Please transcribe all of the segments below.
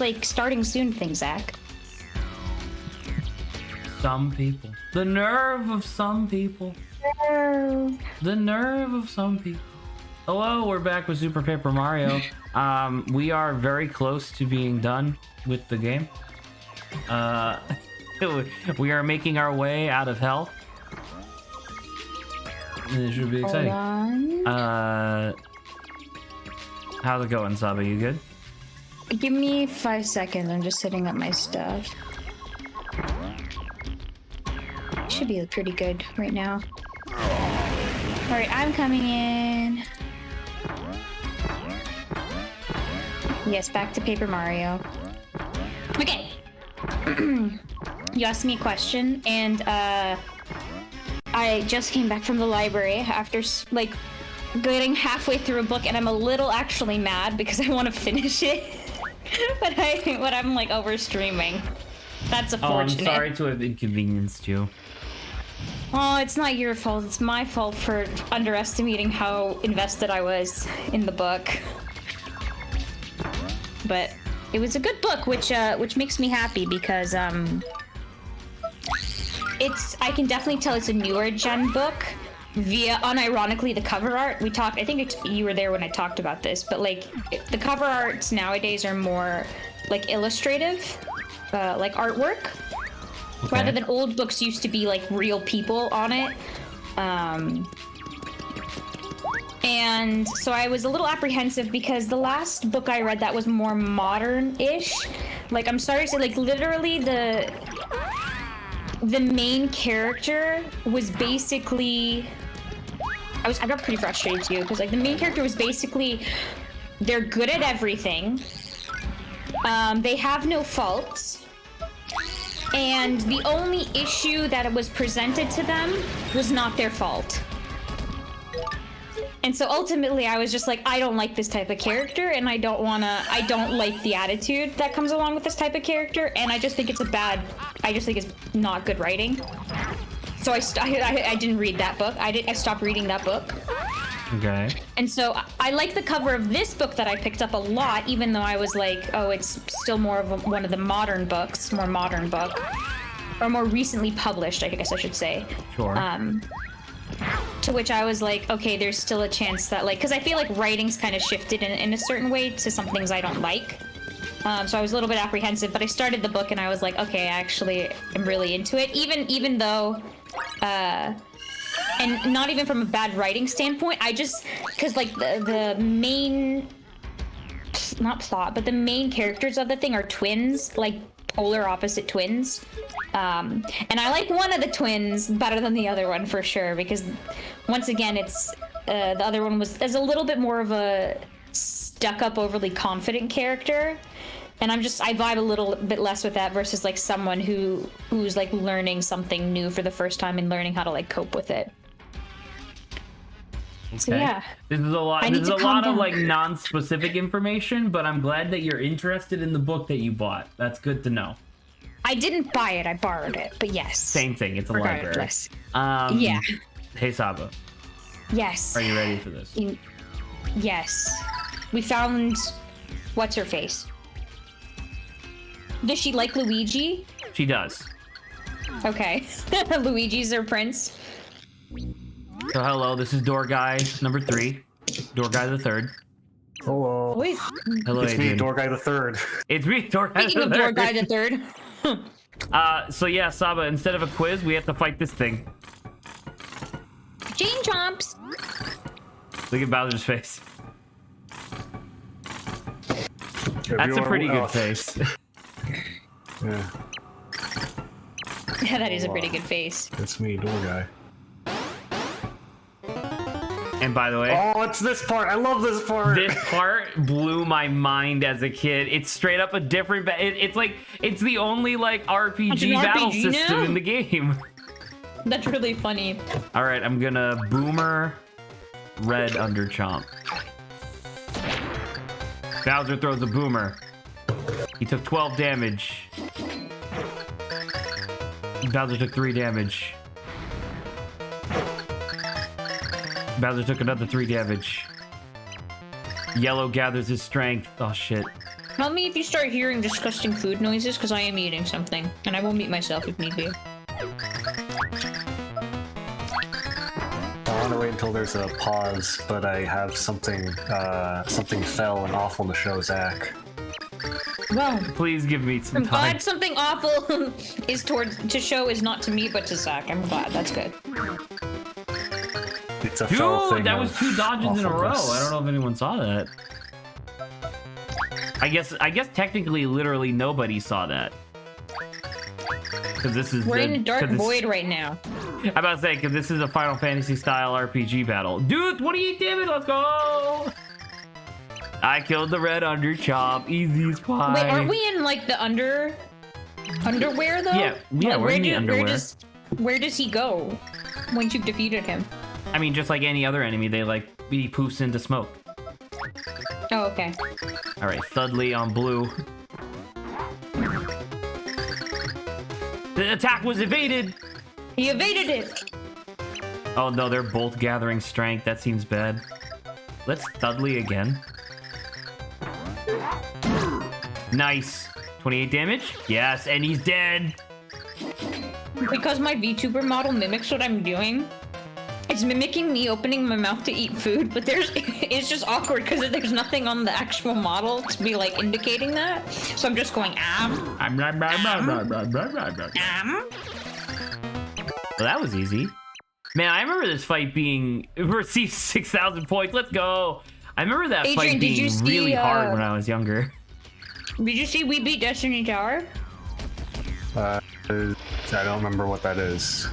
like starting soon thing, Zach. Some people. The nerve of some people. The nerve of some people. Hello, we're back with Super Paper Mario. We are very close to being done with the game. We are making our way out of hell. This should be exciting. Hold on. How's it going, Saba? You good? Give me 5 seconds. I'm just setting up my stuff. Should be pretty good right now. All right, I'm coming in. Yes, back to Paper Mario. Okay. You asked me a question, and I just came back from the library after like getting halfway through a book, and I'm a little actually mad because I want to finish it, but I'm like over streaming. That's unfortunate. Oh, I'm sorry to have inconvenienced you. Oh, it's not your fault. It's my fault for underestimating how invested I was in the book. But it was a good book, which makes me happy because I can definitely tell it's a newer gen book via unironically the cover art. I think you were there when I talked about this, but like the cover arts nowadays are more like illustrative, like artwork. Okay. Rather than old books used to be like real people on it. And so I was a little apprehensive because the last book I read that was more modern-ish, like I'm sorry to say, like literally the main character was basically, I got pretty frustrated too, because like the main character was basically, they're good at everything, they have no faults, and the only issue that was presented to them was not their fault. And so ultimately I was just like, I don't like this type of character, and I don't like the attitude that comes along with this type of character, and I just think it's not good writing. So I didn't read that book. I stopped reading that book. Okay. And so I like the cover of this book that I picked up a lot, even though I was like, oh, it's still more of one of the modern books, more modern book, or more recently published, I guess I should say. Sure. To which I was like, okay, there's still a chance that, like, because I feel like writing's kind of shifted in a certain way to some things I don't like. So I was a little bit apprehensive, but I started the book and I was like, okay, I actually am really into it, even though, and not even from a bad writing standpoint, because like the main, not plot, but the main characters of the thing are twins, like polar opposite twins. And I like one of the twins better than the other one for sure, because once again, it's the other one is a little bit more of a stuck-up, overly confident character, and I vibe a little bit less with that versus like someone who's like learning something new for the first time and learning how to like cope with it. Okay. So yeah, this is a lot. This is a lot of like non-specific information, but I'm glad that you're interested in the book that you bought. That's good to know. I didn't buy it, I borrowed it, but yes. Same thing, it's a library. Yeah. Hey, Saba. Yes. Are you ready for this? Yes. We found... What's-her-face? Does she like Luigi? She does. Okay. Luigi's her prince. So hello, this is Door Guy number 3. Door Guy the 3rd. Hello. Wait. Hello, it's me, Door Guy the 3rd. It's me, Door Guy the 3rd. Speaking of Door Guy the 3rd. So yeah, Saba, instead of a quiz, we have to fight this thing. Jane Chomps. Look at Bowser's face. That's a pretty good face. Yeah. Yeah, that is a pretty good face. It's me, Door Guy. And by the way, oh, it's this part. I love this part. This part blew my mind as a kid. It's straight up a different. It's the only like RPG battle system in the game. That's really funny. All right, I'm gonna Boomer Red under Chomp. Bowser throws a boomer. He took 12 damage. Bowser took 3 damage. Bowser took another 3 damage. Yellow gathers his strength. Oh shit. Tell me if you start hearing disgusting food noises, because I am eating something, and I will mute myself if need be. I want to wait until there's a pause, but I have something fell and awful to show Zach. Well, Please give me some I'm time. glad something awful to show is not to me, but to Zach. I'm glad. That's good. It's a fell Dude, thing that of was 2 dodges in a row. awfulness. I don't know if anyone saw that. I guess technically, literally nobody saw that. Because this is We're in a dark 'cause this- void right now. I'm about to say, because this is a Final Fantasy style RPG battle. Dude, 28 damage, let's go! I killed the red underchop, easy as pie. Wait, aren't we in like the underwear though? Yeah, Like, we're in the underwear. Where does he go once you've defeated him? I mean, just like any other enemy, he poofs into smoke. Oh, okay. All right, Thudley on blue. The attack was evaded. He evaded it. Oh no, they're both gathering strength. That seems bad. Let's Thudley again. Nice. 28 damage? Yes, and he's dead. Because my VTuber model mimics what I'm doing. It's mimicking me opening my mouth to eat food, but it's just awkward because there's nothing on the actual model to be like indicating that. So I'm just going Well, that was easy. Man, I remember this fight being received 6,000 points. Let's go. I remember that Adrian, fight did being you see, really hard when I was younger. Did you see we beat Destiny Tower? I don't remember what that is.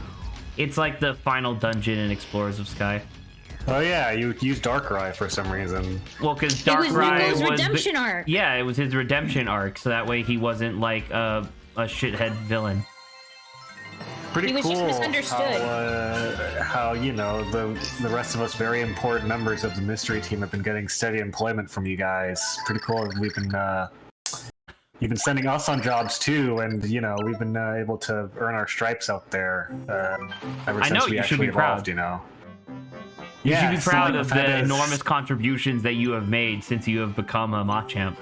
It's like the final dungeon in Explorers of Sky. Oh yeah, you used Darkrai for some reason. Well, because It was Darkrai Nico's was redemption arc. Yeah, it was his redemption arc, so that way he wasn't like a shithead villain. Pretty He was cool. just misunderstood. How you know the rest of us very important members of the mystery team have been getting steady employment from you guys. Pretty cool. We've been you've been sending us on jobs too, and you know we've been able to earn our stripes out there ever I since know, we you should actually be proud. evolved. You know. You should be so proud like of I've had the to- enormous contributions that you have made since you have become a Machamp.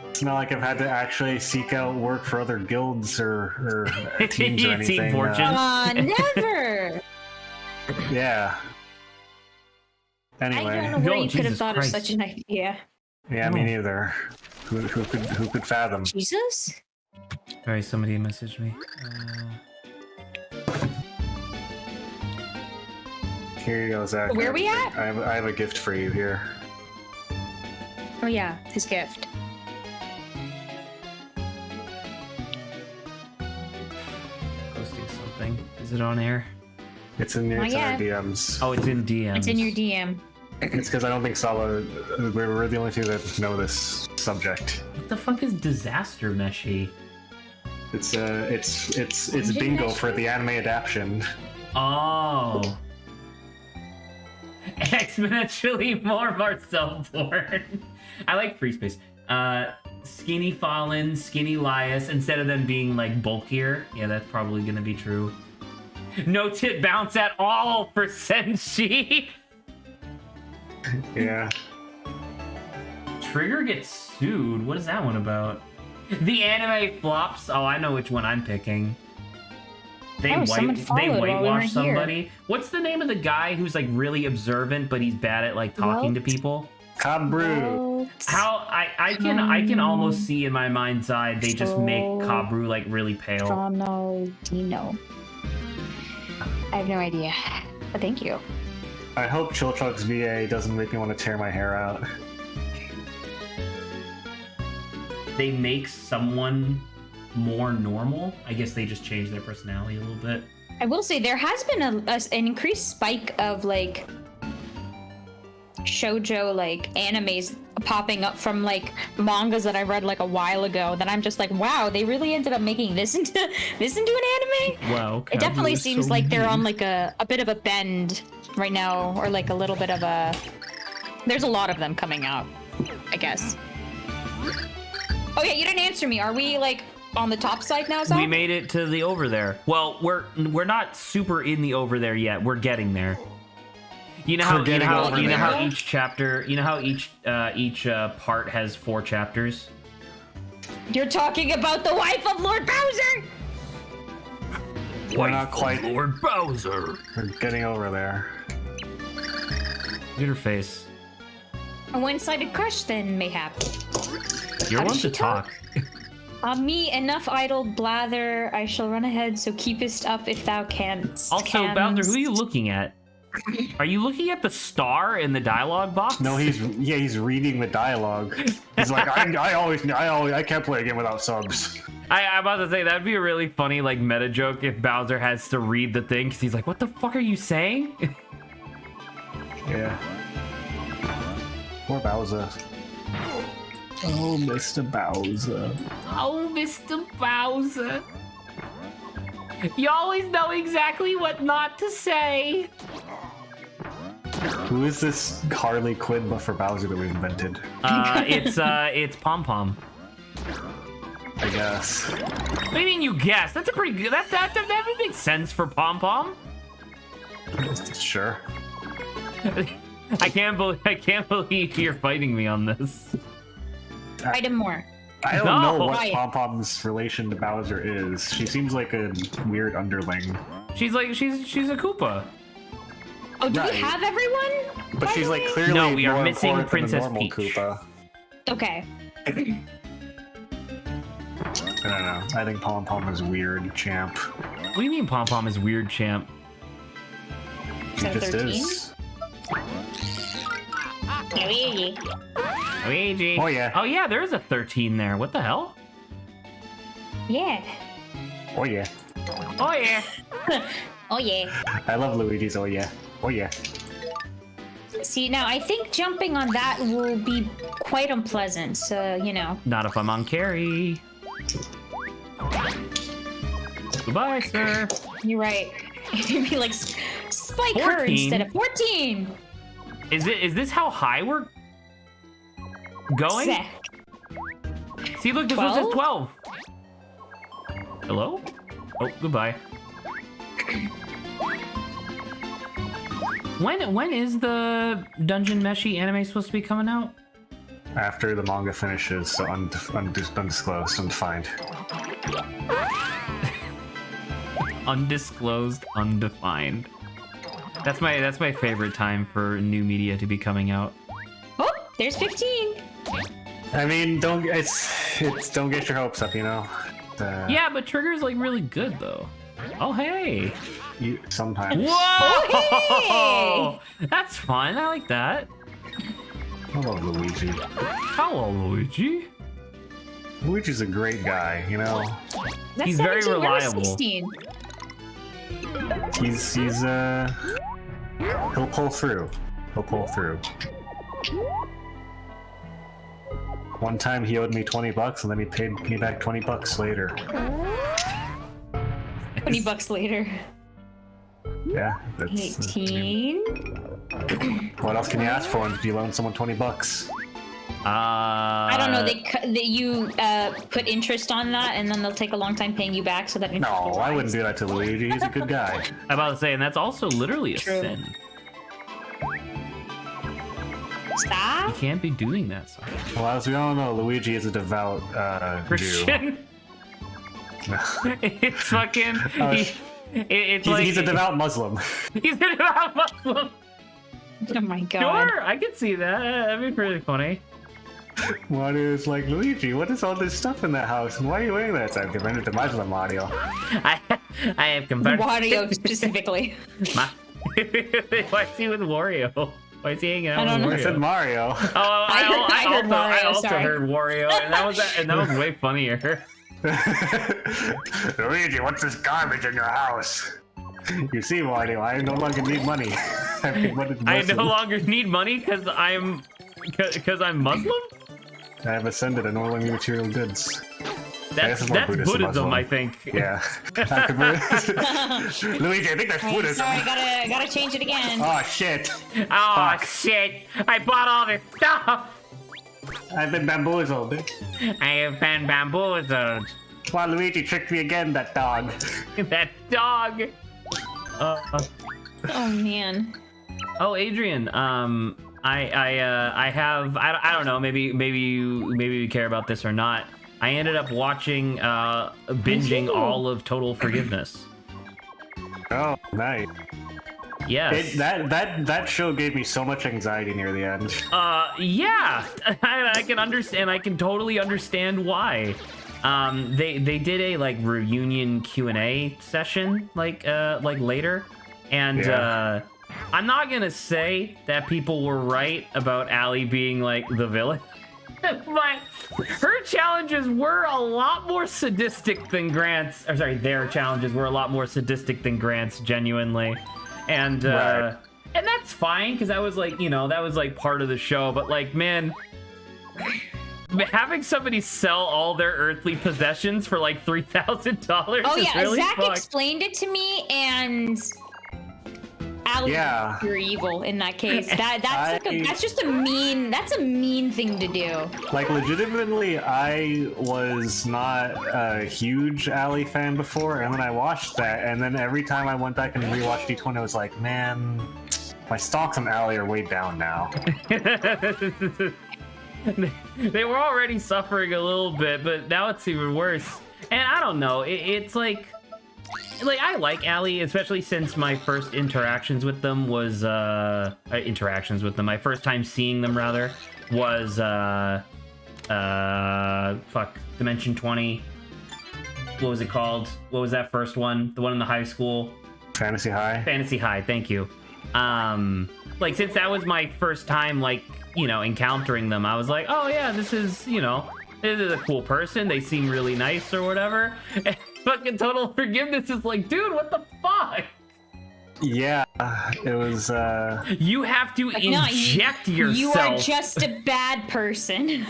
It's not like I've had to actually seek out work for other guilds or teams or Team anything. Fortune. Never! Yeah. Anyway. I don't know where No, you could have Jesus thought Christ. of such an idea. Yeah, me neither. Who could fathom? Jesus? All right, somebody messaged me. Here you go, Zach. Where we at? I have a gift for you here. Oh yeah, his gift. Let's do something. Is it on air? It's in Not it's in our yet. DMs. Oh, it's in DMs. It's in your DM. It's because I don't think Sala. We're the only two that know this subject. What the fuck is disaster meshy? It's Engine bingo mesh? for the anime adaptation. Oh. Exponentially more Marcel born. I like free space. Skinny Fallen, Skinny Lias, instead of them being like bulkier. Yeah, that's probably gonna be true. No tip bounce at all for Senshi. Yeah. Trigger gets sued. What is that one about? The anime flops. Oh, I know which one I'm picking. They someone followed while we whitewash weren't here. somebody. What's the name of the guy who's like really observant but he's bad at like talking to Welt? people? Kabru. How I can almost see in my mind's eye they just make Kabru like really pale. Dino. I have no idea. But thank you. I hope Chilchuk's VA doesn't make me want to tear my hair out. They make someone more normal. I guess they just change their personality a little bit. I will say there has been an increased spike of like shoujo like animes popping up from like mangas that I read like a while ago that I'm just like, wow, they really ended up making this into an anime? Wow. It definitely seems like they're on like a bit of a bend right now, or like a little bit of a there's a lot of them coming out, I guess. Oh yeah, you didn't answer me. Are we like on the top side now, Zach? We made it to the over there. Well, we're not super in the over there yet. We're getting there. You know how We're getting over you know how there. each chapter, you know how each part has 4 chapters. You're talking about the wife of Lord Bowser! We're not quite. Lord Bowser. We're getting over there. Look at her face. A one-sided crush, then, mayhap. You're How one does to she talk. Me, enough idle blather. I shall run ahead, so keepest up if thou canst. Also, Bowser, who are you looking at? Are you looking at the star in the dialogue box? No, he's reading the dialogue. He's like, I can't play a game without subs. I'm about to say that'd be a really funny like meta joke if Bowser has to read the thing because he's like, "What the fuck are you saying?" Yeah. Poor Bowser. Oh, Mr. Bowser. Oh, Mr. Bowser. You always know exactly what not to say. Who is this Harley Quinn but for Bowser that we've invented? It's Pom Pom. I guess. What do you mean you guess? That's a pretty good. That makes sense for Pom Pom. Sure. I can't believe you're fighting me on this. Write him more. I don't No. know what Right. Pom Pom's relation to Bowser is. She seems like a weird underling. She's a Koopa. Oh, do Right. we have everyone? But by she's the like way? clearly No, we are more missing important Princess than a normal Peach. Koopa. Okay. I don't know. I think Pom Pom is weird, champ. What do you mean Pom Pom is weird, champ? She So just 13? is. Luigi. Luigi. Oh, yeah. Oh yeah, there is a 13 there. What the hell? Yeah. Oh yeah. Oh yeah. Oh yeah. I love Luigi's oh yeah. Oh yeah. See, now I think jumping on that will be quite unpleasant, so, you know. Not if I'm on carry. Goodbye, sir. You're right. It'd be like spike her 14? instead of 14! Is this how high we're going? Zach. See, look, this one says 12? 12. Hello? Oh, goodbye. When is the Dungeon Meshi anime supposed to be coming out? After the manga finishes, so undisclosed, undefined. Undisclosed, undefined. That's my favorite time for new media to be coming out. Oh, there's 15! I mean, don't get your hopes up, you know. Yeah, but Trigger's like really good though. Oh hey! Sometimes. Whoa! That's fun. I like that. I love Luigi. Hello, Luigi. Luigi's a great guy, you know. That's He's very 17, where was reliable. 16? He'll pull through. He'll pull through. One time he owed me $20 and then he paid me back $20 later. $20 later. Yeah, that's 18? what else can you ask for if you loan someone $20? I don't know. You put interest on that, and then they'll take a long time paying you back, so that interest No, will I rise. wouldn't do that to Luigi. He's a good guy. I'm about to say, and that's also literally a True. sin. You Stop. can't be doing that, son. Well, as we all know, Luigi is a devout Jew. Christian. It's fucking. It's like He's a devout Muslim. He's a devout Muslim. Oh my god. Sure, I could see that. That'd be pretty funny. Mario's like, Luigi, what is all this stuff in that house? And why are you wearing that? I'm converted to Muslim, Mario. I have converted. Wario specifically. Why is he with Wario? Why is he hanging out I don't with know. I said Wario? Mario. Oh, I heard Wario, I also sorry. heard Wario, and that was way funnier. Luigi, what's this garbage in your house? You see, Mario, I no longer need money. I no longer need money because I'm Muslim. I have ascended in all material goods. That's That's more Buddhist than Buddhism, Muslim. I think. Yeah. I converted- Luigi, I think that's Hey, Buddhism. sorry, gotta change it again. Oh shit! Oh Fuck. shit! I bought all this stuff. I've been bamboozled. I have been bamboozled. Well, Luigi tricked me again, that dog. That dog. Oh man. Oh, Adrian. I don't know. Maybe you care about this or not. I ended up watching, binging all of Total Forgiveness. Oh, nice. Yes. That show gave me so much anxiety near the end. Yeah, I can understand. I can totally understand why. They did a like reunion Q&A session like later, and I'm not gonna say that people were right about Allie being like the villain, but her challenges were a lot more sadistic than Grant's. Or sorry, their challenges were a lot more sadistic than Grant's, genuinely, and Right. and that's fine because that was like, you know, that was like part of the show. But like, man, having somebody sell all their earthly possessions for like $3,000 Oh is yeah, really Zach fucked. explained it to me, and Allie, Yeah. you're evil in that case. That's just a mean thing to do. Like, legitimately, I was not a huge Allie fan before, and then I watched that, and then every time I went back and rewatched each one, I was like, man, my stocks on Allie are way down now. They were already suffering a little bit, but now it's even worse. And I don't know, it's like I like Allie, especially since my first interactions with them was my first time seeing them rather was Dimension 20. What was it called? What was that first one? The one in the high school? Fantasy High? Fantasy High, thank you. Like, since that was my first time, like, you know, encountering them, I was like, oh yeah, this is, you know, this is a cool person. They seem really nice or whatever. And fucking Total Forgiveness is like, dude, what the fuck? Yeah, it was, You have to No, inject you yourself. are just a bad person to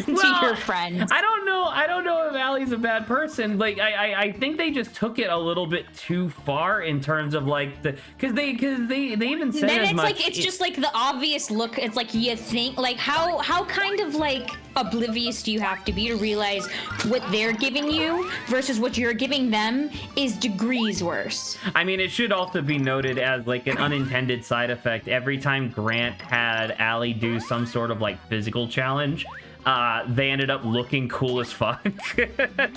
Well, your friends. I don't know if Allie's a bad person. Like, I think they just took it a little bit too far in terms of like because they even said Then as it's much. like it's just like the obvious look. It's like you think like how kind of like oblivious do you have to be to realize what they're giving you versus what you're giving them is degrees worse. I mean, it should also be noted as like an unintended side effect. Every time Grant had Allie do some sort of like physical challenge, they ended up looking cool as fuck,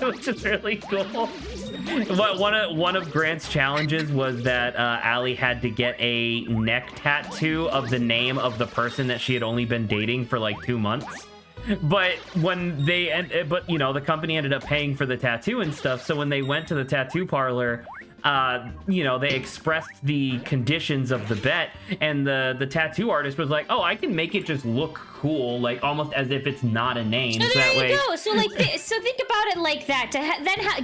which is really cool. One of Grant's challenges was that Allie had to get a neck tattoo of the name of the person that she had only been dating for like 2 months. But you know, the company ended up paying for the tattoo and stuff. So when they went to the tattoo parlor, you know, they expressed the conditions of the bet, and the tattoo artist was like, oh, I can make it just look cool, like almost as if it's not a name. So So there that way, you go. So like, so think about it like that.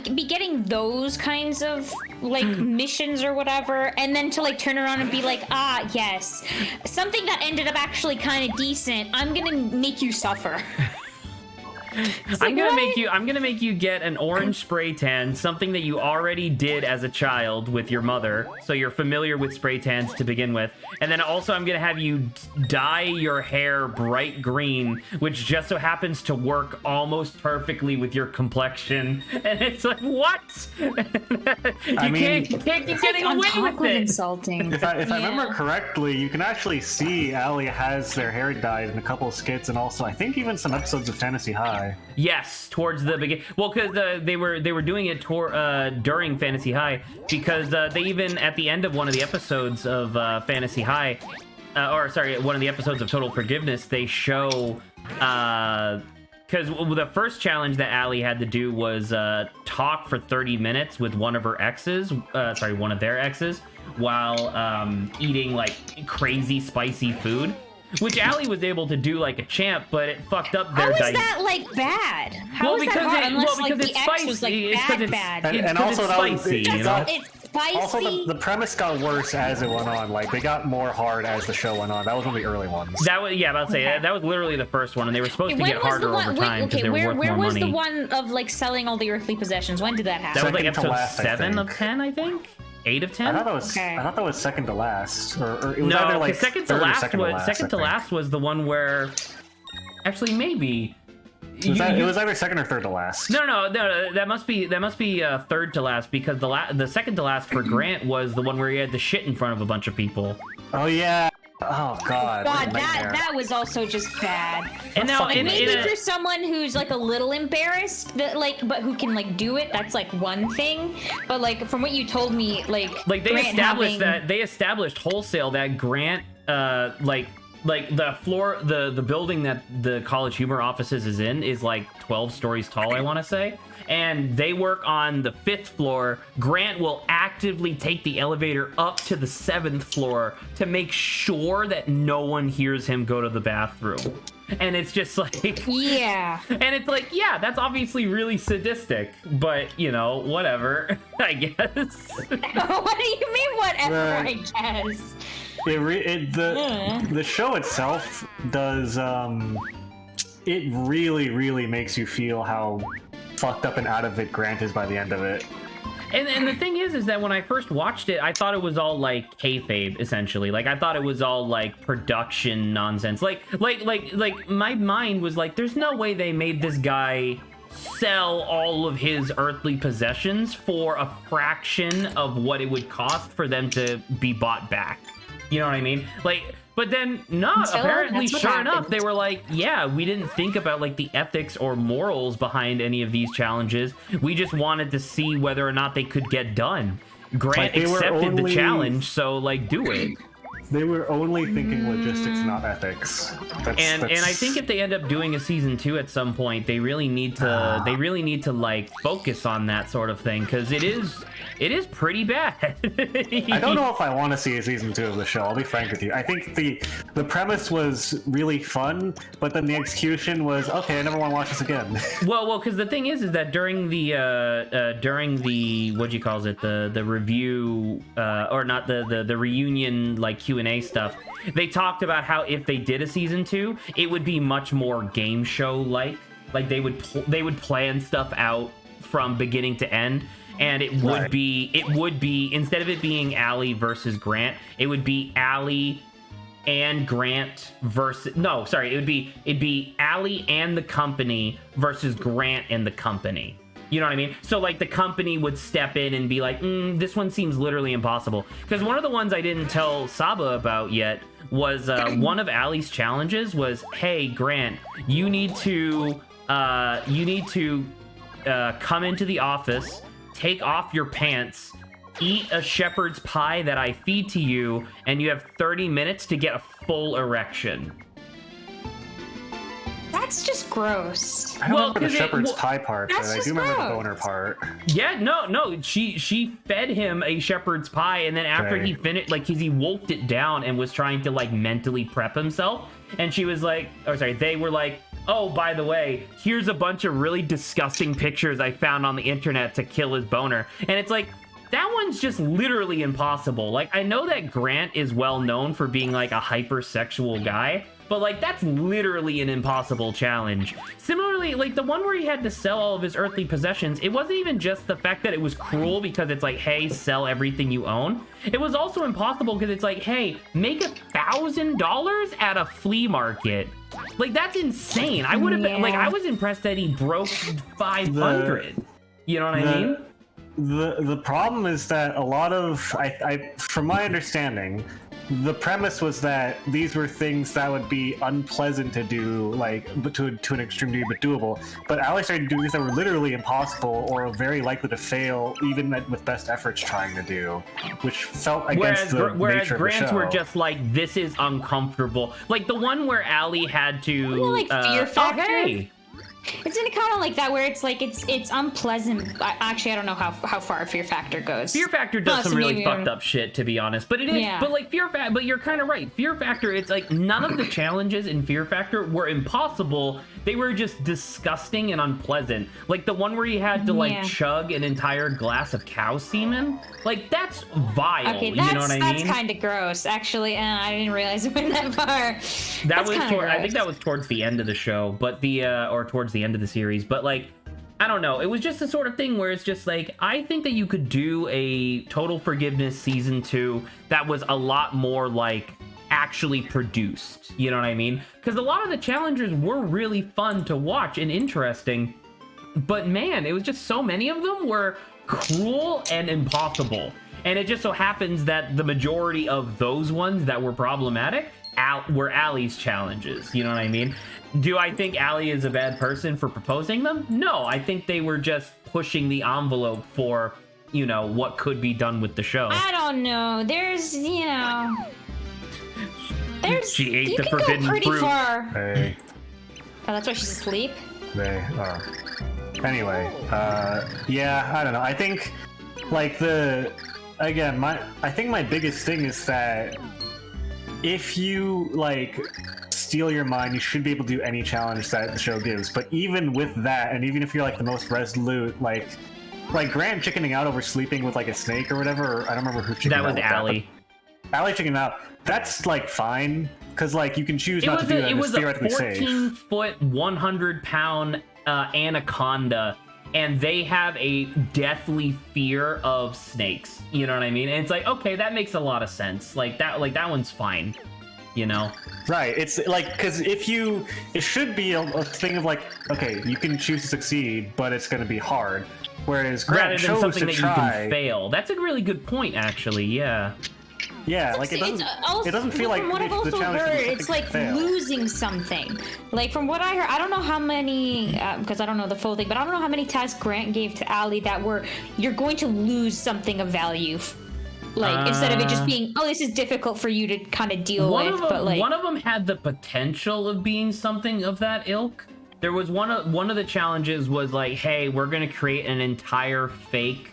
To be getting those kinds of like missions or whatever, and then to like turn around and be like, ah, yes, something that ended up actually kind of decent. I'm gonna make you suffer. I'm gonna make you get an orange spray tan, something that you already did as a child with your mother, so you're familiar with spray tans to begin with. And then also I'm gonna have you dye your hair bright green, which just so happens to work almost perfectly with your complexion. And it's like, what? You can't keep getting on away top with of it. insulting. If I remember correctly, you can actually see Allie has their hair dyed in a couple of skits, and also I think even some episodes of Fantasy High. Yes, towards the beginning. Well, because they were doing it during Fantasy High, because they even at the end of one of the episodes of Fantasy High, or sorry, one of the episodes of Total Forgiveness, they show because the first challenge that Allie had to do was talk for 30 minutes with one of her exes, one of their exes, while eating like crazy spicy food. Which Allie was able to do like a champ, but it fucked up their How is that like bad? How is that hard? Unless like the X was like bad. And also it's that was- spicy, you know? It's spicy. Also, the premise got worse as it went on. Like, they got more hard as the show went on. That was one of the early ones. That was about to say that was literally the first one, and they were supposed to When get was the harder one? over time because they were worth where more was money. the one of like selling all the earthly possessions? When did that happen? That was like Second to episode last, I 7 of think. 10, I think. 8 of 10. I thought that was second to last, or it was No, either like because second to third or last second was to last. second to I think. last was the one where, actually maybe. It was either second or third to last. No, that must be third to last, because the second to last for Grant was the one where he had the shit in front of a bunch of people. Oh yeah, Oh God! what a God, nightmare. that was also just bad. And now, Like, in maybe a- for someone who's like a little embarrassed, that like, but who can like do it, that's like one thing. But like from what you told me, like they Grant established having- that they established wholesale that Grant like the floor the building that the College Humor offices is in is like 12 stories tall, I want to say, and they work on the 5th floor. Grant will actively take the elevator up to the 7th floor to make sure that no one hears him go to the bathroom. And it's just like, Yeah. and it's like, yeah, that's obviously really sadistic, but you know, whatever, I guess. What do you mean, whatever? I guess. The show itself does it really makes you feel how fucked up and out of it Grant is by the end of it. And the thing is that when I first watched it, I thought it was all like kayfabe, essentially. Like I thought it was all like production nonsense. Like my mind was like, there's no way they made this guy sell all of his earthly possessions for a fraction of what it would cost for them to be bought back. You know what I mean? Like, but then not So, apparently, that's what sure enough, happened. they were like, yeah, we didn't think about like the ethics or morals behind any of these challenges. We just wanted to see whether or not they could get done. Grant Like, they were accepted the only- challenge, so like do it. They were only thinking logistics, not ethics. And I think if they end up doing a season 2 at some point, they really need to like focus on that sort of thing, because it is pretty bad. I don't know if I want to see a season 2 of the show. I'll be frank with you. I think the premise was really fun, but then the execution was okay. I never want to watch this again. Well, because the thing is that during the what do you call it, the review or not the reunion like Q&A stuff, they talked about how if they did a season 2, it would be much more game show like they would plan stuff out from beginning to end. And it would be instead of it being Allie versus Grant, it would be Allie and Grant versus it'd be Allie and the company versus Grant and the company. You know what I mean? So like the company would step in and be like, this one seems literally impossible. Because one of the ones I didn't tell Saba about yet was one of Allie's challenges was, hey Grant, you need to come into the office, take off your pants, eat a shepherd's pie that I feed to you, and you have 30 minutes to get a full erection. That's just gross. I don't remember the 'cause shepherd's pie part, but that's I just do remember the gross. boner part. Yeah, no, she fed him a shepherd's pie, and then after Okay. he finished, like, he wolfed it down and was trying to like mentally prep himself, and she was like, they were like, oh, by the way, here's a bunch of really disgusting pictures I found on the internet to kill his boner. And it's like, that one's just literally impossible. Like, I know that Grant is well known for being like a hypersexual guy, but like that's literally an impossible challenge. Similarly, like the one where he had to sell all of his earthly possessions, it wasn't even just the fact that it was cruel because it's like, hey, sell everything you own. It was also impossible because it's like, hey, make $1,000 at a flea market. Like, that's insane. I would have been like, I was impressed that he broke 500. You know what I mean? The problem is that a lot of from my understanding, the premise was that these were things that would be unpleasant to do, like to an extreme degree, but doable. But Alex started doing things that were literally impossible or very likely to fail, even with best efforts trying to do, which felt against the whereas nature Grants of the show. were just like, this is uncomfortable. Like the one where Allie had to Like Fear Factor? hey. Isn't it kind of like that where it's like it's unpleasant? Actually, I don't know how far Fear Factor goes. Fear Factor does So some really maybe- fucked up shit, to be honest. But it is, Yeah. but like but you're kind of right. Fear Factor, it's like none of the challenges in Fear Factor were impossible. They were just disgusting and unpleasant. Like the one where he had to like Yeah. chug an entire glass of cow semen. Like that's vile. Okay, you know what I that's mean? kind of gross. Actually, I didn't realize it went that far. That That's was kinda I think gross. that was towards the end of the show, but or towards the end of the series. But like, I don't know. It was just the sort of thing where it's just like, I think that you could do a Total Forgiveness season 2 that was a lot more like actually produced. You know what I mean? Because a lot of the challenges were really fun to watch and interesting, but man, it was just so many of them were cruel and impossible. And it just so happens that the majority of those ones that were problematic were Allie's challenges. You know what I mean? Do I think Allie is a bad person for proposing them? No, I think they were just pushing the envelope for, you know, what could be done with the show. I don't know. There's, you know... She ate you the can forbidden go pretty fruit. far. Hey, Oh, that's why she's asleep? anyway, yeah, I don't know. I think, like, I think my biggest thing is that if you, like, steal your mind, you should be able to do any challenge that the show gives. But even with that, and even if you're, like, the most resolute, like Grant chickening out over sleeping with, like, a snake or whatever, or I don't remember who chickened out. That was with Allie. Allie chickened out. That's, like, fine, because, like, you can choose not to do that, and it's theoretically safe. It was a 14-foot, 100-pound anaconda, and they have a deathly fear of snakes. You know what I mean? And it's like, okay, that makes a lot of sense. Like that one's fine. You know? Right. It's like, because it should be a thing of like, okay, you can choose to succeed, but it's going to be hard. Whereas Grant Rather than chose something to that try. you can fail. That's a really good point, actually. Yeah. Yeah, like it doesn't feel like from what I've the also challenge heard, is it's like fail. losing something. Like from what I heard, I don't know how many, because I don't know the full thing, but I don't know how many tasks Grant gave to Allie that were you're going to lose something of value. Like instead of it just being, oh, this is difficult for you to kind of deal with, but like one of them had the potential of being something of that ilk. There was one of the challenges was like, hey, we're gonna create an entire fake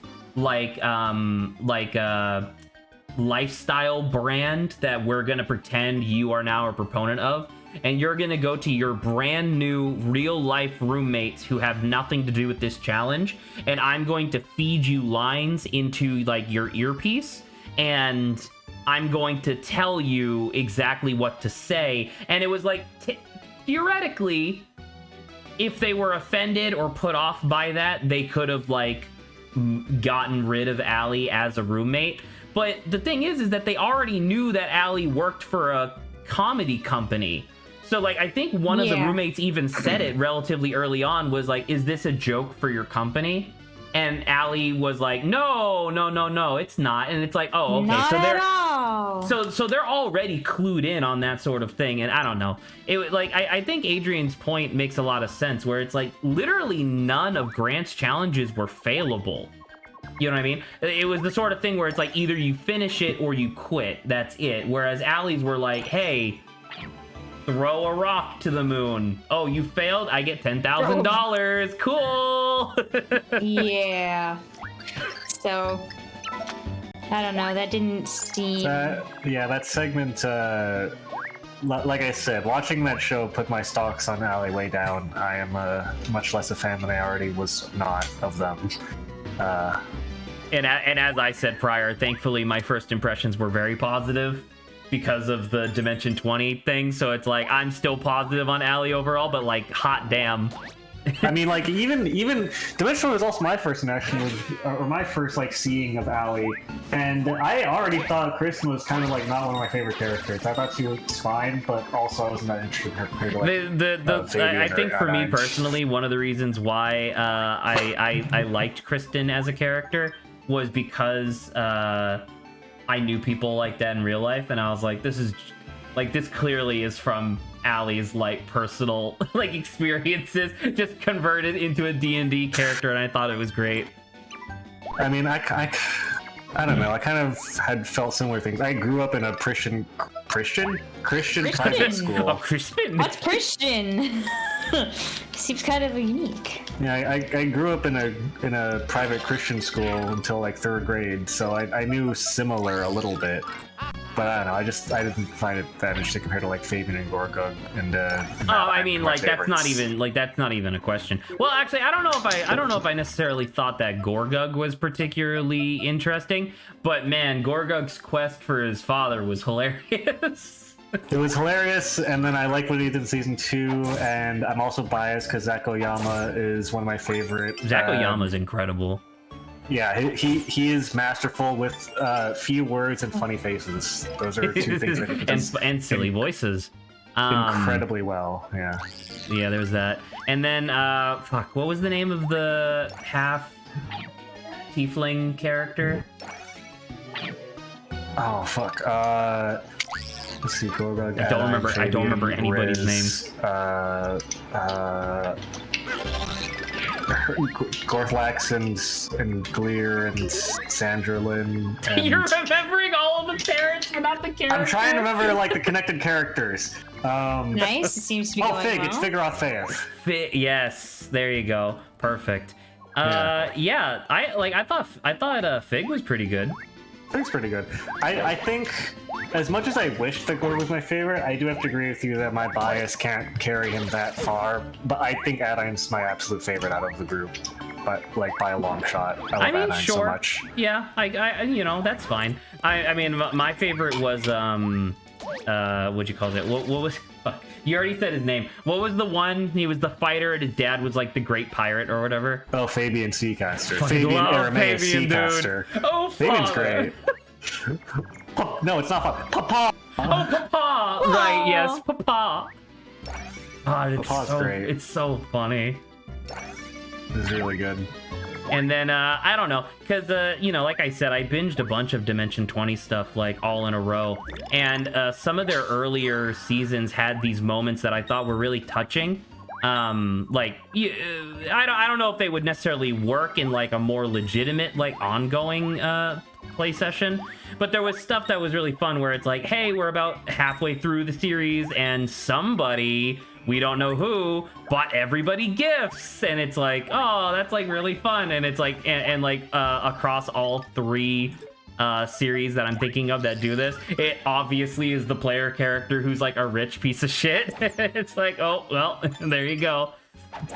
lifestyle brand that we're gonna pretend you are now a proponent of, and you're gonna go to your brand new real life roommates who have nothing to do with this challenge, and I'm going to feed you lines into like your earpiece, and I'm going to tell you exactly what to say. And it was like theoretically, if they were offended or put off by that, they could have like gotten rid of Allie as a roommate. But the thing is that they already knew that Allie worked for a comedy company. So, like, I think one of the roommates even said it relatively early on, was like, is this a joke for your company? And Allie was like, no, it's not. And it's like, oh, okay. Not so they're at all. So they're already clued in on that sort of thing. And I don't know. I think Adrian's point makes a lot of sense, where it's like literally none of Grant's challenges were failable. You know what I mean? It was the sort of thing where it's like either you finish it or you quit. That's it. Whereas Allie's were like, hey, throw a rock to the moon. Oh, you failed? I get $10,000. Cool. Yeah. So, I don't know. That didn't seem... that segment, like I said, watching that show put my stocks on Allie way down. I am much less a fan than I already was not of them. And as I said prior, thankfully my first impressions were very positive because of the Dimension 20 thing. So it's like I'm still positive on Allie overall, but like hot damn. I mean, like even Dimension 20 was also my first interaction with, or my first like seeing of Allie, and I already thought Kristen was kind of like not one of my favorite characters. I thought she was fine, but also I wasn't that interested in her compared to like, I think for me personally, one of the reasons why I liked Kristen as a character was because I knew people like that in real life, and I was like, this clearly is from Allie's like personal like experiences, just converted into a D&D character, and I thought it was great. I mean, I don't know. I kind of had felt similar things. I grew up in a Christian private school. Oh, Crispin. What's Christian? Seems kind of unique. Yeah, I grew up in a private Christian school until like 3rd grade, so I knew similar a little bit. But I don't know. I didn't find it that interesting compared to like Fabian and Gorgug and. I mean, like that's not even a question. Well, actually, I don't know if I necessarily thought that Gorgug was particularly interesting, but man, Gorgug's quest for his father was hilarious. It was hilarious, and then I like what he did in season 2, and I'm also biased because Zach Oyama is one of my favorite. Zach Oyama's incredible. Yeah, he is masterful with few words and funny faces. Those are two things that he does and silly voices. Incredibly well. Yeah. Yeah, there's that. And then what was the name of the half tiefling character? Oh fuck. Let's see. Gorgog. I don't remember. I don't remember anybody's Riz, Gorthlax and Gleer and Sandralyn. And... You're remembering all of the parents, but not the characters. I'm trying to remember like the connected characters. Nice. It seems to be going Fig. well. It's Figurath Faith. Yes, there you go. Perfect. Yeah. I thought Fig was pretty good. Fig's pretty good. I think, as much as I wish that Gore was my favorite, I do have to agree with you that my bias can't carry him that far. But I think Adine's my absolute favorite out of the group. But like by a long shot. I love Adine so much. Yeah, I you know, that's fine. I mean, my favorite was what'd you call it? What was? Fuck. You already said his name. What was the one? He was the fighter, and his dad was like the great pirate or whatever. Oh, Fabian Seacaster. Fucking Fabian love Aramaeus Fabian, Seacaster. dude. Oh, Fabian's father. great. No, it's not fun. Papa. Oh, Papa. Right? Yes, Papa. God, it's Papa's so great. it's so funny. It's really good. And then I don't know, because you know, like I said, I binged a bunch of Dimension 20 stuff like all in a row, and some of their earlier seasons had these moments that I thought were really touching. I don't know if they would necessarily work in like a more legitimate like ongoing play session, but there was stuff that was really fun where it's like, hey, we're about halfway through the series and somebody, we don't know who, bought everybody gifts, and it's like, oh, that's like really fun. And it's like, and like across all three series that I'm thinking of that do this, it obviously is the player character who's like a rich piece of shit. It's like, oh well, there you go.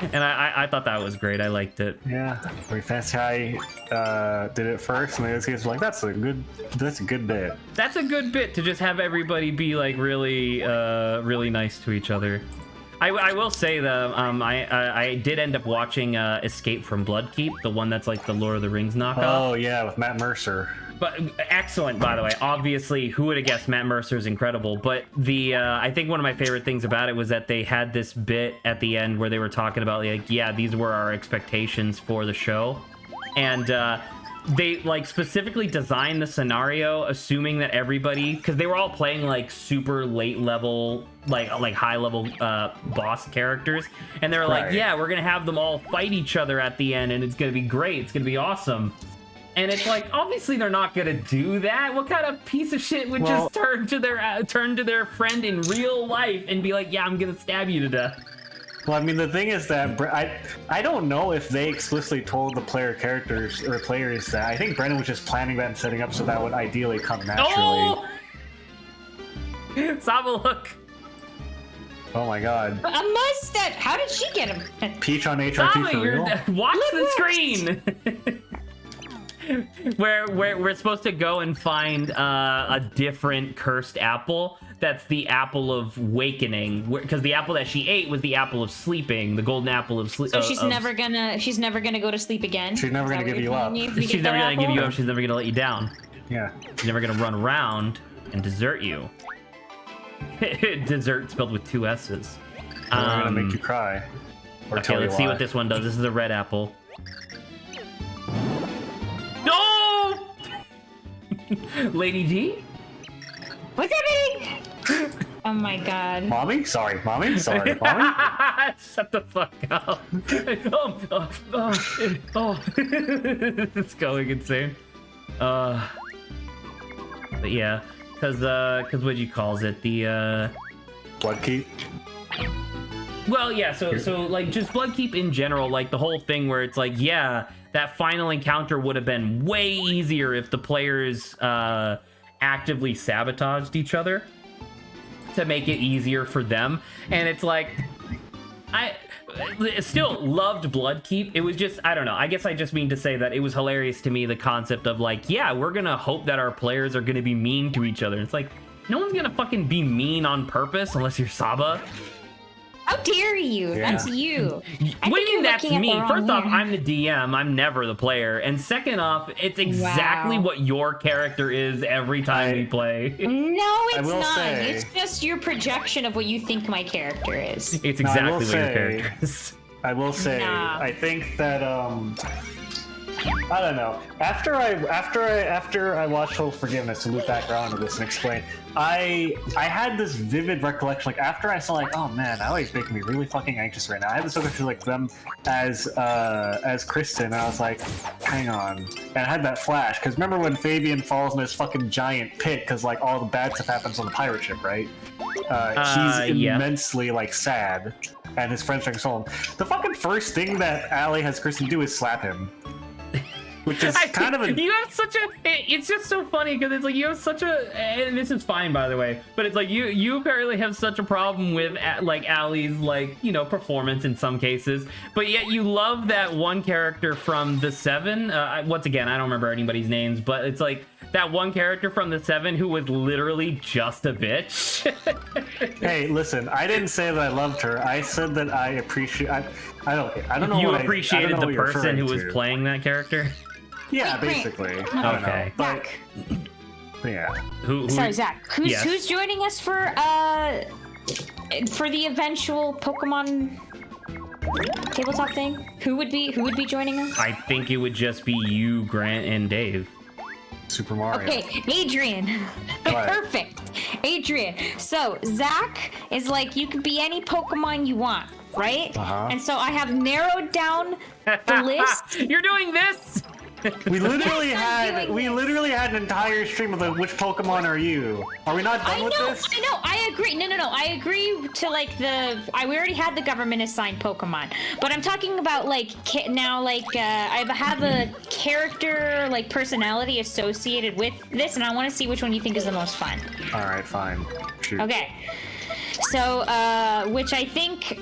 And I thought that was great. I liked it. Yeah, I mean, Fantasy High did it first, and the other guys were like, that's a good bit. That's a good bit to just have everybody be like really really nice to each other. I will say that I did end up watching Escape from Bloodkeep, the one that's like the Lord of the Rings knockoff. Oh yeah, with Matt Mercer. But excellent, by the way. Obviously, who would have guessed Matt Mercer is incredible. But the I think one of my favorite things about it was that they had this bit at the end where they were talking about like, yeah, these were our expectations for the show, and they like specifically designed the scenario assuming that everybody, because they were all playing like super late level, like high level boss characters, and they were like, yeah, we're gonna have them all fight each other at the end, and it's gonna be great, it's gonna be awesome. And it's like, obviously they're not gonna do that. What kind of piece of shit would just turn to their friend in real life and be like, yeah, I'm gonna stab you to death? Well, I mean, the thing is that I don't know if they explicitly told the players that. I think Brendan was just planning that and setting up so that would ideally come naturally. Oh! Saba, look. Oh my god. A mustache! How did she get him? Peach on HRT Saba, for real? watch the screen. where we're supposed to go and find a different cursed apple. That's the apple of wakening, because the apple that she ate was the apple of sleeping, the golden apple of sleep. So she's never gonna go to sleep again. She's never gonna give you up. She's never gonna give you up. She's never gonna let you down. Yeah. She's never gonna run around and desert you. Dessert spelled with 2 S's. I'm gonna make you cry. Or Okay, let's see what this one does. This is a red apple. No! Lady D? What's happening? Oh my god. Mommy? Sorry, mommy? Sorry, mommy? Shut the fuck up. It's going insane. But yeah, cause what you calls it, the Bloodkeep? well, yeah, so like just Bloodkeep in general, like the whole thing where it's like, yeah, that final encounter would have been way easier if the players actively sabotaged each other to make it easier for them. And it's like, I still loved Bloodkeep. It was just, I don't know, I guess I just mean to say that it was hilarious to me, the concept of like, yeah, we're gonna hope that our players are gonna be mean to each other. It's like, no one's gonna fucking be mean on purpose unless you're Saba. How dare you? Yeah. That's you. What do you mean that's me? First off, man. I'm the DM. I'm never the player. And second off, it's exactly what your character is every time we play. No, it's will not. say- It's just your projection of what you think my character is. It's No, I exactly will what your say- character is. I will say, Nah. I think that I don't know. After I watched Full Forgiveness to loop back around to this and explain, I had this vivid recollection. Like after I saw, like, oh man, Allie's making me really fucking anxious right now. I had this recollection like them as Kristen, and I was like, hang on. And I had that flash because remember when Fabian falls in this fucking giant pit because like all the bad stuff happens on the pirate ship, right? He's immensely like sad, and his friends trying to console him. The fucking first thing that Allie has Kristen do is slap him. Which is kind of a... You have such a... It's just so funny because it's like you have such a... And this is fine, by the way. But it's like you apparently have such a problem with like Allie's like, you know, performance in some cases. But yet you love that one character from The Seven. Once again, I don't remember anybody's names. But it's like that one character from The Seven who was literally just a bitch. Hey, listen. I didn't say that I loved her. I said that I appreciate... I don't care. I don't know you what appreciated I don't know the what you're person who referring was to. playing that character? Yeah, Wait, basically. Grant. I don't Okay. know. But, Zach. yeah. Who Sorry, Zach. Who's Yes. who's joining us for the eventual Pokemon tabletop thing? Who would be joining us? I think it would just be you, Grant, and Dave. Super Mario. Okay, Adrian. What? Perfect. Adrian. So Zach is like, you could be any Pokemon you want, right? Uh-huh. And so I have narrowed down the list. You're doing this. We literally Yes, I'm doing this. had an entire stream of the which Pokemon are you? Are we not done I with know, this? I know, I agree. No, I agree to like we already had the government assigned Pokemon, but I'm talking about like now like I have a character like personality associated with this, and I want to see which one you think is the most fun. All right, fine. Shoot. Okay. So, which I think,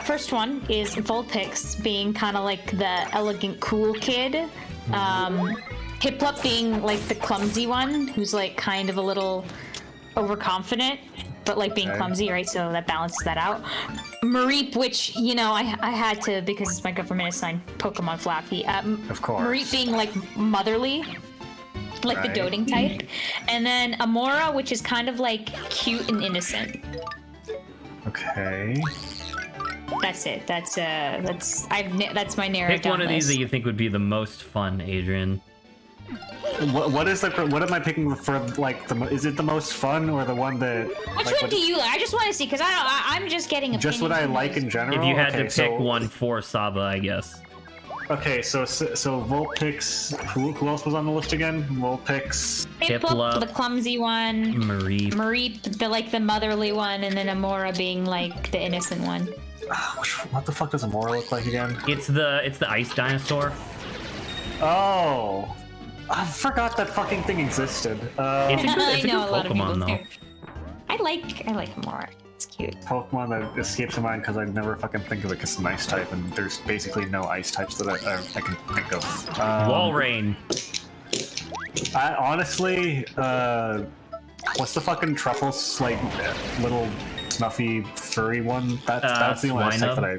first one is Vulpix being kind of like the elegant, cool kid. Piplup being like the clumsy one, who's like kind of a little overconfident, but like being Okay. clumsy, right? So that balances that out. Mareep, which, you know, I had to, because it's my government assigned Pokemon Flappy. Of course. Mareep being like motherly, like the Right. doting type. And then Amora, which is kind of like cute and innocent. Okay. That's it. That's my narrow Pick down one of these list. that you think would be the most fun, Adrian. What am I picking for? Like, is it the most fun or the one that? Which like, one do you like? I just want to see, because I'm just getting Just what I opinions like on in general. If you had Okay, to pick so- one for Saba, I guess. Okay, so Vulpix. Who else was on the list again? Vulpix. Piplup, Piplup. the clumsy one. Marie. Mareep, the motherly one, and then Amora being like the innocent one. What the fuck does Amora look like again? It's the ice dinosaur. Oh, I forgot that fucking thing existed. It's a I good, it's a know good a lot of Pokemon people though. do. I like Amora. It's cute. Pokemon that escapes my mind because I never fucking think of it because it's an ice type, and there's basically no ice types that I can think of. Walrein. I honestly, what's the fucking Truffles like little snuffy furry one? That's the only ice type Swinub? that I.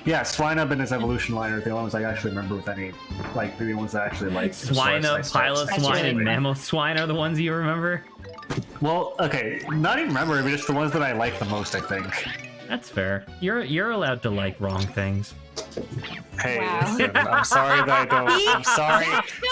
Yeah, Swinub and his evolution line are the only ones I actually remember with any, like the ones that I actually like. Swinub, Piloswine, and really Mamoswine are the ones you remember? Well, okay, not even remember, but just the ones that I like the most, I think. That's fair. You're allowed to like wrong things. Hey, Wow. listen, I'm sorry that I don't. I'm sorry.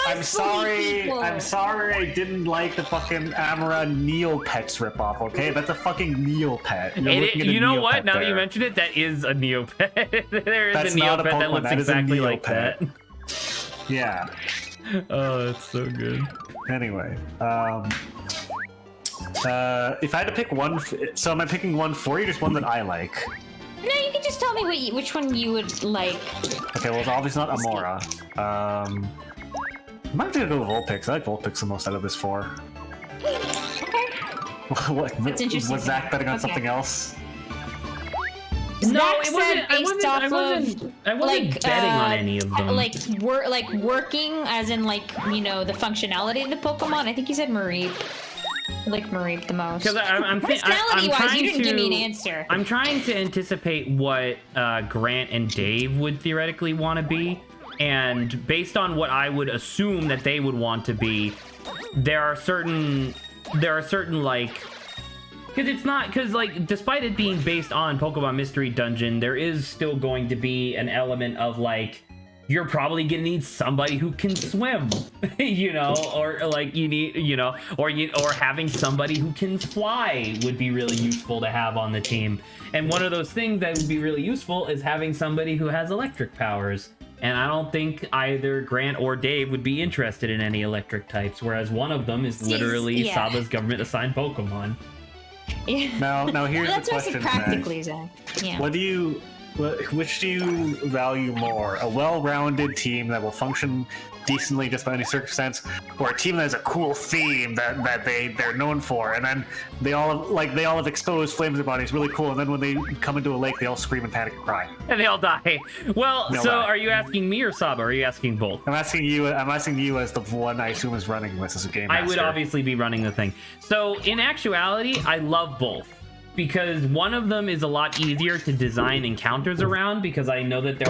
I'm bully sorry. people. I'm sorry I didn't like the fucking Amara Neopets ripoff. Okay, that's a fucking Neopet. You're looking at a You know what? Neopet Now that you there. mention it, that is a Neopet. There is That's a not a Neopet that Pokemon, looks that is a exactly like that. Neopet. Yeah. Oh, that's so good. Anyway, if I had to pick one, so am I picking one for you? Just one that I like. No, you can just tell me which one you would like. Okay, well, it's obviously not Amora. I might have to go with Vulpix. I like Vulpix the most out of this four. Okay. What? That's interesting. Was Zach betting on Okay. something else? No, Zach it said wasn't. I based wasn't. off I wasn't like, betting on any of them. Like working, as in like, you know, the functionality of the Pokemon. I think you said Mareep. I like Mareep the most. Because I'm Personality-wise, trying you didn't give me an to- answer. I'm trying to anticipate what Grant and Dave would theoretically want to be, and based on what I would assume that they would want to be, there are certain like, because like despite it being based on Pokemon Mystery Dungeon, there is still going to be an element of like you're probably gonna need somebody who can swim, you know, or like you need, you know, or having somebody who can fly would be really useful to have on the team. And one of those things that would be really useful is having somebody who has electric powers. And I don't think either Grant or Dave would be interested in any electric types, whereas one of them is literally Saba's government assigned Pokemon. Yeah. Now here's Well, the question, practically, Zach. Yeah. Which do you value more? A well-rounded team that will function decently just by any circumstance, or a team that has a cool theme that they're known for, and then they all have exposed flames in their bodies, really cool, and then when they come into a lake, they all scream and panic and cry. And they all die. Well, so are you asking me or Saba? Or are you asking both? I'm asking you as the one I assume is running this as a game master. I would obviously be running the thing. So in actuality, I love both. Because one of them is a lot easier to design encounters around, because I know that it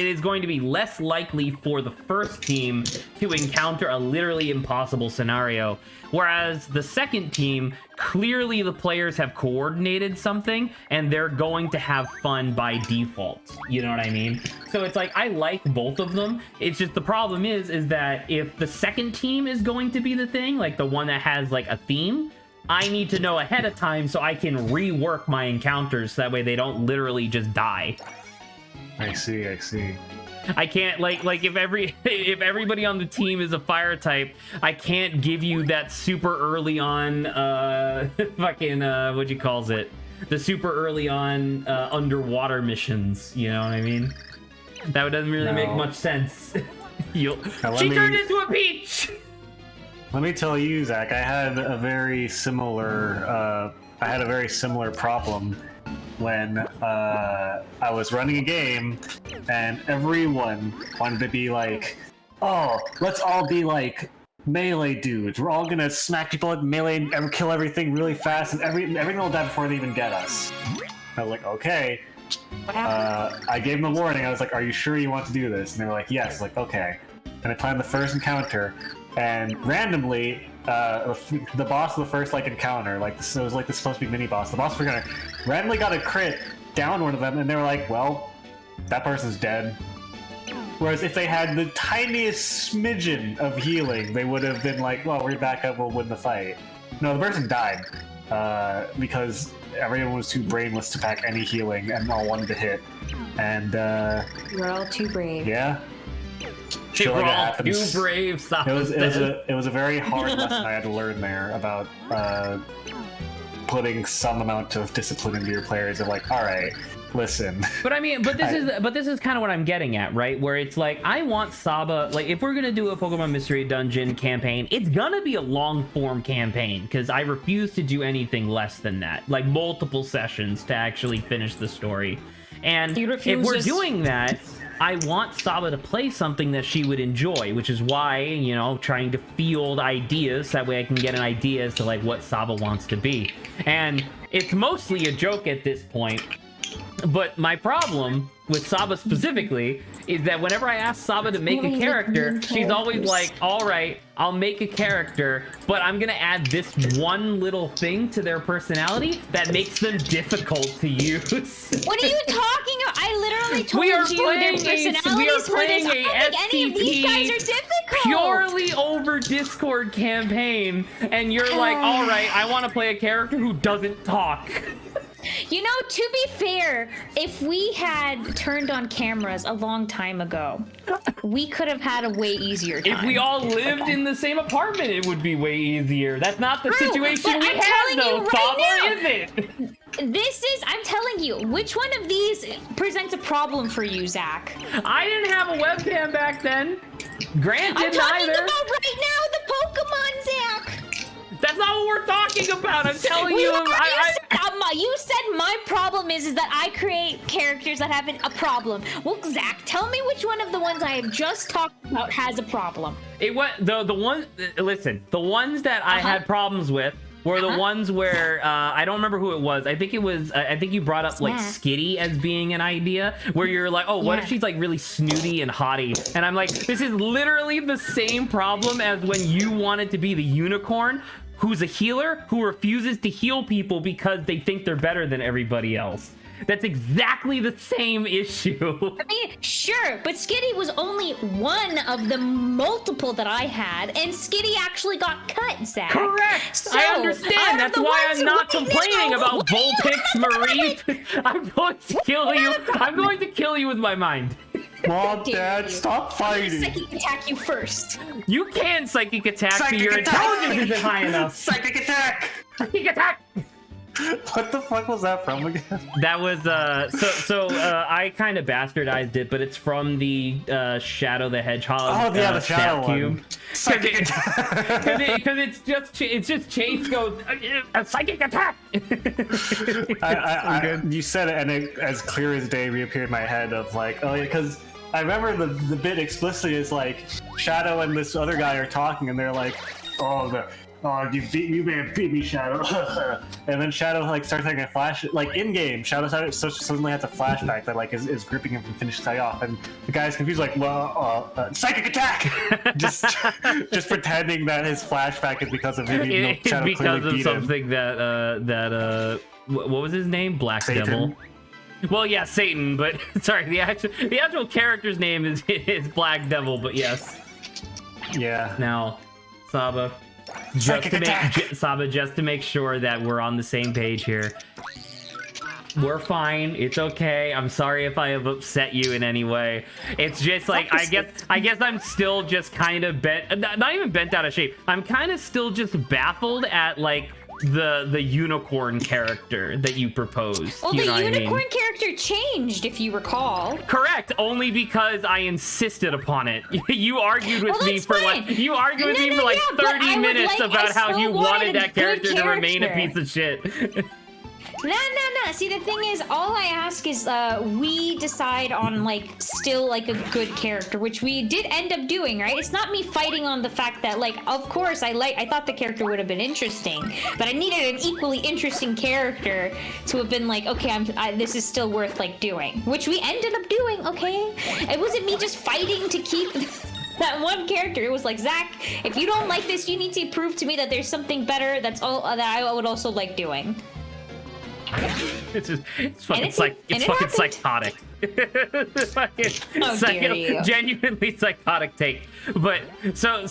is going to be less likely for the first team to encounter a literally impossible scenario. Whereas the second team, clearly the players have coordinated something and they're going to have fun by default. You know what I mean? So it's like, I like both of them. It's just the problem is that if the second team is going to be the thing, like the one that has like a theme, I need to know ahead of time so I can rework my encounters so that way they don't literally just die. I see. I can't like if everybody on the team is a fire type, I can't give you that super early on the super early on underwater missions, you know what I mean? That doesn't really make much sense. She turned into a peach. Let me tell you, Zach, I had a very similar problem when I was running a game and everyone wanted to be like, oh, let's all be like melee dudes. We're all gonna smack people at melee and kill everything really fast, and everything will die before they even get us. I was like, okay. I gave them a warning. I was like, are you sure you want to do this? And they were like, yes. Like, okay. And I planned the first encounter. And randomly, the boss of the first encounter, it was this supposed to be mini boss. The boss randomly got a crit down one of them, and they were like, "Well, that person's dead." Whereas if they had the tiniest smidgen of healing, they would have been like, "Well, we're back up. We'll win the fight." No, the person died because everyone was too brainless to pack any healing, and all wanted to hit. And we're all too brave. Yeah. It was a very hard lesson I had to learn there about putting some amount of discipline into your players. Of like, all right, listen. But this is kind of what I'm getting at, right? Where it's like, I want Saba, like, if we're gonna do a Pokemon Mystery Dungeon campaign, it's gonna be a long form campaign, because I refuse to do anything less than that, like multiple sessions to actually finish the story. And if we're doing that, I want Saba to play something that she would enjoy, which is why, you know, trying to field ideas, that way I can get an idea as to, like, what Saba wants to be. And it's mostly a joke at this point, but my problem with Saba specifically is that whenever I ask Saba to make a character, she's always like, all right, I'll make a character, but I'm gonna add this one little thing to their personality that makes them difficult to use. What are you talking about? I literally told you their personalities were this. I don't think any of these guys are difficult. Purely over Discord campaign, and you're like, all right, I want to play a character who doesn't talk. You know, to be fair, if we had turned on cameras a long time ago, we could have had a way easier time. If we all lived in the same apartment, it would be way easier. That's not the situation we have, though, Saba, is it? I'm telling you, which one of these presents a problem for you, Zach? I didn't have a webcam back then. Grant didn't either. I'm talking about right now, the Pokemon, Zach. That's not what we're talking about. I'm telling you. You said my problem is that I create characters that have a problem. Well, Zach, tell me which one of the ones I have just talked about has a problem. The ones that I had problems with were the ones where I don't remember who it was. I think you brought up like Skitty as being an idea, where you're like, oh, what if she's like really snooty and haughty? And I'm like, this is literally the same problem as when you wanted to be the unicorn who's a healer who refuses to heal people because they think they're better than everybody else. That's exactly the same issue. I mean, sure, but Skitty was only one of the multiple that I had, and Skitty actually got cut, Zach. Correct. So, I understand. That's why I'm not complaining about Vulpix, Marie. I'm going to kill you. I'm going to kill you with my mind. Mom, dare Dad, you. stop I'm fighting. gonna psychic attack you first. You can psychic attack, but Psychic your attack! intelligence isn't high enough. Psychic attack! Psychic attack. What the fuck was that from again? That was I kind of bastardized it, but it's from the Shadow the Hedgehog. Oh yeah, the stat shadow one. cube. Psychic attack. Because it's just Chase goes a psychic attack. You said it, and it, as clear as day, reappeared in my head of like, oh yeah, because I remember the bit explicitly is like Shadow and this other guy are talking, and they're like, you may have beat me, Shadow. And then Shadow like starts having a flash, like in game. Shadow suddenly has a flashback that like is gripping him from finishing the guy off, and the guy's confused, like, well, psychic attack, just pretending that his flashback is because of him. It's Shadow because clearly of beat something what was his name? Black Satan. Devil. Well, yeah, Satan, but sorry, the actual character's name is Black Devil, but yes. Yeah. Now, Saba, just to make sure that we're on the same page here. We're fine. It's okay. I'm sorry if I have upset you in any way. It's just like I guess I'm still just kind of bent, not even bent out of shape. I'm kind of still just baffled at like the unicorn character that you proposed. Well, you know the what unicorn I mean? character changed, if you recall. Correct, only because I insisted upon it. You argued with Well, me that's for fine. like you argued with No, me no, for like yeah, but 30 I would minutes like- about I how still you wanted wanted a that good character to remain a character. piece of shit. No. See, the thing is, all I ask is we decide on like still like a good character, which we did end up doing, right? It's not me fighting on the fact that like, of course, I thought the character would have been interesting, but I needed an equally interesting character to have been like, okay, this is still worth like doing, which we ended up doing. Okay, it wasn't me just fighting to keep that one character. It was like, Zach, if you don't like this, you need to prove to me that there's something better. That's all that I would also like doing. It's fucking it happened. psychotic. How dare you. Genuinely psychotic take. But so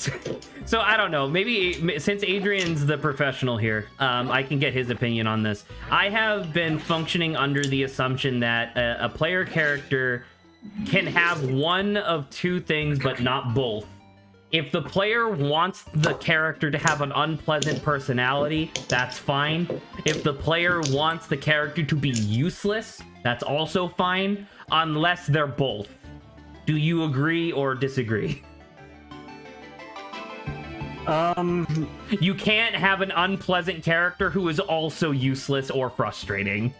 I don't know. Maybe since Adrian's the professional here, I can get his opinion on this. I have been functioning under the assumption that a player character can have one of two things, but not both. If the player wants the character to have an unpleasant personality, that's fine. If the player wants the character to be useless, that's also fine, unless they're both. Do you agree or disagree? You can't have an unpleasant character who is also useless or frustrating.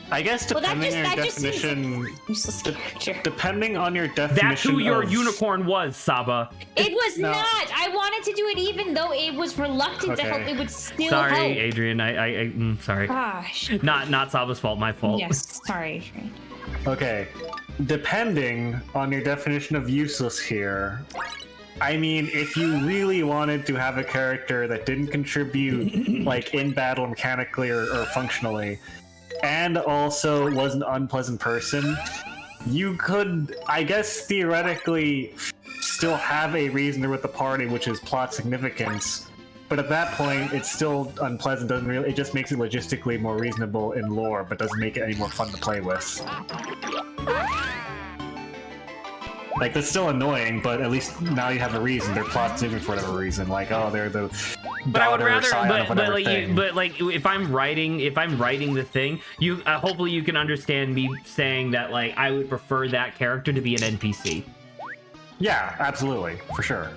I guess depending on your definition, Useless character. depending on your definition, That's who your of- unicorn was, Saba. It was No. not. I wanted to do it even though it was reluctant to Okay. help. It would still Sorry, help. Adrian. I'm sorry. Gosh. Not Saba's fault. My fault. Yes. Sorry. Okay, depending on your definition of useless here, I mean, if you really wanted to have a character that didn't contribute, like in battle mechanically or functionally, and also was an unpleasant person, you could, I guess, theoretically still have a reason with the party, which is plot significance. But at that point, it's still unpleasant. Doesn't really. It just makes it logistically more reasonable in lore, but doesn't make it any more fun to play with. Like, that's still annoying, but at least now you have a reason. Their plot's moving for whatever reason. Like, oh, they're the But I would daughter or rather, scion of whatever thing. but like, if I'm writing the thing, you hopefully you can understand me saying that like I would prefer that character to be an NPC. Yeah, absolutely, for sure.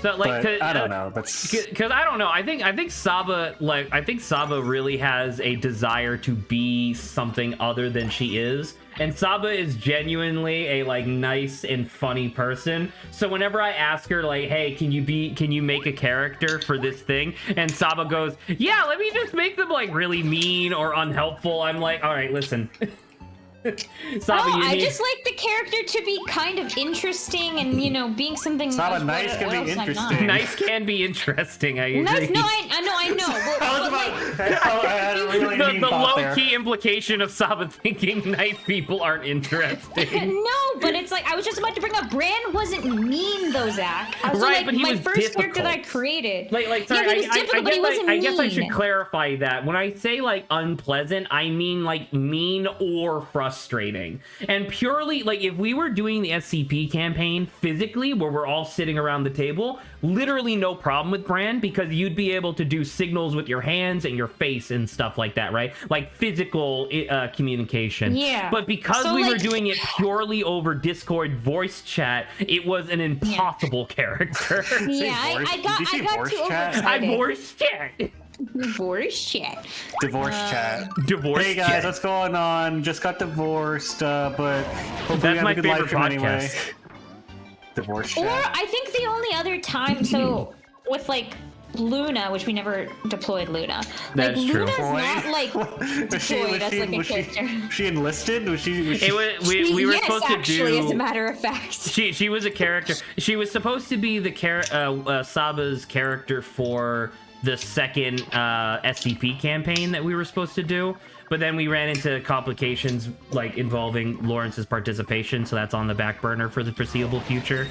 So like, But I don't know. That's because I don't know. I think Saba really has a desire to be something other than she is. And Saba is genuinely a like nice and funny person. So whenever I ask her like, "Hey, can you make a character for this thing?" and Saba goes, "Yeah, let me just make them like really mean or unhelpful." I'm like, "All right, listen." Saba, you I need... just like the character to be kind of interesting and, you know, being something. Saba, what- nice what can be else I'm not. interesting. Nice can be interesting. I agree. Nice, no, I know. Well, I was but, like, about. I had a really mean the thought there. low-key implication of Saba thinking nice people aren't interesting. no, but it's like I was just about to bring up. Bran wasn't mean though, Zach. I was Right, like but he my was first character that I difficult. created. Like, sorry, yeah, he was difficult, but he wasn't I guess I should mean. clarify that. When I say like unpleasant, I mean like mean or frustrating. And purely like if we were doing the SCP campaign physically, where we're all sitting around the table, literally no problem with Bran, because you'd be able to do signals with your hands and your face and stuff like that, right? Like physical communication. Yeah. But because So, we were like- doing it purely over Discord voice chat, it was an impossible character. Yeah, Voice- I got did you say too voice chat? I overexcited. voice chat. Voice chat. Divorce chat. Divorce Hey guys, chat. what's going on? Just got divorced, but hopefully That's you my have a good favorite life stream anyway. podcast. Divorce Or chat. I think the only other time, so with like Luna, which we never deployed Luna. That's like true. Luna's Boy. not like deployed as like a character. she enlisted? Was she It was, we were yes, supposed actually, to as a do. matter of fact. She was a character. She was supposed to be the Saba's character for the second SCP campaign that we were supposed to do. But then we ran into complications like involving Lawrence's participation, so that's on the back burner for the foreseeable future.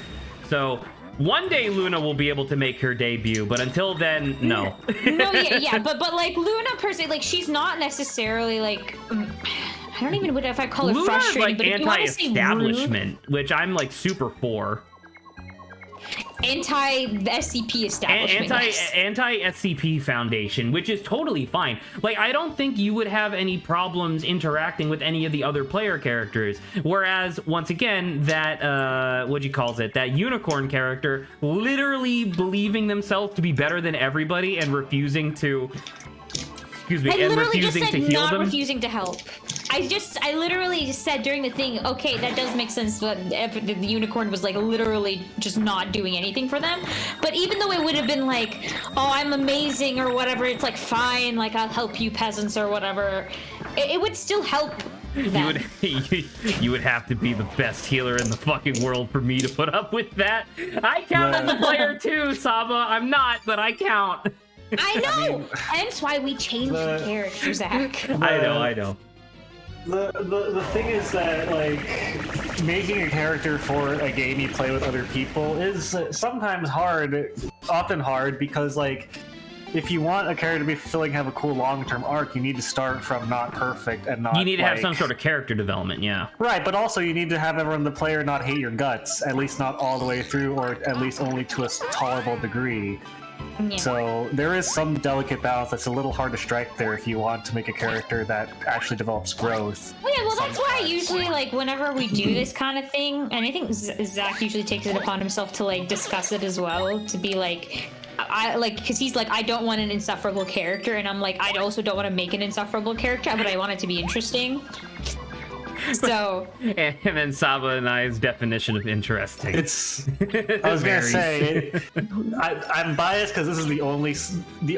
So one day Luna will be able to make her debut, but until then, no. No, yeah, but like Luna per se, like she's not necessarily like. I don't even know if I call her Luna is frustrating, like but if you want to say rude, anti-establishment, which I'm like super for. anti-SCP establishment. yes. Anti-SCP Foundation, which is totally fine. Like, I don't think you would have any problems interacting with any of the other player characters. Whereas, once again, that, that unicorn character literally believing themselves to be better than everybody and refusing to... Excuse me, I and literally just refusing said to heal not them. refusing to help. I literally just said during the thing, okay, that does make sense, but if the unicorn was like literally just not doing anything for them. But even though it would have been like, oh, I'm amazing or whatever, it's like, fine, like I'll help you peasants or whatever. It would still help them. You would have to be the best healer in the fucking world for me to put up with that. I count as a player too, Saba. I'm not, but I count. I know! Hence why we changed the the- character, Zach. I know. The thing is that like making a character for a game you play with other people is sometimes hard, often hard, because like if you want a character to be fulfilling, have a cool long-term arc, you need to start from not perfect and not. You need to have like- some sort of character development, yeah. Right, but also you need to have everyone, the player, not hate your guts, at least not all the way through, or at least only to a tolerable degree. Yeah. So there is some delicate balance that's a little hard to strike there if you want to make a character that actually develops growth. Well, yeah, well, that's why I sometimes. usually, like, whenever we do this kind of thing, and I think Zach usually takes it upon himself to, like, discuss it as well, to be like, I like, because he's like, I don't want an insufferable character, and I'm like, I also don't want to make an insufferable character, but I want it to be interesting. So, And then Saba and I's definition of interesting. It's. I was gonna Varies. say, I'm biased because this is the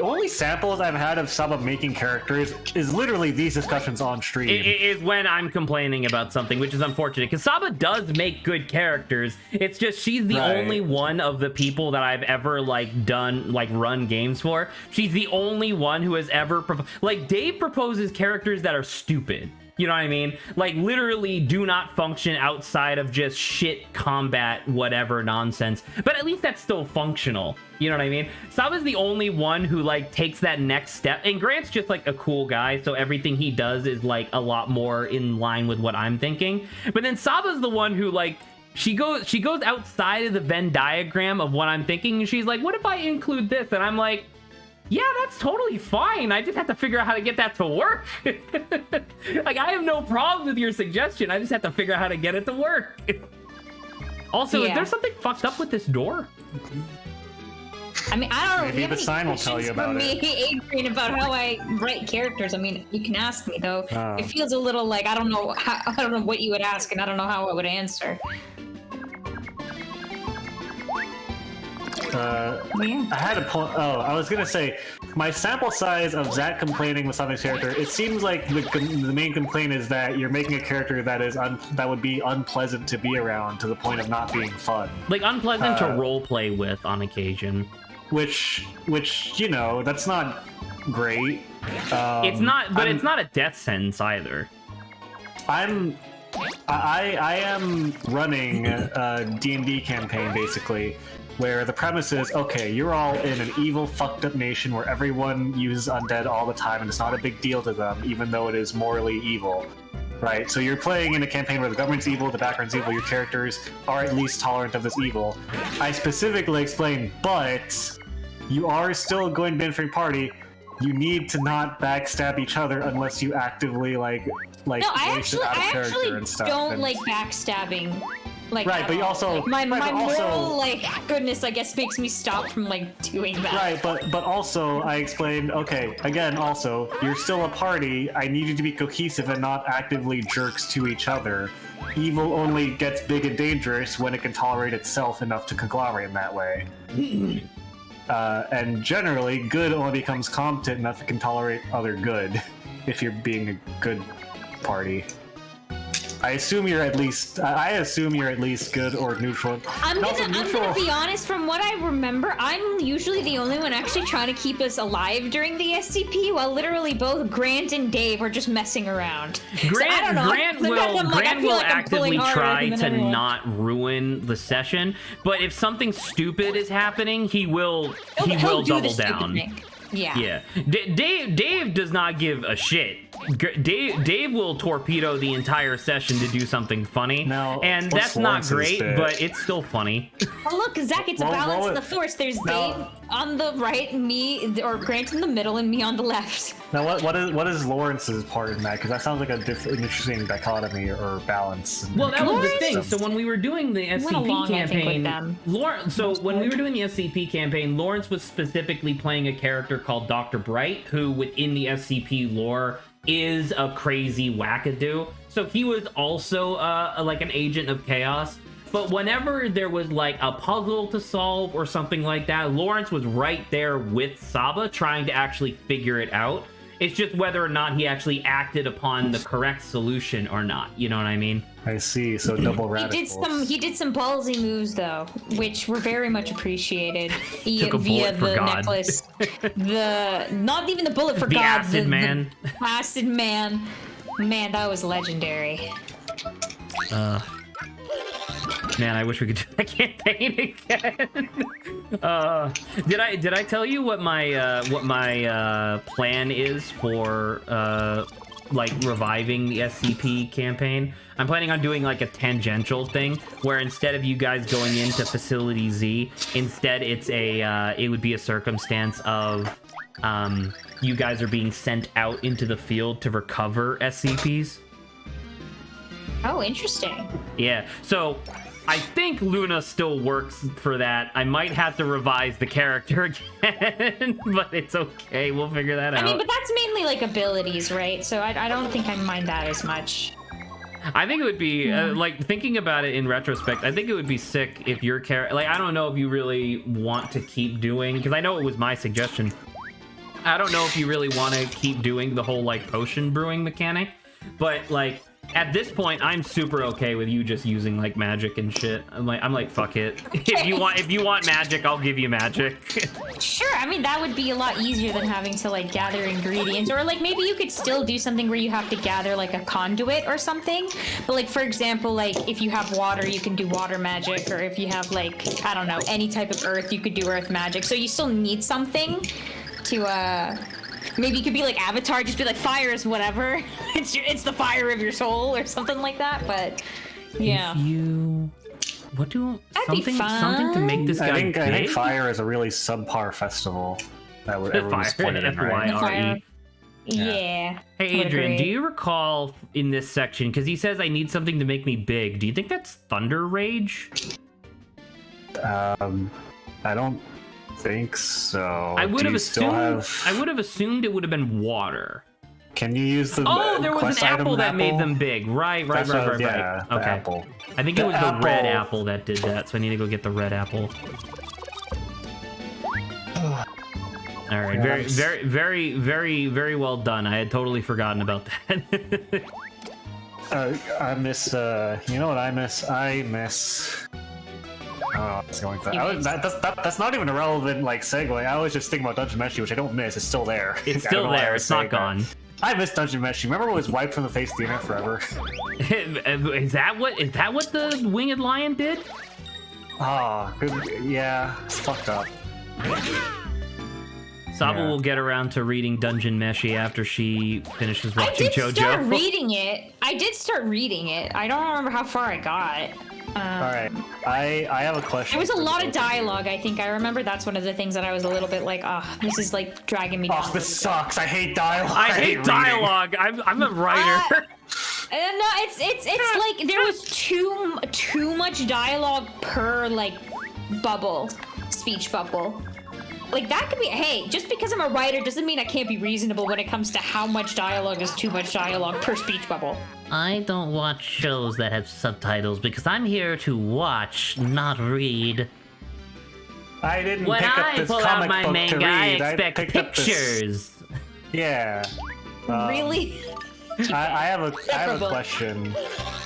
only samples I've had of Saba making characters is literally these discussions on stream. It is when I'm complaining about something, which is unfortunate, because Saba does make good characters. It's just she's the Right. only one of the people that I've ever run games for. She's the only one who has ever like Dave proposes characters that are stupid. You know what I mean? Like, literally do not function outside of just shit combat, whatever nonsense. But at least that's still functional. You know what I mean? Saba's the only one who, like, takes that next step. And Grant's just, like, a cool guy, so everything he does is, like, a lot more in line with what I'm thinking. But then Saba's the one who, like, she goes outside of the Venn diagram of what I'm thinking, and she's like, what if I include this? And I'm like, yeah, that's totally fine. I just have to figure out how to get that to work. Like, I have no problem with your suggestion. I just have to figure out how to get it to work. Also, Yeah. is there something fucked up with this door? I mean, I don't know. Maybe if you have the any sign will tell you questions for about me, Adrian, about how I write characters. I mean, you can ask me though. Oh. It feels a little like I don't know what you would ask, and I don't know how I would answer. Yeah. Yeah. I had a point. Oh, I was gonna say, my sample size of Zach complaining with something's character, it seems like the main complaint is that you're making a character that is that would be unpleasant to be around to the point of not being fun. Like unpleasant to role play with on occasion. Which you know, that's not great. It's not, but it's not a death sentence either. I am running a D&D campaign basically, where the premise is, okay, you're all in an evil, fucked up nation where everyone uses undead all the time and it's not a big deal to them, even though it is morally evil. Right, so you're playing in a campaign where the government's evil, the background's evil, your characters are at least tolerant of this evil. I specifically explained, but you are still going to be in a free party. You need to not backstab each other unless you actively like No, I waste it actually, out of I character actually and stuff. don't and- like backstabbing. Like, Right, at but you all. also- like, my right, but also- moral like goodness, I guess, makes me stop from like doing that. Right, but also I explained, okay, again, also, you're still a party. I need you to be cohesive and not actively jerks to each other. Evil only gets big and dangerous when it can tolerate itself enough to conglomerate in that way. And generally, good only becomes competent enough it can tolerate other good, if you're being a good party. I assume you're at least good or neutral. I'm And also gonna be honest. From what I remember, I'm usually the only one actually trying to keep us alive during the SCP, while literally both Grant and Dave are just messing around. Grant will actively try to not ruin the session, but if something stupid is happening, he will He'll do the double stupid down. thing. Yeah. Yeah, Dave does not give a shit. Dave will torpedo the entire session to do something funny, Now, and what's that's not Lawrence's great, bit? but it's still funny. Oh, look, Zach, it's a Well, balance in well, the force. There's now- Dave on the right, me, or Grant in the middle, and me on the left. Now, what is Lawrence's part in that? Because that sounds like an interesting dichotomy or balance. Well, that was the Lawrence- thing. So when we were doing the went SCP along, I think, with campaign, them. when we were doing the SCP campaign, Lawrence was specifically playing a character called Dr. Bright, who within the SCP lore is a crazy wackadoo. So he was also like an agent of chaos. But whenever there was like a puzzle to solve or something like that, Lawrence was right there with Saba trying to actually figure it out. It's just whether or not he actually acted upon the correct solution or not. You know what I mean? I see. So double radicals. He did some ballsy moves though, which were very much appreciated. Took a via bullet for the God. necklace, not even the bullet for The God, acid man. the acid man. Man, that was legendary. Man, I wish we could do that campaign again. Did I tell you what my plan is for like reviving the SCP campaign? I'm planning on doing like a tangential thing where instead of you guys going into Facility Z, instead it would be a circumstance of you guys are being sent out into the field to recover SCPs. Oh, interesting. Yeah, so I think Luna still works for that. I might have to revise the character again, but it's okay. We'll figure that out. I mean, but that's mainly like abilities, right? So I don't think I mind that as much. I think it would be, like, thinking about it in retrospect, I think it would be sick if your character... Like, I don't know if you really want to keep doing... Because I know it was my suggestion. I don't know if you really want to keep doing the whole, like, potion brewing mechanic. But, like... At this point, I'm super okay with you just using like magic and shit. I'm like, fuck it. If you want magic, I'll give you magic. Sure, I mean that would be a lot easier than having to like gather ingredients, or like maybe you could still do something where you have to gather like a conduit or something. But like for example, like if you have water, you can do water magic, or if you have like I don't know any type of earth, you could do earth magic. So you still need something to maybe you could be like Avatar, just be like fire is whatever. It's the fire of your soul or something like that. But yeah, If you... What do... That'd be Something to make this guy I think big? Fire is a really subpar festival. That would everyone's Fire, pointed in, right? FYRE. yeah. Hey, Would Adrian, do agree. you recall in this section, because he says I need something to make me big, do you think that's Thunder Rage? I don't think so. I would Do have you still assumed it would have been water. Can you use the Oh, there was quest an item apple that made apple? them big. Right. Yeah, right. the Okay. apple. I think The it was the red apple. apple that did that, so I need to go get the red apple. All right, very well done. I had totally forgotten about that. I miss. You know what I miss? I miss. Oh, it's going that's not even a relevant like segue. I was just thinking about Dungeon Meshi, which I don't miss. It's still there. It's still there. It's not gone. I miss Dungeon Meshi. Remember when it was wiped from the face of the internet forever? Is that what the Winged Lion did? Oh, good. Yeah, it's fucked up. Saba will get around to reading Dungeon Meshi after she finishes watching JoJo. I did start reading it. I don't remember how far I got. Alright, I have a question. There was a lot of dialogue, I think. I remember that's one of the things that I was a little bit like, this is like dragging me down. Oh, this sucks. I hate dialogue. I hate dialogue. I'm a writer. No, it's like there was too much dialogue per like speech bubble. Like that could be, hey, just because I'm a writer doesn't mean I can't be reasonable when it comes to how much dialogue is too much dialogue per speech bubble. I don't watch shows that have subtitles because I'm here to watch, not read. I didn't when pick I up this pull comic out my book manga, to read. I expect pictures. Yeah. Really? I have a question.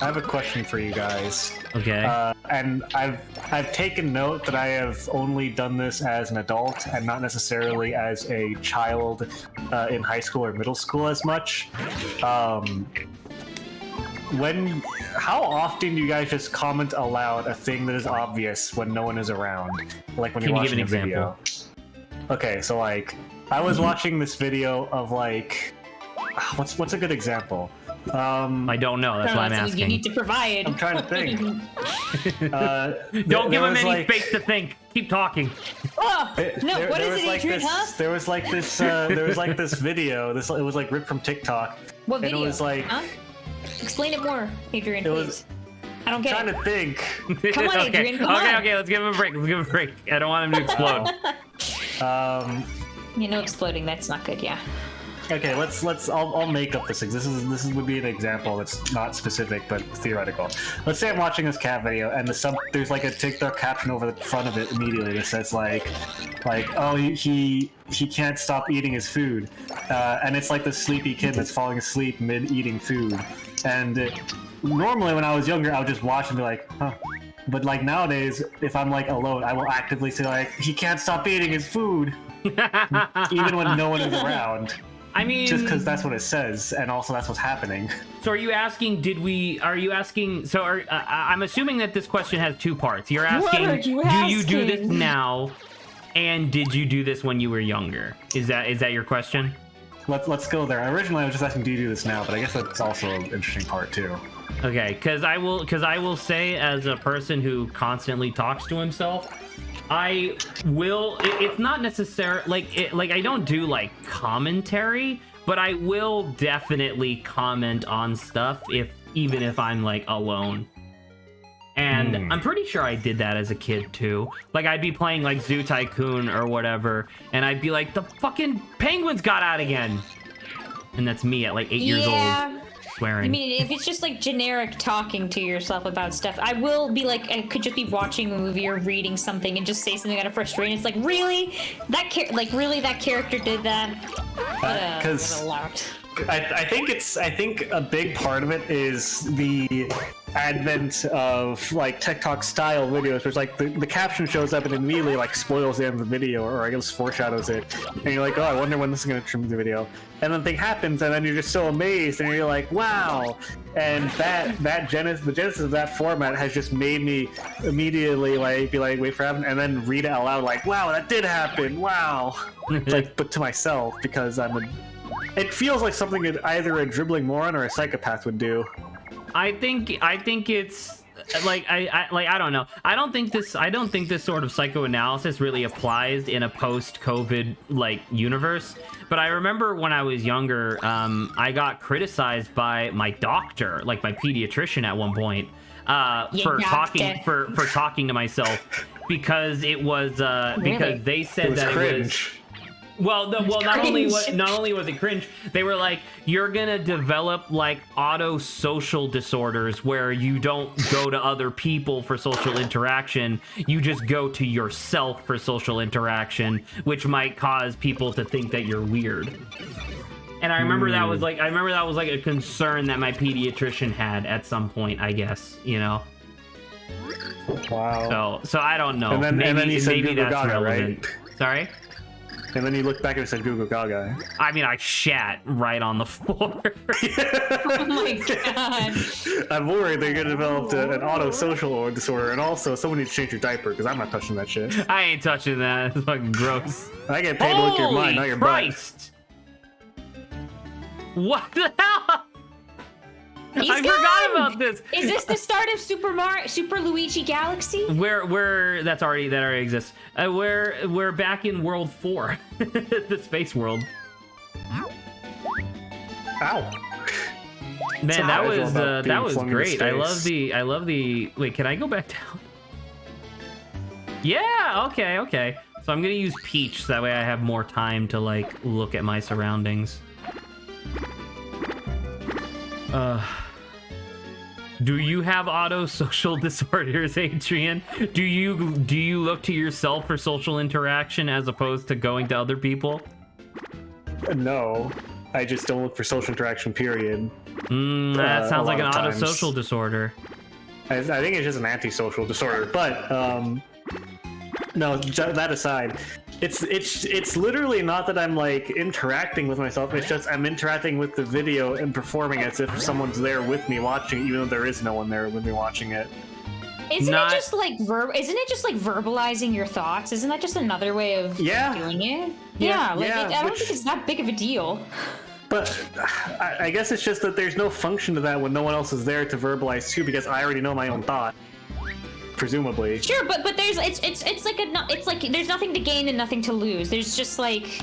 I have a question for you guys. Okay. And I've taken note that I have only done this as an adult and not necessarily as a child in high school or middle school as much. How often do you guys just comment aloud a thing that is obvious when no one is around? Like when you're watching a video. Okay, so like I was watching this video of like what's a good example? I don't know. That's why I'm asking. You need to provide. I'm trying to think. Don't give him any space to think. Keep talking. Oh, no, what is it, Adrian, huh? There was like this video. It was like ripped from TikTok. What video? And it was like... Huh? Explain it more, Adrian, please. I don't get it. I'm trying to think. Come on, Adrian, come on. Okay, let's give him a break. I don't want him to explode. You know, exploding, that's not good, yeah. Okay, I'll make up this. This would be an example that's not specific but theoretical. Let's say I'm watching this cat video and there's like a TikTok caption over the front of it immediately that says like oh he can't stop eating his food, and it's like the sleepy kid that's falling asleep mid eating food. And normally when I was younger I would just watch and be like, huh. But like nowadays, if I'm like alone, I will actively say like he can't stop eating his food, even when no one is around. I mean, just because that's what it says, and also that's what's happening. So are you asking? I'm assuming that this question has two parts. You're asking, do you do this now, and did you do this when you were younger? Is that your question? Let's go there. Originally, I was just asking, do you do this now? But I guess that's also an interesting part too. Okay, because I will say, as a person who constantly talks to himself, I will. It's not necessary. Like I don't do like commentary, but I will definitely comment on stuff even if I'm like alone. And I'm pretty sure I did that as a kid too. Like I'd be playing like Zoo Tycoon or whatever, and I'd be like, the fucking penguins got out again, and that's me at like 8 years old. Swearing. I mean, if it's just like generic talking to yourself about stuff, I will be like, I could just be watching a movie or reading something and just say something out of frustration. It's like, really? That character did that? Because I think a big part of it is the advent of like TikTok style videos, which like the caption shows up and immediately like spoils the end of the video, or I guess foreshadows it, and you're like, oh, I wonder when this is gonna trim the video, and then the thing happens, and then you're just so amazed, and you're like, wow. And the genesis of that format has just made me immediately like be like, wait for it, and then read it out loud like, wow, that did happen, wow. Like, but to myself, because it feels like something that either a dribbling moron or a psychopath would do. I think it's like I don't know. I don't think this sort of psychoanalysis really applies in a post-COVID like universe. But I remember when I was younger, I got criticized by my doctor, like my pediatrician at one point, for talking to myself because it was because they said that it was. Well, not only Cringe. was it cringe, they were like, you're gonna develop like auto-social disorders where you don't go to other people for social interaction, you just go to yourself for social interaction, which might cause people to think that you're weird. And I remember that was like a concern that my pediatrician had at some point, I guess, you know. Wow. So I don't know. And then you said maybe Google that's Gaga, relevant. right? Sorry? And then you looked back and said Google Gaga. I mean, I shat right on the floor. Oh my god. I'm worried they're gonna develop an auto-social disorder, and also someone needs to change your diaper, because I'm not touching that shit. I ain't touching that. It's fucking gross. I get paid to lick your mind, not your Christ! What the hell? He's I gone! forgot about this. Is this the start of Super Luigi Galaxy? Where that already exists. We're back in World 4, the space world. Ow. Man, that was great. I space. love the. Wait, can I go back down? Yeah. Okay. So I'm gonna use Peach, so that way I have more time to like look at my surroundings. Do you have auto-social disorders, Adrian? Do you look to yourself for social interaction as opposed to going to other people? No, I just don't look for social interaction, period. That sounds like an lot of times. auto-social disorder. I think it's just an antisocial disorder, but no, that aside, it's literally not that I'm like interacting with myself, it's just I'm interacting with the video and performing as if someone's there with me watching it, even though there is no one there with me watching it. Isn't it just like verbalizing your thoughts? Isn't that just another way of doing it? I don't think it's that big of a deal. But I guess it's just that there's no function to that when no one else is there to verbalize too, because I already know my own thought. Presumably. Sure, but there's it's like there's nothing to gain and nothing to lose. There's just like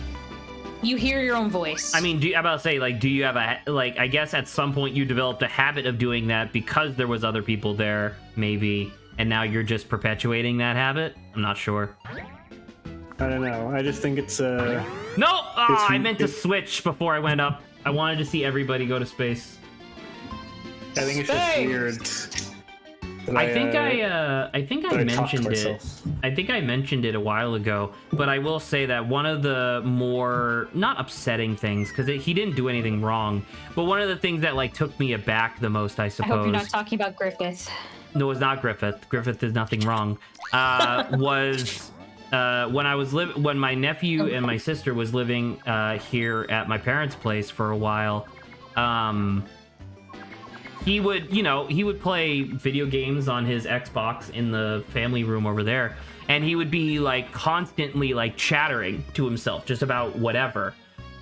you hear your own voice. I mean, do you have I guess at some point you developed a habit of doing that because there was other people there, maybe, and now you're just perpetuating that habit? I'm not sure. I don't know. I just think it's No! Oh, I meant to switch before I went up. I wanted to see everybody go to space. I think it's just weird. I think I mentioned it. I think I mentioned it a while ago, but I will say that one of the more not upsetting things, because he didn't do anything wrong, but one of the things that like took me aback the most, I suppose. I hope you're not talking about Griffith. No, it's not Griffith. Griffith did nothing wrong. Was when my nephew and my sister was living here at my parents' place for a while. He would play video games on his Xbox in the family room over there, and he would be like constantly like chattering to himself just about whatever.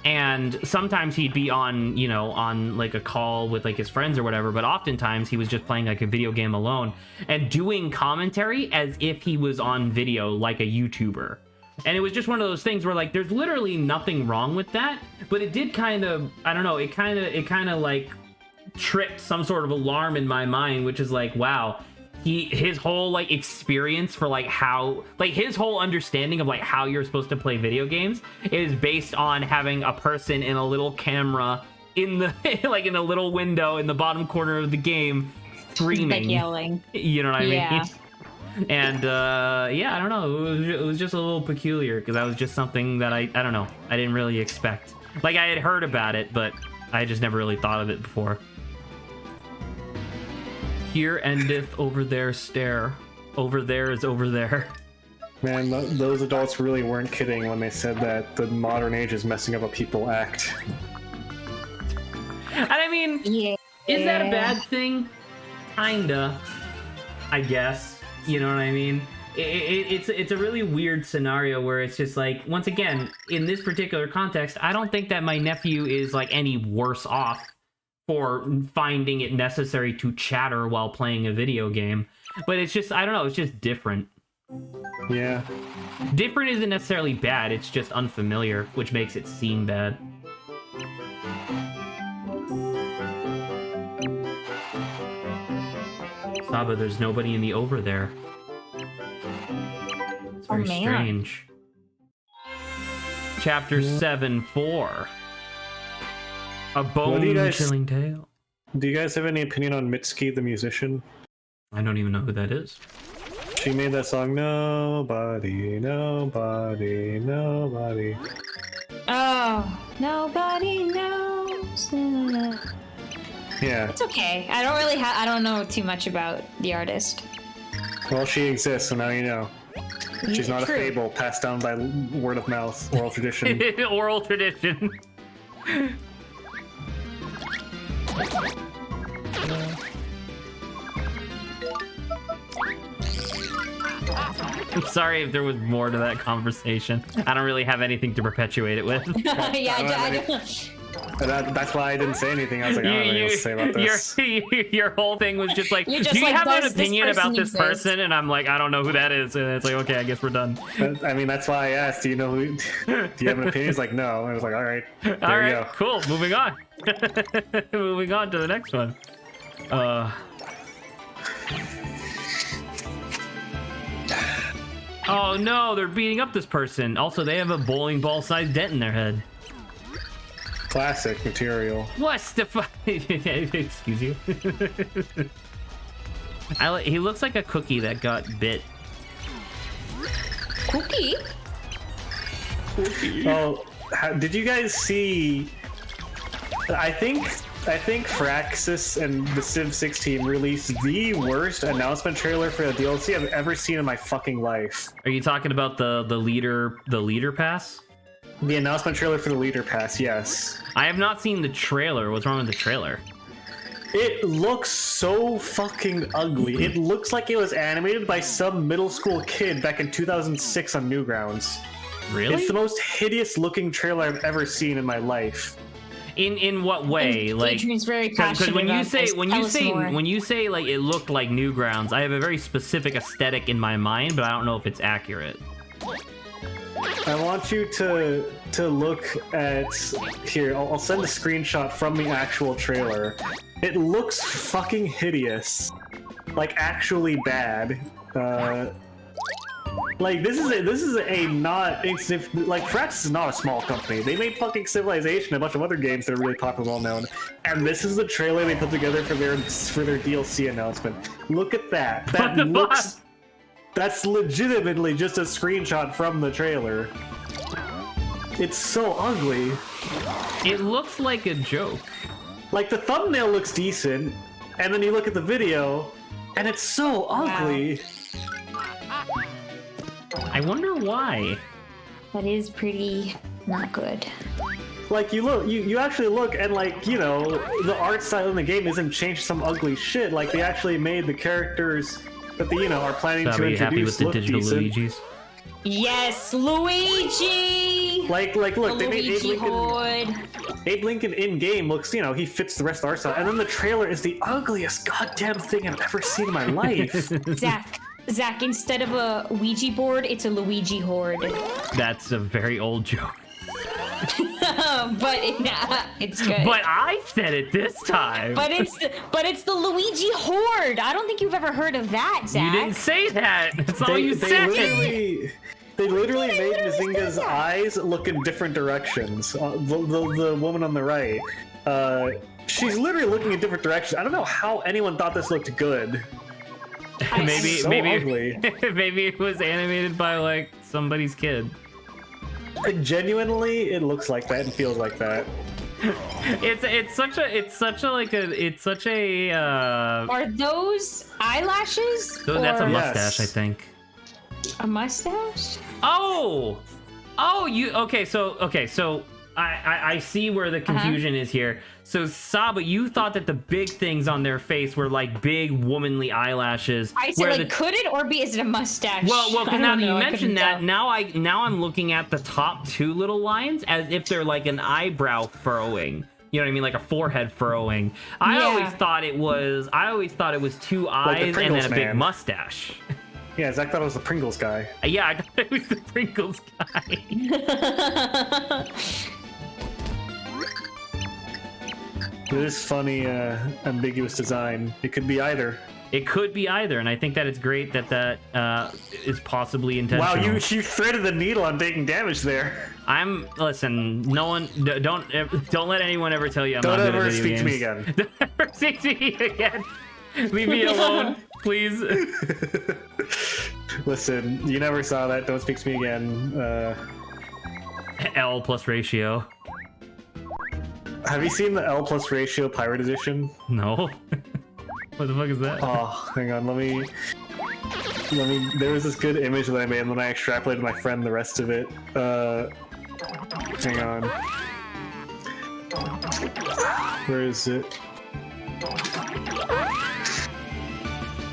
And sometimes he'd be on like a call with like his friends or whatever, but oftentimes he was just playing like a video game alone and doing commentary as if he was on video like a YouTuber. And it was just one of those things where like there's literally nothing wrong with that, but it did kind of, I don't know, it kind of like tripped some sort of alarm in my mind, which is like, wow, his whole like experience for like how like his whole understanding of like how you're supposed to play video games is based on having a person in a little camera in the like in a little window in the bottom corner of the game screaming, like yelling. You know what I Yeah. mean? And I don't know, it was just a little peculiar because that was just something that I don't know, I didn't really expect. Like I had heard about it, but I just never really thought of it before. Here endeth over there stare. Over there is over there. Man, those adults really weren't kidding when they said that the modern age is messing up how people act. And I mean, is that a bad thing? Kinda, I guess. You know what I mean? It's a really weird scenario where it's just like, once again, in this particular context, I don't think that my nephew is like any worse off for finding it necessary to chatter while playing a video game. But it's just, I don't know, it's just different. Yeah. Different isn't necessarily bad, it's just unfamiliar, which makes it seem bad. Saba, there's nobody in the over there. It's very strange. Chapter 7-4. A What do you guys- bone-chilling tale. Do you guys have any opinion on Mitski the musician? I don't even know who that is. She made that song, Nobody, Nobody, Nobody. Oh, nobody knows. Yeah, It's okay. I don't really I don't know too much about the artist. well, she exists, so now you know. She's not True. a fable passed down by word of mouth, oral tradition. Oral tradition. I'm sorry if there was more to that conversation. I don't really have anything to perpetuate it with. Yeah, I don't. That's why I didn't say anything. I was like, I don't know what to say about this. Your whole thing was just like, You're just do you like, have an does this opinion about person this exist? person? And I'm like, I don't know who that is. And it's like, okay, I guess we're done. I mean, that's why I asked, do you know who? Do you have an opinion? He's like, no. I was like, all right, there All you right, go. cool. Moving on. Moving on to the next one. Oh no, they're beating up this person. Also, they have a bowling ball-sized dent in their head. Classic material. What's the fuck? Excuse you. He looks like a cookie that got bit. Cookie? Oh, did you guys see? I think Firaxis and the Civ 6 team released the worst announcement trailer for a DLC I've ever seen in my fucking life. Are you talking about the leader pass? The announcement trailer for the Leader Pass, yes. I have not seen the trailer. What's wrong with the trailer? It looks so fucking ugly. It looks like it was animated by some middle school kid back in 2006 on Newgrounds. Really? It's the most hideous looking trailer I've ever seen in my life. In what way? Like, Adrian's very because passionate when you about say this. Tell us more. when you say like it looked like Newgrounds, I have a very specific aesthetic in my mind, but I don't know if it's accurate. I want you to look at here. I'll send a screenshot from the actual trailer. It looks fucking hideous, like actually bad. Like this is a not like Firaxis is not a small company. They made fucking Civilization, and a bunch of other games that are really popular, well known. And this is the trailer they put together for their DLC announcement. Look at that. That the looks. fuck? That's legitimately just a screenshot from the trailer. It's so ugly. It looks like a joke. Like the thumbnail looks decent, and then you look at the video, and it's so ugly. I wonder why. That is pretty not good. Like you actually look, and like the art style in the game isn't changed some ugly shit. Like they actually made the characters that they are planning So to are you happy with introduce the look digital decent. Luigi's? Yes, Luigi! Like look, they made Luigi Horde. Abe Lincoln in game looks, he fits the rest of the art style, and then the trailer is the ugliest goddamn thing I've ever seen in my life. Zach, instead of a Ouija board, it's a Luigi Horde. That's a very old joke. But it's good. But I said it this time. But it's the Luigi Horde. I don't think you've ever heard of that, Zach. You didn't say that. That's all you said. They literally made literally said Mazinga's that. eyes look in different directions. The woman on the right, she's literally looking in different directions. I don't know how anyone thought this looked good. maybe so maybe ugly. maybe it was animated by like somebody's kid. Genuinely, it looks like that and feels like that. It's such a Are those eyelashes? that's a or mustache, Yes. I think. a mustache? Oh, okay. So I see where the confusion is here. So Saba, you thought that the big things on their face were like big womanly eyelashes. I said, where like, could it or be? Is it a mustache? Well, I because now don't that you know, I mentioned couldn't that, tell. now I'm looking at the top two little lines as if they're like an eyebrow furrowing. You know what I mean, like a forehead furrowing. I Yeah. always thought it was two the eyes and Pringles then a big man. mustache. Yeah, Zach thought it was the Pringles guy. Yeah, I thought it was the Pringles guy. This funny, ambiguous design. It could be either. It could be either, and I think that it's great that that is possibly intentional. Wow, you threaded the needle on taking damage there. Listen. No one, don't let anyone ever tell you I'm Don't not good ever at video speak to me games. again. Don't ever speak to me again. Leave me alone, please. Listen, you never saw that. Don't speak to me again. L plus ratio. Have you seen the L plus ratio pirate edition? No. What the fuck is that? Oh, hang on. Let me. There was this good image that I made, and then I extrapolated to my friend the rest of it. Hang on. Where is it?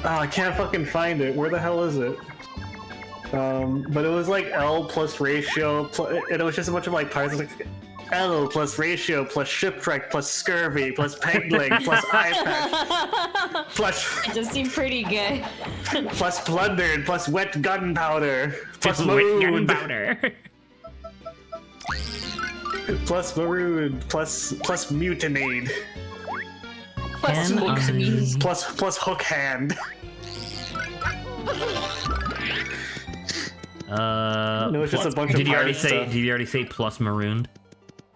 Oh, I can't fucking find it. Where the hell is it? But it was like L plus ratio, and it was just a bunch of like pirates. Like L plus ratio plus shipwreck plus scurvy plus peg leg plus eye patch plus. It does seem pretty good. Plus plundered, plus wet gunpowder, plus Wet marooned, gunpowder. plus marooned, plus mutinied, Plus Can smoke I- meat. plus hook hand. No, it's just a bunch of Did you already pirate say? stuff. Did you already say plus marooned?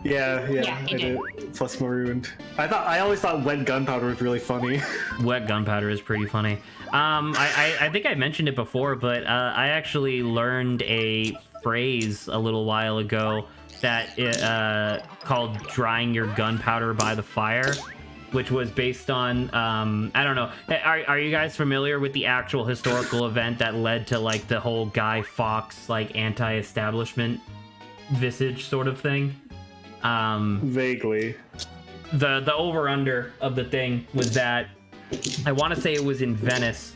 Yeah, Yeah, I you did. Plus marooned. I always thought wet gunpowder was really funny. Wet gunpowder is pretty funny. I think I mentioned it before, but I actually learned a phrase a little while ago that called "drying your gunpowder by the fire," which was based on I don't know. Are you guys familiar with the actual historical event that led to like the whole Guy Fawkes like anti-establishment visage sort of thing? Vaguely. The over under of the thing was that I want to say it was in Venice.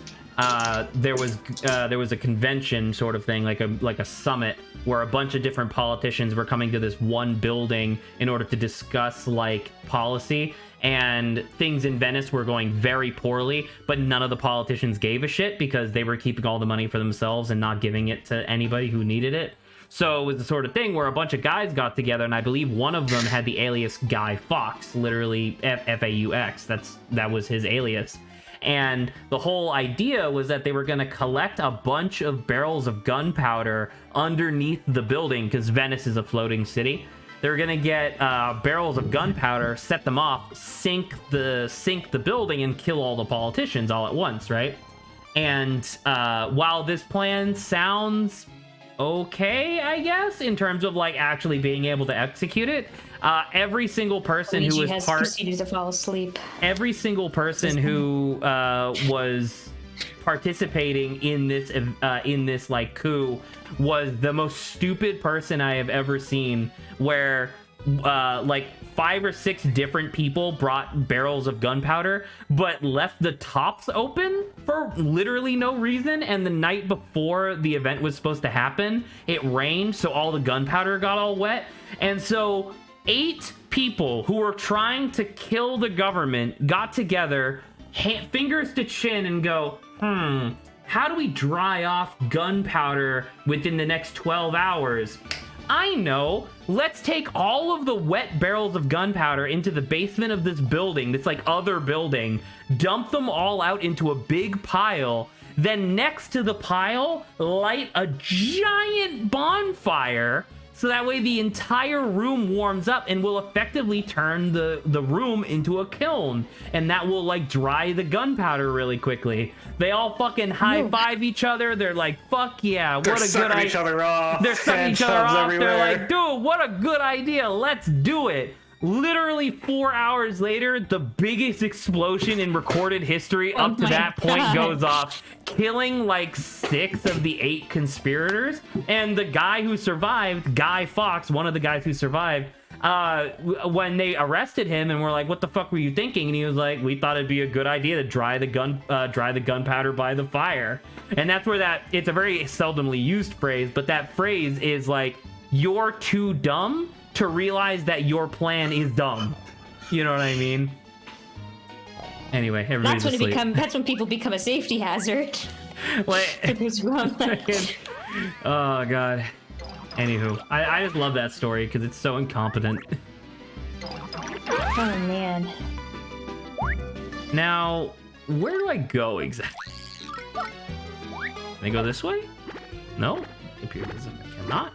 There was a convention sort of thing, like a summit where a bunch of different politicians were coming to this one building in order to discuss like policy, and things in Venice were going very poorly, but none of the politicians gave a shit because they were keeping all the money for themselves and not giving it to anybody who needed it. So it was the sort of thing where a bunch of guys got together, and I believe one of them had the alias Guy Fawkes, literally F-A-U-X. That was his alias. And the whole idea was that they were going to collect a bunch of barrels of gunpowder underneath the building, because Venice is a floating city. They were going to get barrels of gunpowder, set them off, sink the building, and kill all the politicians all at once, right? And while this plan sounds okay, I guess, in terms of like actually being able to execute it, every single person who Luigi was has part proceeded to fall asleep. every single person who was participating in this like coup was the most stupid person I have ever seen, where like 5 or 6 different people brought barrels of gunpowder but left the tops open for literally no reason, and the night before the event was supposed to happen, it rained, so all the gunpowder got all wet. And so 8 people who were trying to kill the government got together, fingers to chin, and go, how do we dry off gunpowder within the next 12 hours? I know. Let's take all of the wet barrels of gunpowder into the basement of this building, this like other building, dump them all out into a big pile, then next to the pile, light a giant bonfire, so that way the entire room warms up and will effectively turn the room into a kiln, and that will like dry the gunpowder really quickly. They all fucking high five each other. They're like, fuck yeah, what a good idea. Each other off. They're sucking each other off. They're like, dude, what a good idea. Let's do it. Literally 4 hours later, the biggest explosion in recorded history up to my that point God. goes off, killing like 6 of the 8 conspirators. And the guy who survived, Guy Fawkes, one of the guys who survived, when they arrested him and were like, what the fuck were you thinking? And he was like, we thought it'd be a good idea to dry the gunpowder by the fire. And that's where it's a very seldomly used phrase, but that phrase is like, you're too dumb to realize that your plan is dumb. You know what I mean? Anyway, everybody's asleep. That's when people become a safety hazard. Like, What's wrong? oh god. Anywho, I just love that story because it's so incompetent. Oh man. Now, where do I go exactly? Can I go this way? No? It appears as if I cannot.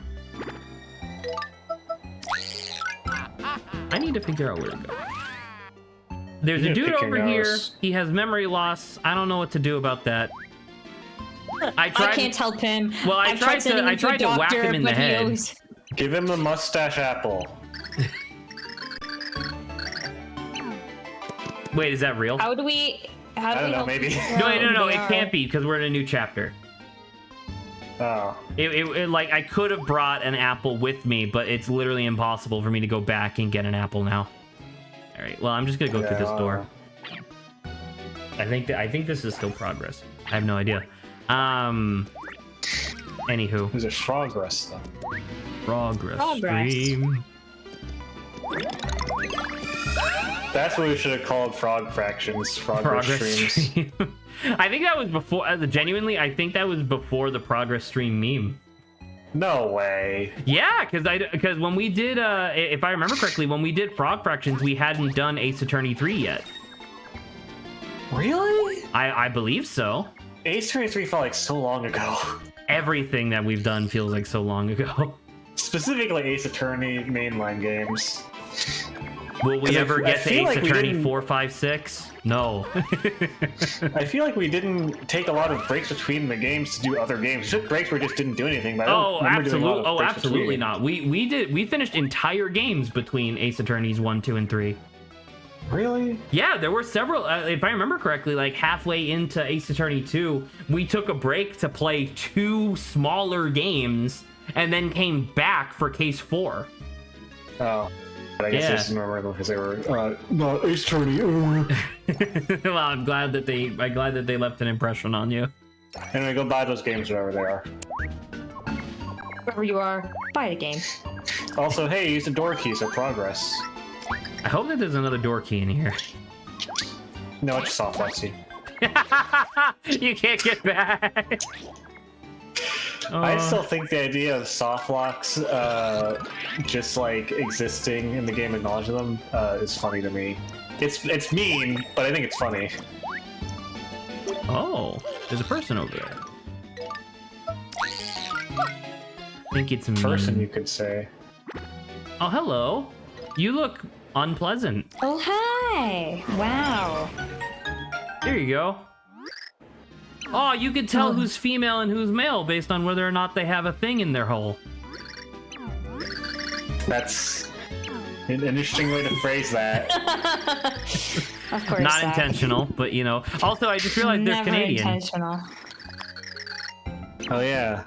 I need to figure out where to go. There's a dude over here. He has memory loss. I don't know what to do about that. I can't help him. Well, I tried to whack him in the head. Give him a mustache apple. Wait, is that real? How do we? I don't know, maybe. No, it can't be because we're in a new chapter. Oh. It like I could have brought an apple with me, but it's literally impossible for me to go back and get an apple now. All right, well, I'm just gonna go through this door. I think this is still progress. I have no idea. Anywho. There's a progress though. Progress stream. That's what we should have called Frog Fractions. Progress streams. I think that was before. Genuinely, I think that was before the progress stream meme. No way. Yeah, because when we did, if I remember correctly, when we did Frog Fractions, we hadn't done Ace Attorney 3 yet. Really? I believe so. Ace Attorney 3 felt like so long ago. Everything that we've done feels like so long ago. Specifically Ace Attorney mainline games. Will we ever get to Ace Attorney 4, 5, 6? No. I feel like we didn't take a lot of breaks between the games to do other games. We took breaks where we just didn't do anything. But Absolutely not. We finished entire games between Ace Attorneys 1, 2, and 3. Really? Yeah, there were several. If I remember correctly, like halfway into Ace Attorney 2, we took a break to play 2 smaller games and then came back for Case 4. Oh. I guess I just remember them because they were no Ace Attorney. Well, I'm glad that they left an impression on you. Anyway, go buy those games wherever they are. Wherever you are, buy a game. Also, hey, use the door key, so progress. I hope that there's another door key in here. No, it's soft Lexi. You can't get back. I still think the idea of soft locks just like existing in the game, acknowledging them, is funny to me. It's mean, but I think it's funny. Oh, there's a person over there. I think it's mean. Person, you could say. Oh, hello. You look unpleasant. Oh, hi. Wow. There you go. Oh, you could tell who's female and who's male based on whether or not they have a thing in their hole. That's an interesting way to phrase that. Of course. Not intentional, but you know. Also, I just realized they're Canadian. Intentional. Oh yeah.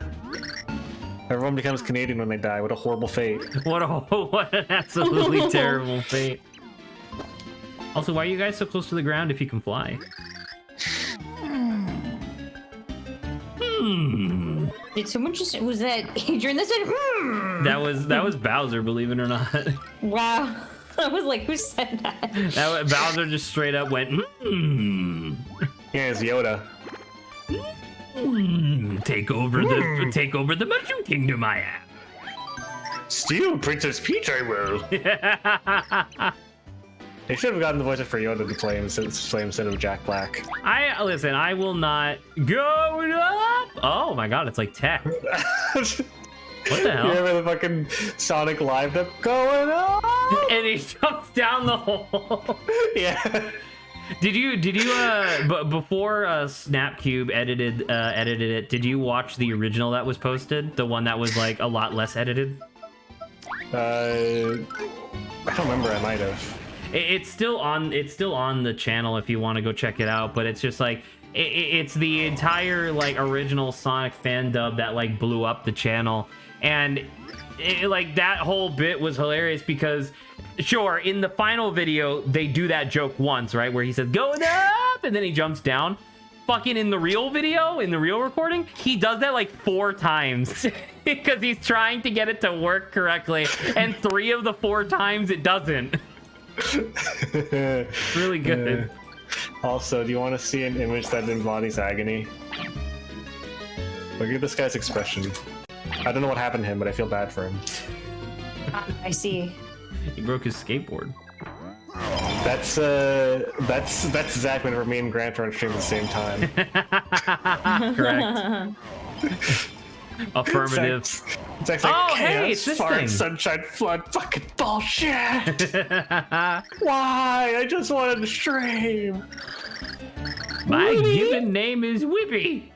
Everyone becomes Canadian when they die. What a horrible fate. What an absolutely terrible fate. Also, why are you guys so close to the ground if you can fly? Did someone just, was that Adrian that said That was Bowser, believe it or not. Wow. I was like, who said that? Bowser just straight up went Yeah, it's Yoda. Take over the Mushroom Kingdom, I am. Steal Princess Peach, I will. They should have gotten the voice for Yoda to play instead of Jack Black. Listen, I will not go up. Oh my god, it's like tech. What the hell? You remember the fucking Sonic Live up going up? And he jumps down the hole. Yeah. Did you before Snapcube edited it, did you watch the original that was posted? The one that was like a lot less edited? I don't remember, I might have. It's still on the channel if you want to go check it out, but it's just like it's the entire like original Sonic fan dub that like blew up the channel, and like that whole bit was hilarious because sure, in the final video they do that joke once, right, where he says going up and then he jumps down. Fucking in the real video, in the real recording, he does that like 4 times because he's trying to get it to work correctly, and 3 of the 4 times it doesn't. Really good. Also, do you want to see an image that embodies agony? Look at this guy's expression. I don't know what happened to him, but I feel bad for him. I see. He broke his skateboard. That's exactly whenever me and Grant are on stream at the same time. Correct. Affirmative. It's like, Oh, hey, chaos, it's this fart, thing. sunshine, flood, fucking bullshit. Why? I just wanted to stream. My given name is Whippy.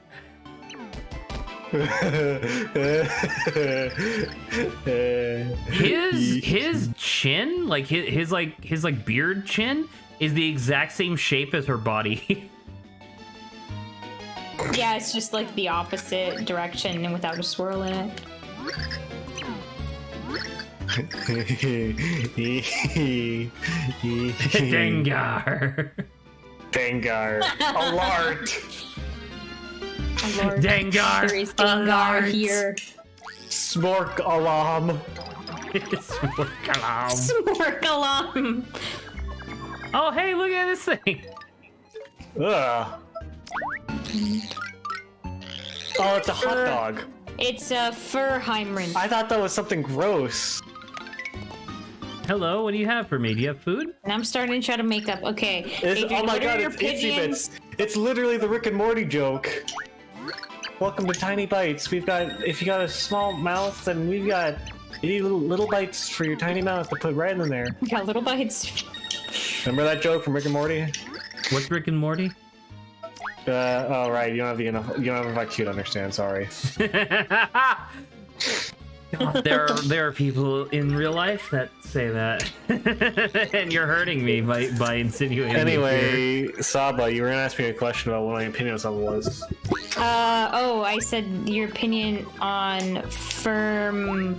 His chin, like his beard chin, is the exact same shape as her body. Yeah, it's just like the opposite direction and without a swirl in it. Dengar. Dengar. Alert. Lord, Dengar. there is Dengar alert. here. Smork alarm. Smork alarm. Oh, hey, look at this thing. Ugh. Oh, it's a hot dog. It's a Furheimrund. I thought that was something gross. Hello, what do you have for me? Do you have food? And I'm starting to try to make up. Okay. Adrian, Oh my what are god, your it's Itsy pigeons? Bits. It's literally the Rick and Morty joke. Welcome to Tiny Bites. We've got, if you got a small mouth, then we've got, you need little bites for your tiny mouth to put right in there. We got little bites. Remember that joke from Rick and Morty? What's Rick and Morty? Oh right, you don't have enough IQ to understand. Sorry. God, there are people in real life that say that, and you're hurting me by insinuating. Anyway, Saba, you were gonna ask me a question about what my opinion on something was. Oh, I said your opinion on Furheimrund.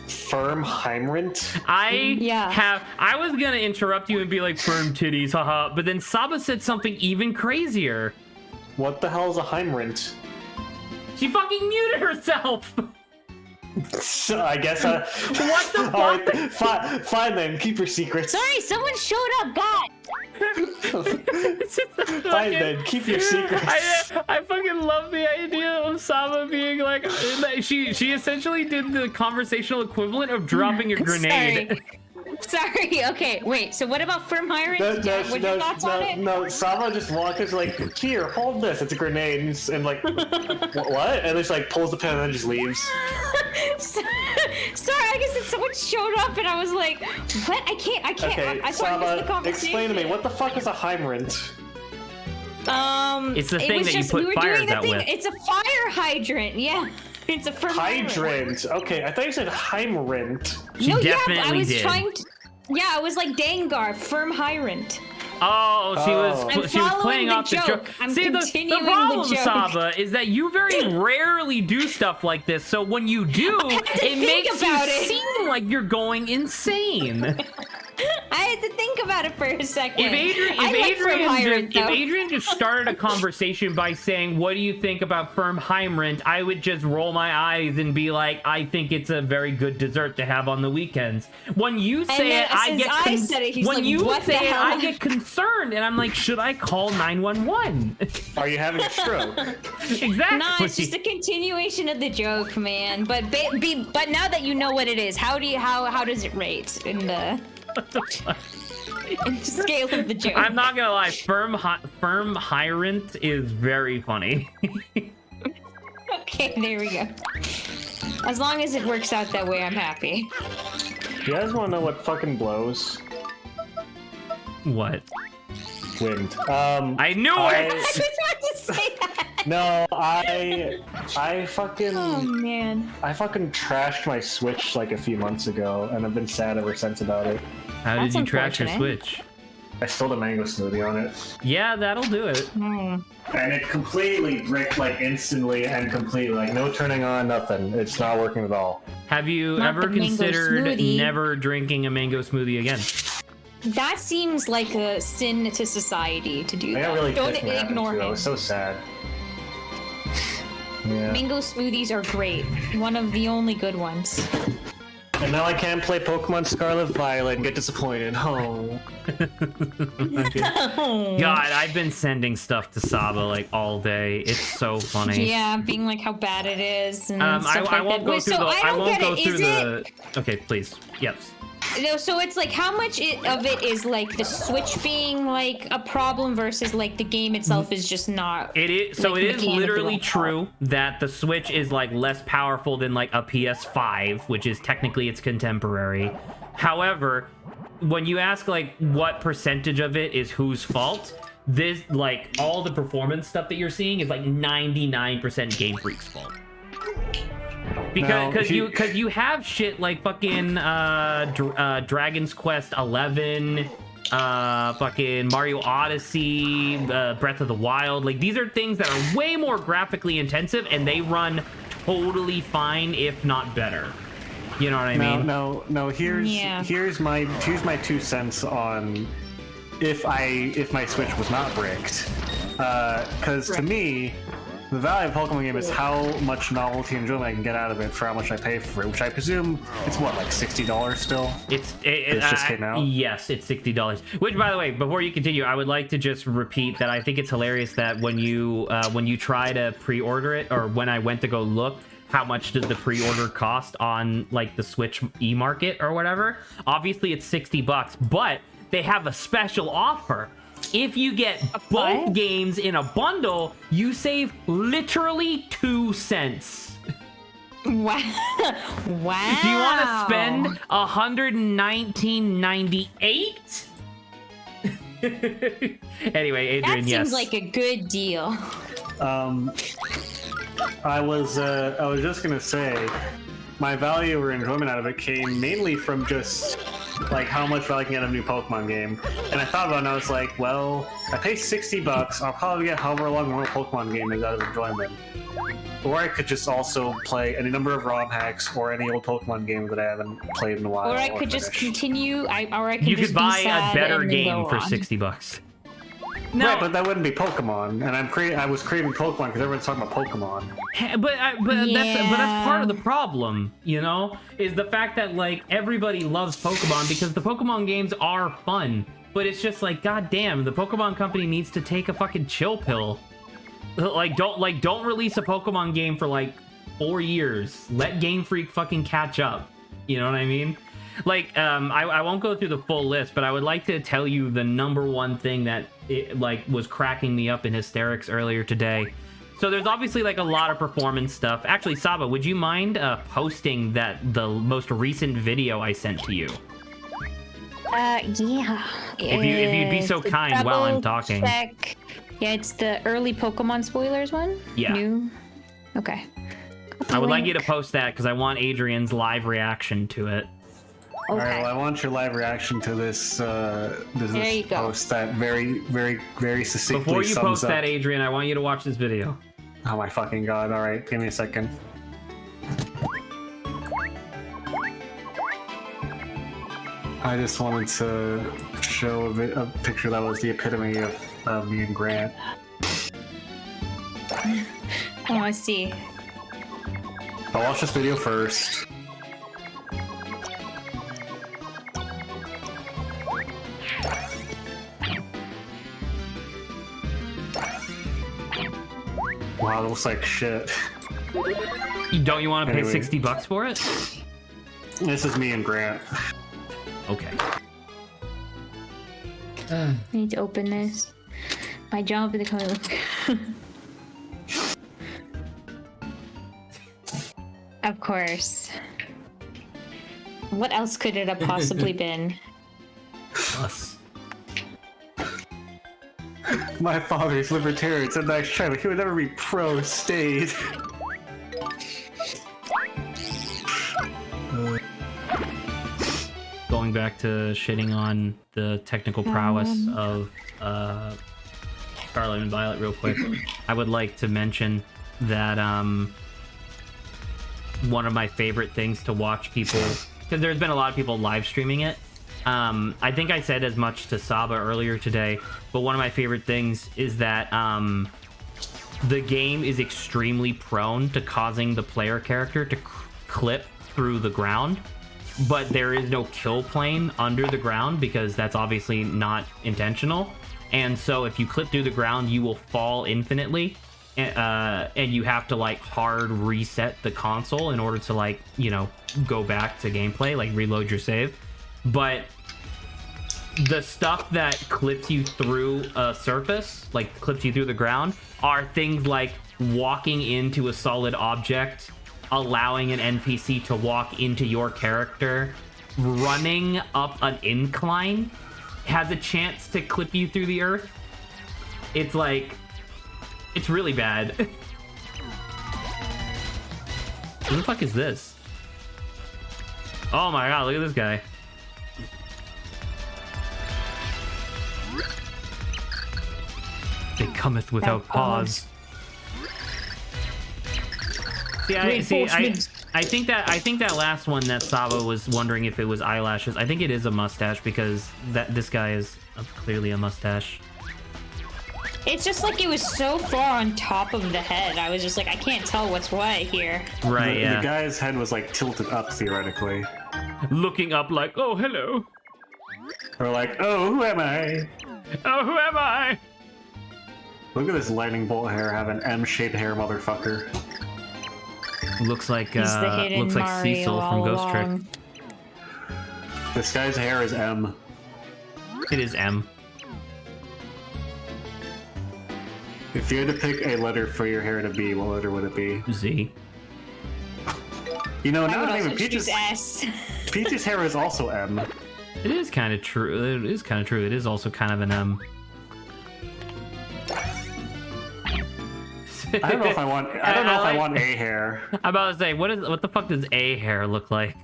Furheimrund? I was gonna interrupt you and be like firm titties, haha, but then Saba said something even crazier. What the hell is a Heimrund? She fucking muted herself. So I guess. What the fuck? All right, fine then. Keep your secrets. Sorry, someone showed up. God. Fine then. Keep your secrets. I fucking love the idea of Saba being like, she essentially did the conversational equivalent of dropping a grenade. Sorry. Okay, wait. So what about Furheimrund? What's your thoughts on it? No, Saba just walks in like, here, hold this. It's a grenade, and like, what? And just like pulls the pin and then just leaves. Sorry, I guess that someone showed up and I was like, what? I can't. Okay, I thought I missed the Saba, conversation. explain to me, what the fuck is a Heimrund? It's the it thing was that you just, put we were fires doing the out thing. with. It's a fire hydrant. Yeah. It's a Furheimrund. Hydrant. Okay, I thought you said Heimrund. She No, definitely yeah, but I was did. trying to. Yeah, I was like Dengar, Furheimrund. Oh, she was following playing the off the joke. joke. I'm See, the continuing the problem, joke. Saba, is that you very rarely do stuff like this. So when you do, had to it think makes you about it. seem like you're going insane. I had to think about it for a second. If Adrian just started a conversation by saying, "What do you think about Furheimrund?" I would just roll my eyes and be like, "I think it's a very good dessert to have on the weekends." When you say then it, I since get I said it, he's when like, you "What say the it, hell?" I get concerned, and I'm like, "Should I call 911?" Are you having a stroke? Exactly. No, it's just a continuation of the joke, man. But but now that you know what it is, how does it rate in the scale of the joke? I'm not gonna lie, Furheimrund is very funny. Okay, there we go. As long as it works out that way, I'm happy. You guys want to know what fucking blows? What? Wind. I knew I it. just wanted to say that. No, I fucking Oh man. I fucking trashed my Switch like a few months ago, and I've been sad ever since about it. How did That's you trash your unfortunate. Switch? I spilled a mango smoothie on it, Yeah, that'll do it. Hmm. and it completely bricked like instantly and completely like no turning on, nothing. It's not working at all. Have you Not ever the mango considered smoothie. never drinking a mango smoothie again? That seems like a sin to society to do I that. got really Don't pissed when it happened, ignore too. I him. was so sad. Yeah. Mango smoothies are great. One of the only good ones. And now I can't play Pokemon Scarlet Violet and get disappointed. Oh. God, I've been sending stuff to Saba like all day. It's so funny. Yeah, being like how bad it is and I stuff like won't that. go Wait, through so the. I I don't won't get go it. through Is the. it? Okay, please. Yes. No, so it's like how much of it is like the Switch being like a problem versus like the game itself is just not. It is so. like, It is literally mechanically true that the Switch is like less powerful than like a PS5, which is technically its contemporary. However, when you ask like what percentage of it is whose fault, this like all the performance stuff that you're seeing is like 99% Game Freak's fault. Because you have shit like fucking Dragon's Quest 11, fucking Mario Odyssey, Breath of the Wild. Like these are things that are way more graphically intensive and they run totally fine, if not better. You know what I mean? No. Here's my 2 cents on if my Switch was not bricked. Because to me, the value of a Pokemon game is how much novelty and enjoyment I can get out of it for how much I pay for it, which I presume it's what, like $60 still? It just came out? Yes, it's $60. Which, by the way, before you continue, I would like to just repeat that I think it's hilarious that when you try to pre-order it, or when I went to go look, how much does the pre-order cost on like the Switch e-market or whatever? Obviously, it's $60, but they have a special offer. If you get both games in a bundle, you save literally 2 cents. Wow. Wow. Do you want to spend $119.98? Anyway, Adrian, That yes. seems like a good deal. I was just gonna say, my value or enjoyment out of it came mainly from just like how much value I can get out of a new Pokemon game. And I thought about it and I was like, well, I pay $60, I'll probably get however long one Pokemon game is out of enjoyment. Or I could just also play any number of ROM hacks or any old Pokemon game that I haven't played in a while. Or I could just continue. Or I could You just could buy be sad a better and then game go for on. $60. No, Right, but that wouldn't be Pokemon, and I was craving Pokemon because everyone's talking about Pokemon. That's part of the problem, you know, is the fact that like everybody loves Pokemon because the Pokemon games are fun, but it's just like, goddamn, the Pokemon company needs to take a fucking chill pill. Don't release a Pokemon game for like 4 years. Let Game Freak fucking catch up. You know what I mean? Like, I won't go through the full list, but I would like to tell you the number one thing that was cracking me up in hysterics earlier today. So there's obviously like a lot of performance stuff. Actually, Saba, would you mind posting the most recent video I sent to you? Yeah. If you'd be so kind while I'm talking. Check. Yeah, it's the early Pokemon spoilers one. Yeah. New. Okay. I would like you to post that because I want Adrian's live reaction to it. All right, Okay. well, I want your live reaction to this you go. post that very, very, very succinctly Before you sums post up. that, Adrian, I want you to watch this video. Oh my fucking god! All right, give me a second. I just wanted to show a picture that was the epitome of me and Grant. Oh, I see. I'll watch this video first. Wow, it looks like shit. Don't you want to pay Anyway. $60 for it? This is me and Grant. Okay. I need to open this. My job is to come. Of course. What else could it have possibly been? Us. My father's libertarian. It's a nice try, but he would never be pro-state. Going back to shitting on the technical prowess of Scarlet and Violet real quick, I would like to mention that one of my favorite things to watch people, because there's been a lot of people live streaming it. I think I said as much to Saba earlier today, but one of my favorite things is that the game is extremely prone to causing the player character to clip through the ground, but there is no kill plane under the ground because that's obviously not intentional. And so if you clip through the ground, you will fall infinitely, and you have to like hard reset the console in order to like, you know, go back to gameplay, like reload your save. but the stuff that clips you through a surface, like clips you through the ground, are things like walking into a solid object, allowing an NPC to walk into your character, running up an incline has a chance to clip you through the earth. It's like, it's really bad. Who the fuck is this? Oh my god, look at this guy. It cometh without pause. I think that last one that Saba was wondering if it was eyelashes. I think it is a mustache because this guy is clearly a mustache. It's just like it was so far on top of the head. I was just like, I can't tell what's what here. Right, yeah. The guy's head was like tilted up theoretically. Looking up like, oh, hello. Or like, oh, who am I? Oh, who am I? Look at this lightning bolt hair, have an M-shaped hair motherfucker. Looks like He's the hidden looks like Mario Cecil from all Ghost Trick. along. This guy's hair is M. It is M. If you had to pick a letter for your hair to be, what letter would it be? Z. You know, I now would that also even choose S. Peach's hair is also M. It is kind of true. It is kind of true. It is also kind of an M. I don't know if I want. I don't know if I want A hair. I'm about to say, what the fuck does A hair look like?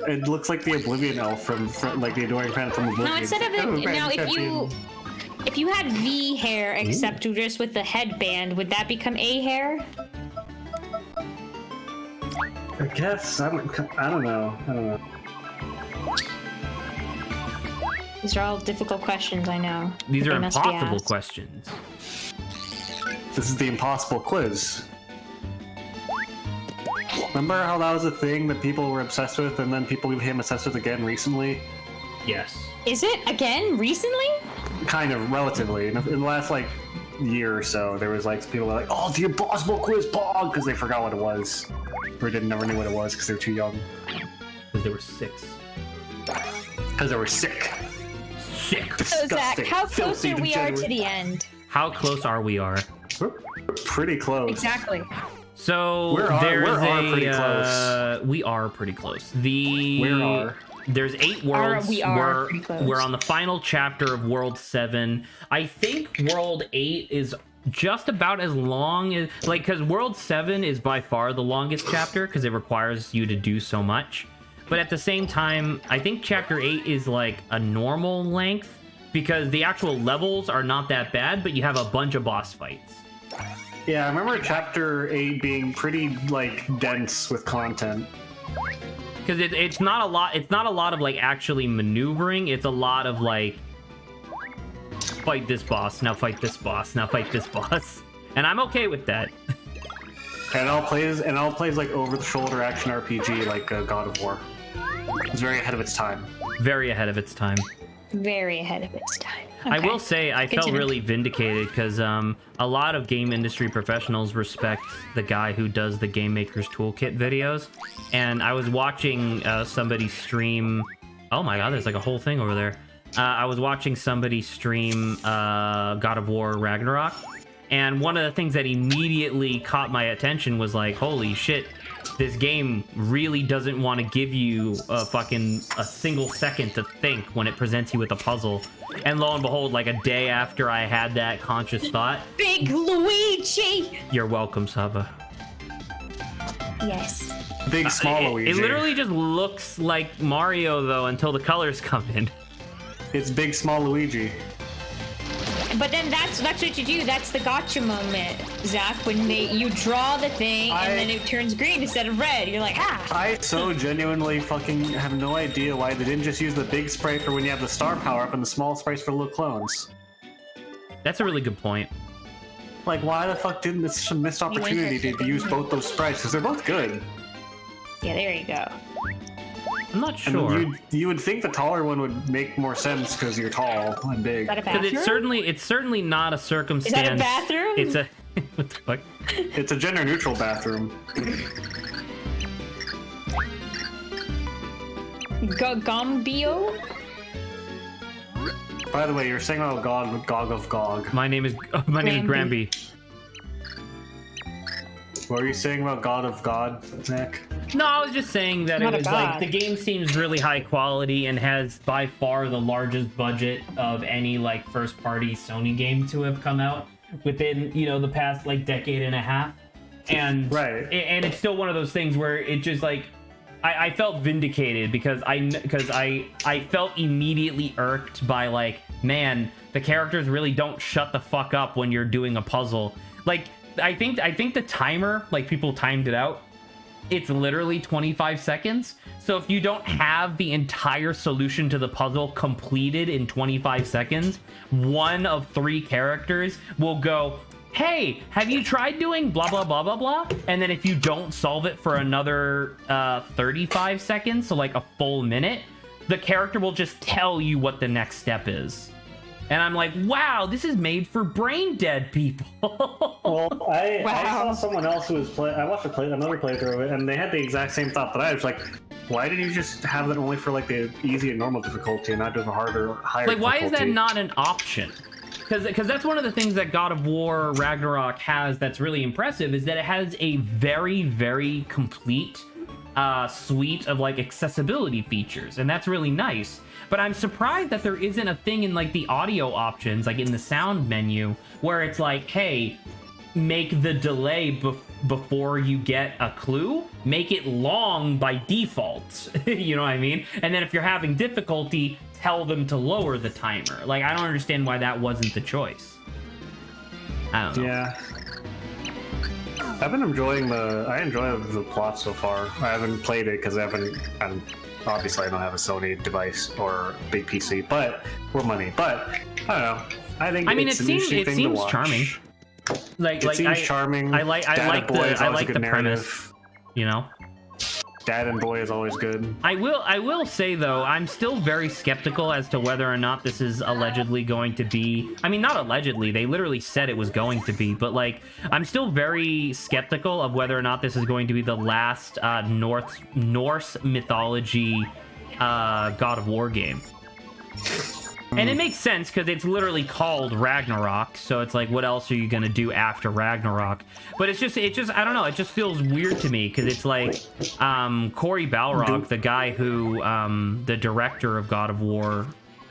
It looks like the Oblivion elf from like the Adoring Fan from Oblivion. No, instead of it, now if you had V hair except just with the headband, would that become A hair? I guess I don't know. These are all difficult questions, I know. These but are they must be impossible asked. questions. This is the impossible quiz. Remember how that was a thing that people were obsessed with, and then people became obsessed with again recently? Yes. Is it again recently? Kind of, relatively. In the last like year or so, there was like people were like, "Oh, the impossible quiz, Pog," because they forgot what it was, or never knew what it was because they were too young. Because they were 6. Because they were sick. Sick. So Zach, how close filthy, are we are to degenerate. the end? How close are we? We're pretty close. Exactly. So We're pretty close. We are pretty close. There's 8 worlds. We are pretty close. We're on the final chapter of World 7. I think World 8 is just about as long as, like, because World 7 is by far the longest chapter because it requires you to do so much. But at the same time, I think Chapter 8 is like a normal length because the actual levels are not that bad, but you have a bunch of boss fights. Yeah, I remember Chapter 8 being pretty like dense with content. Because it's not a lot. It's not a lot of like actually maneuvering. It's a lot of like fight this boss, now fight this boss, now fight this boss, and I'm okay with that. And I'll plays like over the shoulder action RPG like God of War. It's very ahead of its time. Very ahead of its time. Very ahead of its time. I Okay. will say I felt Continue. really vindicated because a lot of game industry professionals respect the guy who does the Game Maker's Toolkit videos, and I was watching somebody stream. Oh my god, there's like a whole thing over there. I was watching somebody stream God of War Ragnarok, and one of the things that immediately caught my attention was like, holy shit, this game really doesn't want to give you a single second to think when it presents you with a puzzle. And lo and behold, like a day after I had that conscious thought, Big Luigi! you're welcome, Saba. Yes. Big small Luigi. It literally just looks like Mario though until the colors come in. It's big small Luigi. But then that's what you do. That's the gotcha moment, Zach. When you draw the thing and then it turns green instead of red. You're like, ah. I so genuinely fucking have no idea why they didn't just use the big sprite for when you have the star power up and the small sprites for little clones. That's a really good point. Like, why the fuck didn't this such a missed opportunity to use both those sprites? Because they're both good. Yeah, there you go. I'm not And sure. you would think the taller one would make more sense because you're tall and big. Is that a Because bathroom? it's certainly not a circumstance. Is that a bathroom? It's a what the fuck? It's a gender neutral bathroom. Gombio? By the way, you're saying about Gog of Gog. My name is Granby. What were you saying about God of God, Nick? No, I was just saying that Not it a was like god. the game seems really high quality and has by far the largest budget of any like first party Sony game to have come out within, you know, the past like decade and a half. And Right. and it's still one of those things where it just like I felt vindicated because I felt immediately irked by like, man, the characters really don't shut the fuck up when you're doing a puzzle. Like I think the timer, like people timed it out, it's literally 25 seconds. So if you don't have the entire solution to the puzzle completed in 25 seconds, one of 3 characters will go, hey, have you tried doing blah, blah, blah, blah, blah? And then if you don't solve it for another 35 seconds, so like a full minute, the character will just tell you what the next step is. And I'm like, wow, this is made for brain dead people. Well, I Wow. saw someone else who was I watched another playthrough of it, and they had the exact same thought that I was like, why did you just have it only for like the easy and normal difficulty and not do the harder, higher Like, why is that difficulty? not an option? Because that's one of the things that God of War Ragnarok has that's really impressive, is that it has a very, very complete suite of like accessibility features, and that's really nice. But I'm surprised that there isn't a thing in like the audio options, like in the sound menu, where it's like, hey, make the delay before you get a clue, make it long by default. You know what I mean? And then if you're having difficulty, tell them to lower the timer. Like, I don't understand why that wasn't the choice. I don't know. Yeah. I've been enjoying I enjoy the plot so far. I haven't played it because obviously I don't have a Sony device or big PC, but or money. But I don't know. I think I mean, it's it an seems interesting thing to watch. charming. It seems charming. I like Dad and Boy is I always a like good the narrative. premise. You know. Dad and Boy is always good. I will say though, I'm still very skeptical as to whether or not this is allegedly going to be, I mean, not allegedly, they literally said it was going to be, but like, I'm still very skeptical of whether or not this is going to be the last Norse mythology God of War game. And it makes sense because it's literally called Ragnarok, so it's like, what else are you gonna do after Ragnarok? But it just I don't know, it just feels weird to me because it's like Cory Balrog, the guy who the director of God of War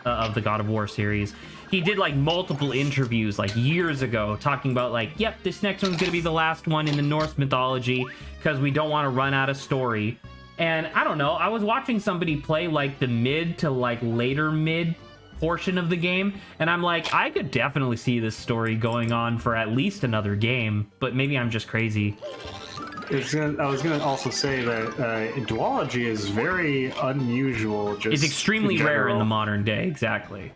of the God of War series, he did like multiple interviews like years ago talking about like, yep, this next one's gonna be the last one in the Norse mythology because we don't want to run out of story. And I don't know, I was watching somebody play like the mid to like later mid portion of the game, and I'm like, I could definitely see this story going on for at least another game, but maybe I'm just crazy. I was gonna also say that duology is very unusual. It's extremely rare in the modern day, exactly.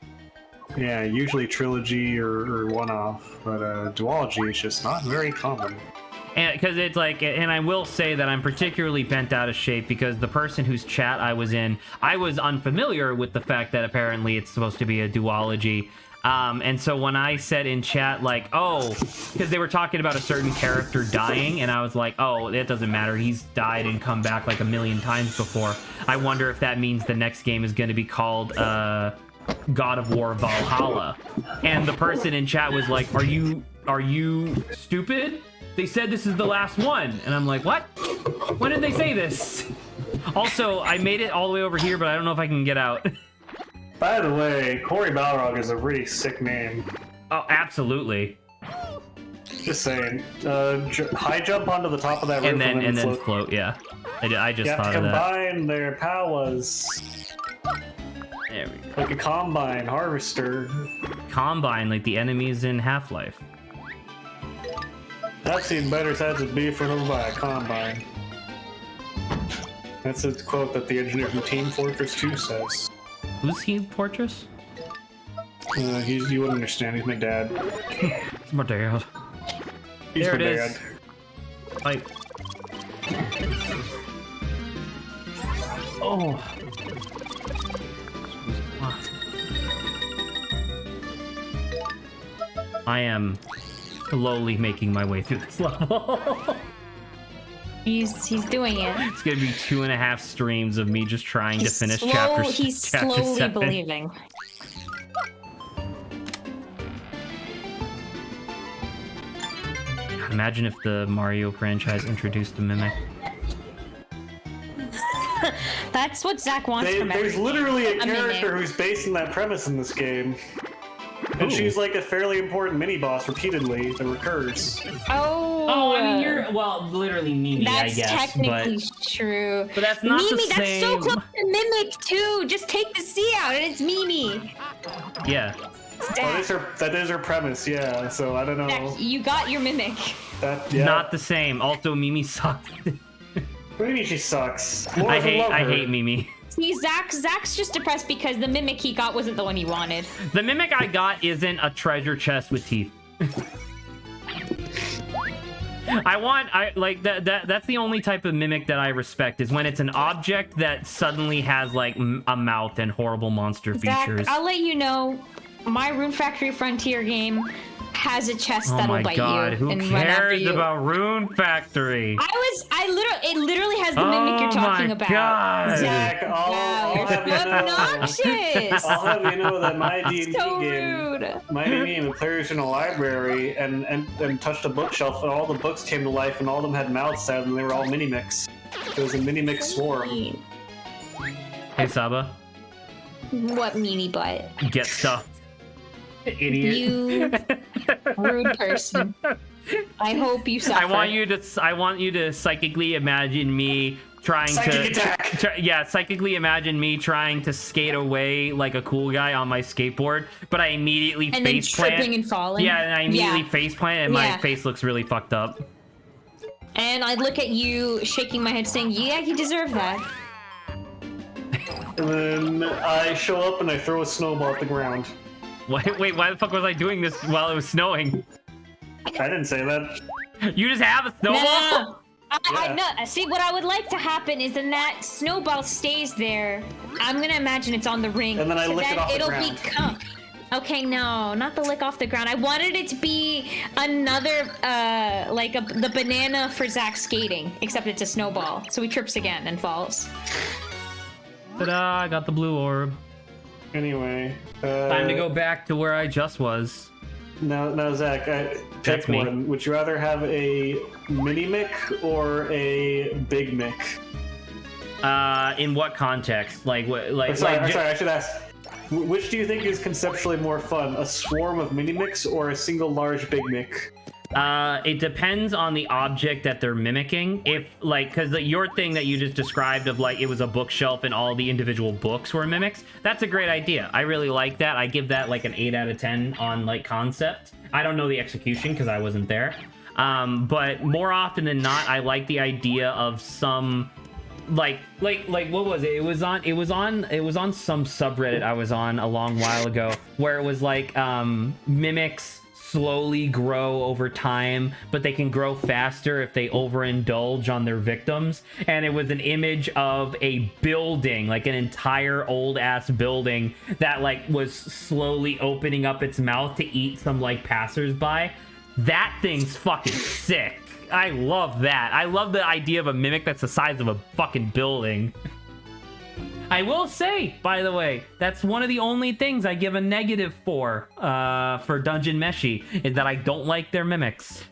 Yeah, usually trilogy or one-off, but duology is just not very common. And because it's like, and I will say that I'm particularly bent out of shape because the person whose chat I was in, I was unfamiliar with the fact that apparently it's supposed to be a duology. And so when I said in chat, like, oh, because they were talking about a certain character dying, and I was like, oh, it doesn't matter. He's died and come back like a million times before. I wonder if that means the next game is going to be called God of War Valhalla. And the person in chat was like, are you stupid? They said this is the last one. And I'm like, what? When did they say this? Also, I made it all the way over here, but I don't know if I can get out. By the way, Cory Balrog is a really sick name. Oh, absolutely. Just saying. High jump onto the top of that roof And then float. float, yeah. I just You have thought to of that. combine their powers There we go. like a combine harvester. Combine, like the enemies in Half-Life. I've seen better sides of beef run over by a combine. That's a quote that the engineer from Team Fortress 2 says. Who's he, Fortress? You wouldn't understand. He's my dad. It's my dad. He's There my it dad. is. Like, oh. I am slowly making my way through this level. He's doing it. It's gonna be 2.5 streams of me just trying to finish He's chapter slowly 7. believing. Imagine if the Mario franchise introduced a Mimic. That's what Zach wants from There's everyone. literally a A mimic. character who's based on that premise in this game. And Ooh. she's like a fairly important mini-boss repeatedly that recurs. Oh, well, literally Mimi, that's technically true. But that's not Mimi, the that's so same. close to Mimic too. Just take the C out and it's Mimi. Yeah. That is her premise, yeah. So I don't know. Zach, you got your Mimic. Yeah. Not the same. Also, Mimi sucks. What do you mean she sucks? More I of a hate lover. Mimi. See, Zach's just depressed because the Mimic he got wasn't the one he wanted. The Mimic I got isn't a treasure chest with teeth. I like that's the only type of Mimic that I respect, is when it's an object that suddenly has like a mouth and horrible monster features. Zach, I'll let you know, my Rune Factory Frontier game has a chest Oh that'll my bite god, you who and run after cares you. about Rune Factory? It literally has the Mimic you're talking my about. God. Zach, I'll Wow, have you're you so know. obnoxious. I'll have you know that my D&D So game, rude. my D&D game, the players in a library and touched a bookshelf, and all the books came to life, and all of them had mouths out, and they were all mini-mix. It was a mini-mix swarm. Hey Saba, What meanie butt? get stuffed. Idiot. You rude person. I hope you suffer. I want you to psychically imagine me trying Psychic to attack! psychically imagine me trying to skate away like a cool guy on my skateboard, but I immediately and then face tripping plant. and falling. Yeah, and I immediately Yeah. face plant, and my Yeah. face looks really fucked up. And I look at you, shaking my head, saying, "Yeah, you deserve that." And then I show up and I throw a snowball at the ground. Wait, why the fuck was I doing this while it was snowing? I didn't say that. You just have a snowball? No. I Yeah. no. See, what I would like to happen is then that snowball stays there. I'm gonna imagine it's on the ring. And then I so lick it then off the it'll ground. become. Okay, no, not the lick off the ground. I wanted it to be another, the banana for Zach skating, except it's a snowball. So he trips again and falls. Ta-da! I got the blue orb. Anyway. Time to go back to where I just was. Now, Zach, That's pick me. one. Would you rather have a mini mic or a big mic? In what context? Like what? Like, Sorry, like I should ask. Which do you think is conceptually more fun, a swarm of mini mics or a single large big mic? It depends on the object that they're mimicking. If like, because your thing that you just described of like it was a bookshelf and all the individual books were mimics, that's a great idea. I really like that. I give that like an 8 out of 10 on like concept. I don't know the execution because I wasn't there. But more often than not, I like the idea of some like what was it? It was on some subreddit I was on a long while ago where it was like mimics slowly grow over time, but they can grow faster if they overindulge on their victims. And it was an image of a building, like an entire old ass building that like was slowly opening up its mouth to eat some like passersby. That thing's fucking sick. I love that. I love the idea of a mimic that's the size of a fucking building. I will say, by the way, that's one of the only things I give a negative for Dungeon Meshi, is that I don't like their mimics.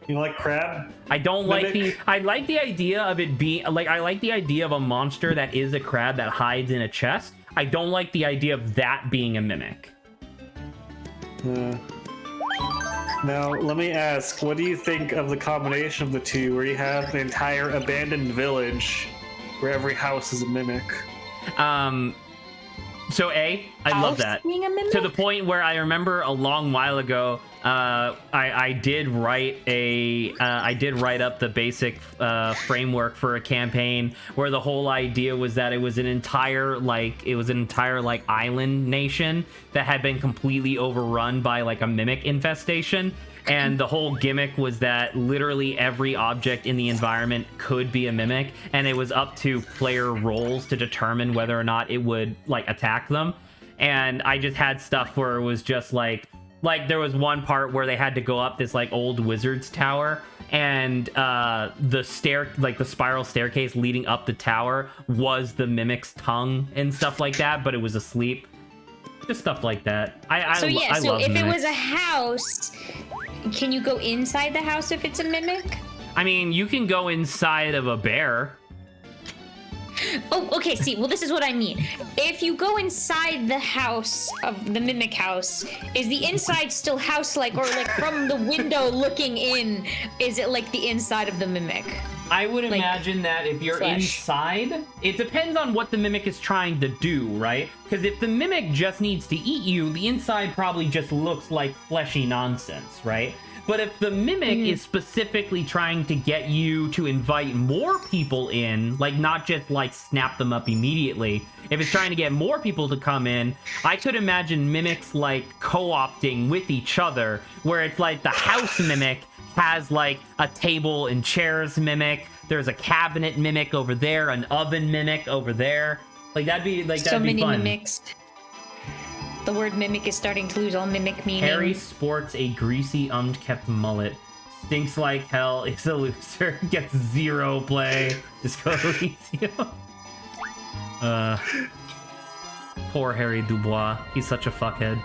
You like crab? I don't Mimic? I like the idea of it being, like, I like the idea of a monster that is a crab that hides in a chest. I don't like the idea of that being a mimic. Now, let me ask, what do you think of the combination of the two, where you have an entire abandoned village where every house is a mimic? So I love that. Being a mimic? To the point where I remember a long while ago, I did write up the basic framework for a campaign where the whole idea was that it was an entire island nation that had been completely overrun by like a mimic infestation. And the whole gimmick was that literally every object in the environment could be a mimic, and it was up to player roles to determine whether or not it would like attack them. And I just had stuff where it was just like there was one part where they had to go up this like old wizard's tower, and the spiral staircase leading up the tower was the mimic's tongue and stuff like that, but it was asleep. Just stuff like that. I So love if it mimics. was a house, can you go inside the house if it's a mimic? I mean, you can go inside of a bear. Oh, okay. See, well, this is what I mean. If you go inside the house of the mimic house, is the inside still house-like, or like from the window looking in, is it like the inside of the mimic? I would Like, imagine that if you're flesh. inside, it depends on what the mimic is trying to do, right? Because if the mimic just needs to eat you, the inside probably just looks like fleshy nonsense, right? But if the mimic is specifically trying to get you to invite more people in, like not just like snap them up immediately, if it's trying to get more people to come in, I could imagine mimics like co-opting with each other, where it's like the house mimic has like a table and chairs mimic, there's a cabinet mimic over there, an oven mimic over there. Like that'd be like So that'd be many fun. mimics. The word mimic is starting to lose all mimic meaning. Harry sports a greasy, unkempt mullet. Stinks like hell. Is a loser. Gets 0 play. Disco Elysium. Poor Harry Dubois. He's such a fuckhead.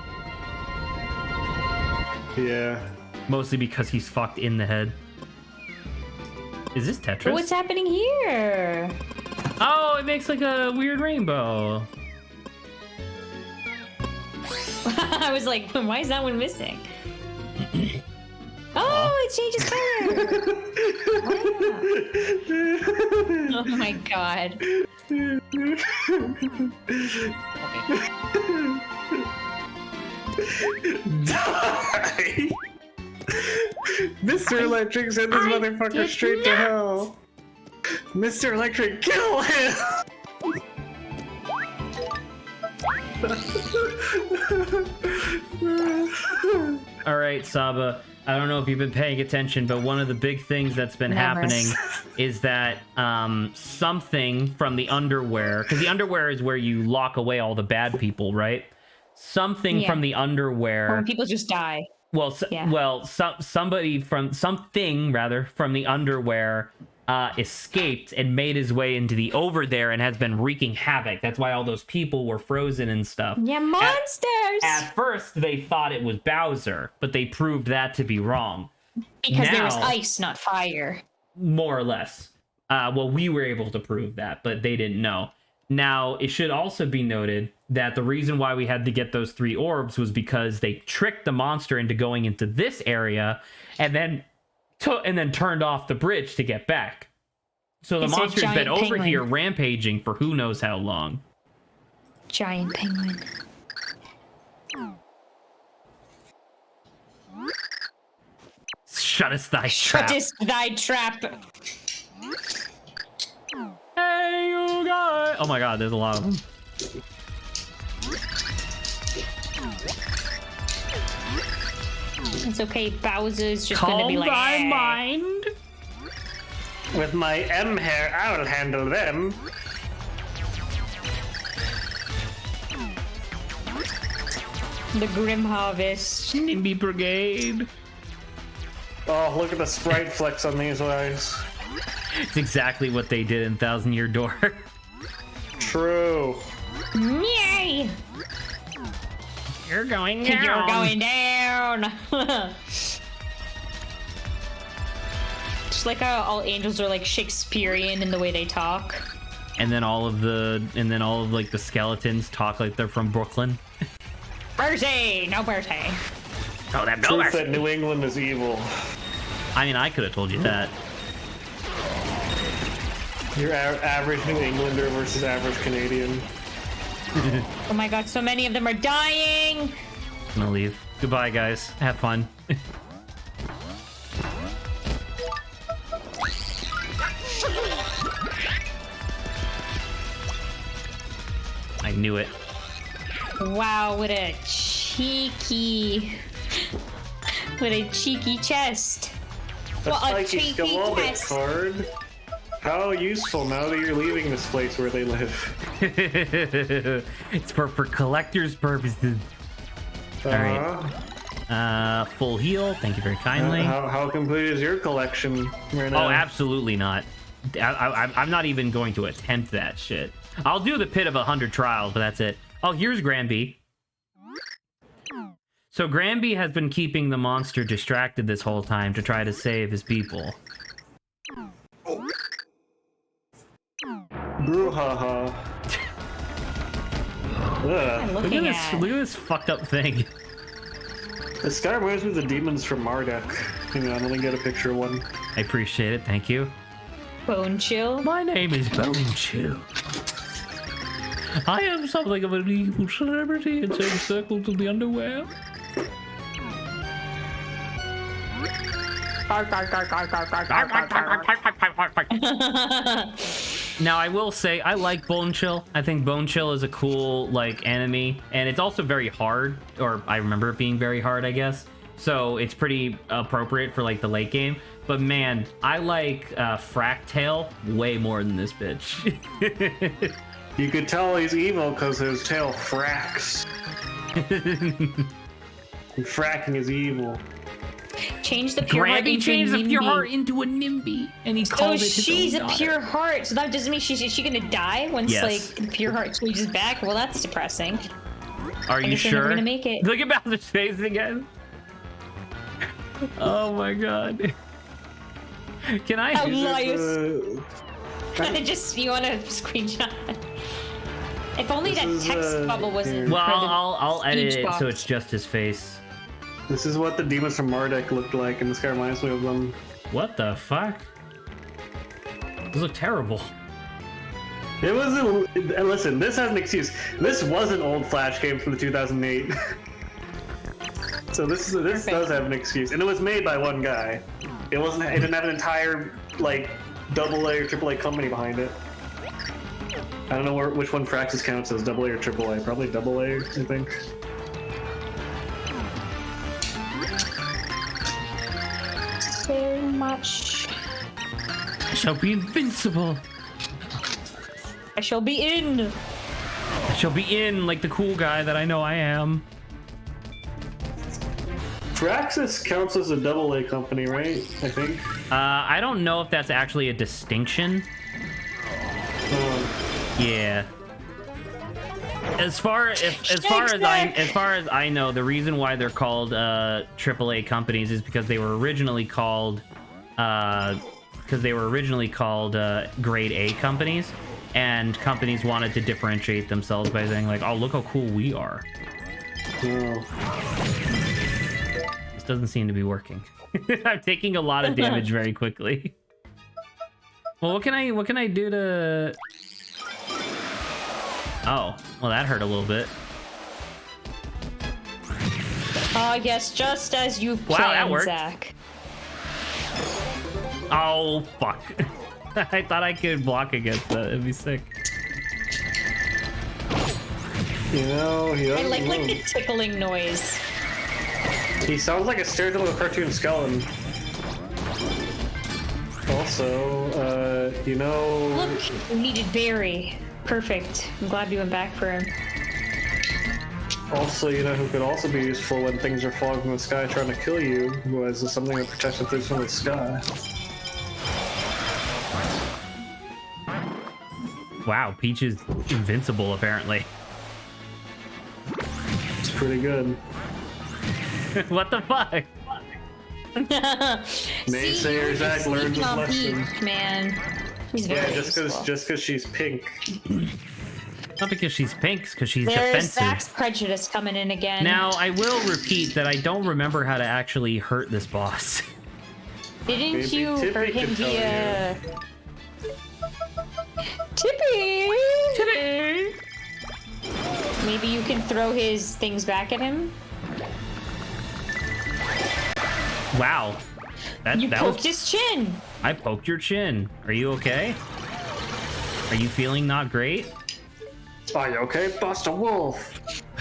Yeah. Mostly because he's fucked in the head. Is this Tetris? But what's happening here? Oh, it makes like a weird rainbow. I was like, why is that one missing? Oh, it changes color. Oh my god. Die! Mr. Electric sent this motherfucker straight to hell. Mr. Electric, kill him! All right, Saba. I don't know if you've been paying attention, but one of the big things that's been Never. happening is that something from the underwear, because the underwear is where you lock away all the bad people, right? Something Yeah. from the Or underwear. when people just die. Well, Yeah. something from the underwear escaped and made his way into the over there and has been wreaking havoc. That's why all those people were frozen and stuff. Yeah, monsters! At first, they thought it was Bowser, but they proved that to be wrong. Because there was now- ice, not fire. More or less. Well, we were able to prove that, but they didn't know. Now, it should also be noted that the reason why we had to get those 3 orbs was because they tricked the monster into going into this area and then turned off the bridge to get back. So the It's a monster's been giant over penguin. here rampaging for who knows how long. Giant penguin. Shut us thy trap. Shut thy trap. Hey, you guys! Oh my god, there's a lot of them. It's okay, Bowser's just gonna be Calm like, thy "Eh." mind. With my M hair, I'll handle them. The Grim Harvest. Nimby Brigade. Oh, look at the sprite flex on these guys. It's exactly what they did in Thousand Year Door. True. Yay! You're going You're going down. Just like how all angels are like Shakespearean in the way they talk. And then all of like the skeletons talk like they're from Brooklyn. Mercy! No mercy. Oh, that Proof that New England is evil. I mean, I could have told you that. Your average New Englander versus average Canadian. Oh my god, so many of them are dying! I'm gonna leave. Goodbye, guys. Have fun. I knew it. Wow, what a cheeky... What a cheeky chest. A What a spiky cheeky Skelobic chest. card. How useful now that you're leaving this place where they live. It's for collector's purposes. Alright. Full heal. Thank you very kindly. How complete is your collection right now? Oh, absolutely not. I'm not even going to attempt that shit. I'll do the Pit of 100 Trials, but that's it. Oh, here's Granby. So Granby has been keeping the monster distracted this whole time to try to save his people. Brouhaha. Look at this fucked up thing. This guy reminds me of the demons from Marduk. Hang on, let me get a picture of one. I appreciate it, thank you. Bone Chill. My name is Bone Chill. I am something of an evil celebrity and send circles in the underwear. Now, I will say, I like Bone Chill. I think Bone Chill is a cool, like, enemy. And it's also very hard, or I remember it being very hard, I guess. So it's pretty appropriate for, like, the late game. But man, I like Fractail way more than this bitch. You could tell he's evil because his tail fracks. And fracking is evil. Change the pure heart Granby into changed a the pure NIMBY. heart into a NIMBY, and he So called it his she's own a daughter. pure heart, so that doesn't mean is she gonna die once Yes. like the pure heart changes back? Well, that's depressing. Are you guess they're never sure? gonna make it. Look at Bowser's face again. Oh my god. Can I? Elias. Just you want to screenshot? If only This that is, text bubble wasn't. Well, for the I'll edit speech it box. so it's just his face. This is what the demons from Marduk looked like, and this guy reminds me of them. What the fuck? Those look terrible. It was and listen, this has an excuse. This was an old Flash game from the 2008. So this does have an excuse, and it was made by one guy. It didn't have an entire like AA or AAA company behind it. I don't know which one Fraxis counts as AA or AAA. Probably AA, I think. So much. I shall be invincible. I shall be in. I shall be in like the cool guy that I know I am. Fraxis counts as a AA company, right? I think. I don't know if that's actually a distinction. Yeah. As far as I know, the reason why they're called AAA companies is because they were originally called grade A companies, and companies wanted to differentiate themselves by saying like, "Oh, look how cool we are." This doesn't seem to be working. I'm taking a lot of damage very quickly. Well, what can I do to? Oh, well, that hurt a little bit. Yes, just as you've Wow, that planned, worked. Zach. Oh, fuck. I thought I could block against that. It'd be sick. You know, he I doesn't like move. the tickling noise. He sounds like a stereotypical cartoon skeleton. Also, you know... Look, you needed Barry. Perfect. I'm glad we went back for him. Also, you know who could also be useful when things are falling from the sky trying to kill you, who has something that protects them from the sky. Wow, Peach is invincible, apparently. It's pretty good. What the fuck? Naysayer Zach learned his lesson. Man. He's very Yeah, useful. just because she's pink. Not because she's pink, because she's There's defensive. Zach's prejudice coming in again. Now, I will repeat that I don't remember how to actually hurt this boss. Didn't Maybe you Tippy hurt him can tell via... Tippy! Today. Maybe you can throw his things back at him? Wow. You That poked was... his chin! I poked your chin. Are you okay? Are you feeling not great? Are you okay, Buster Wolf?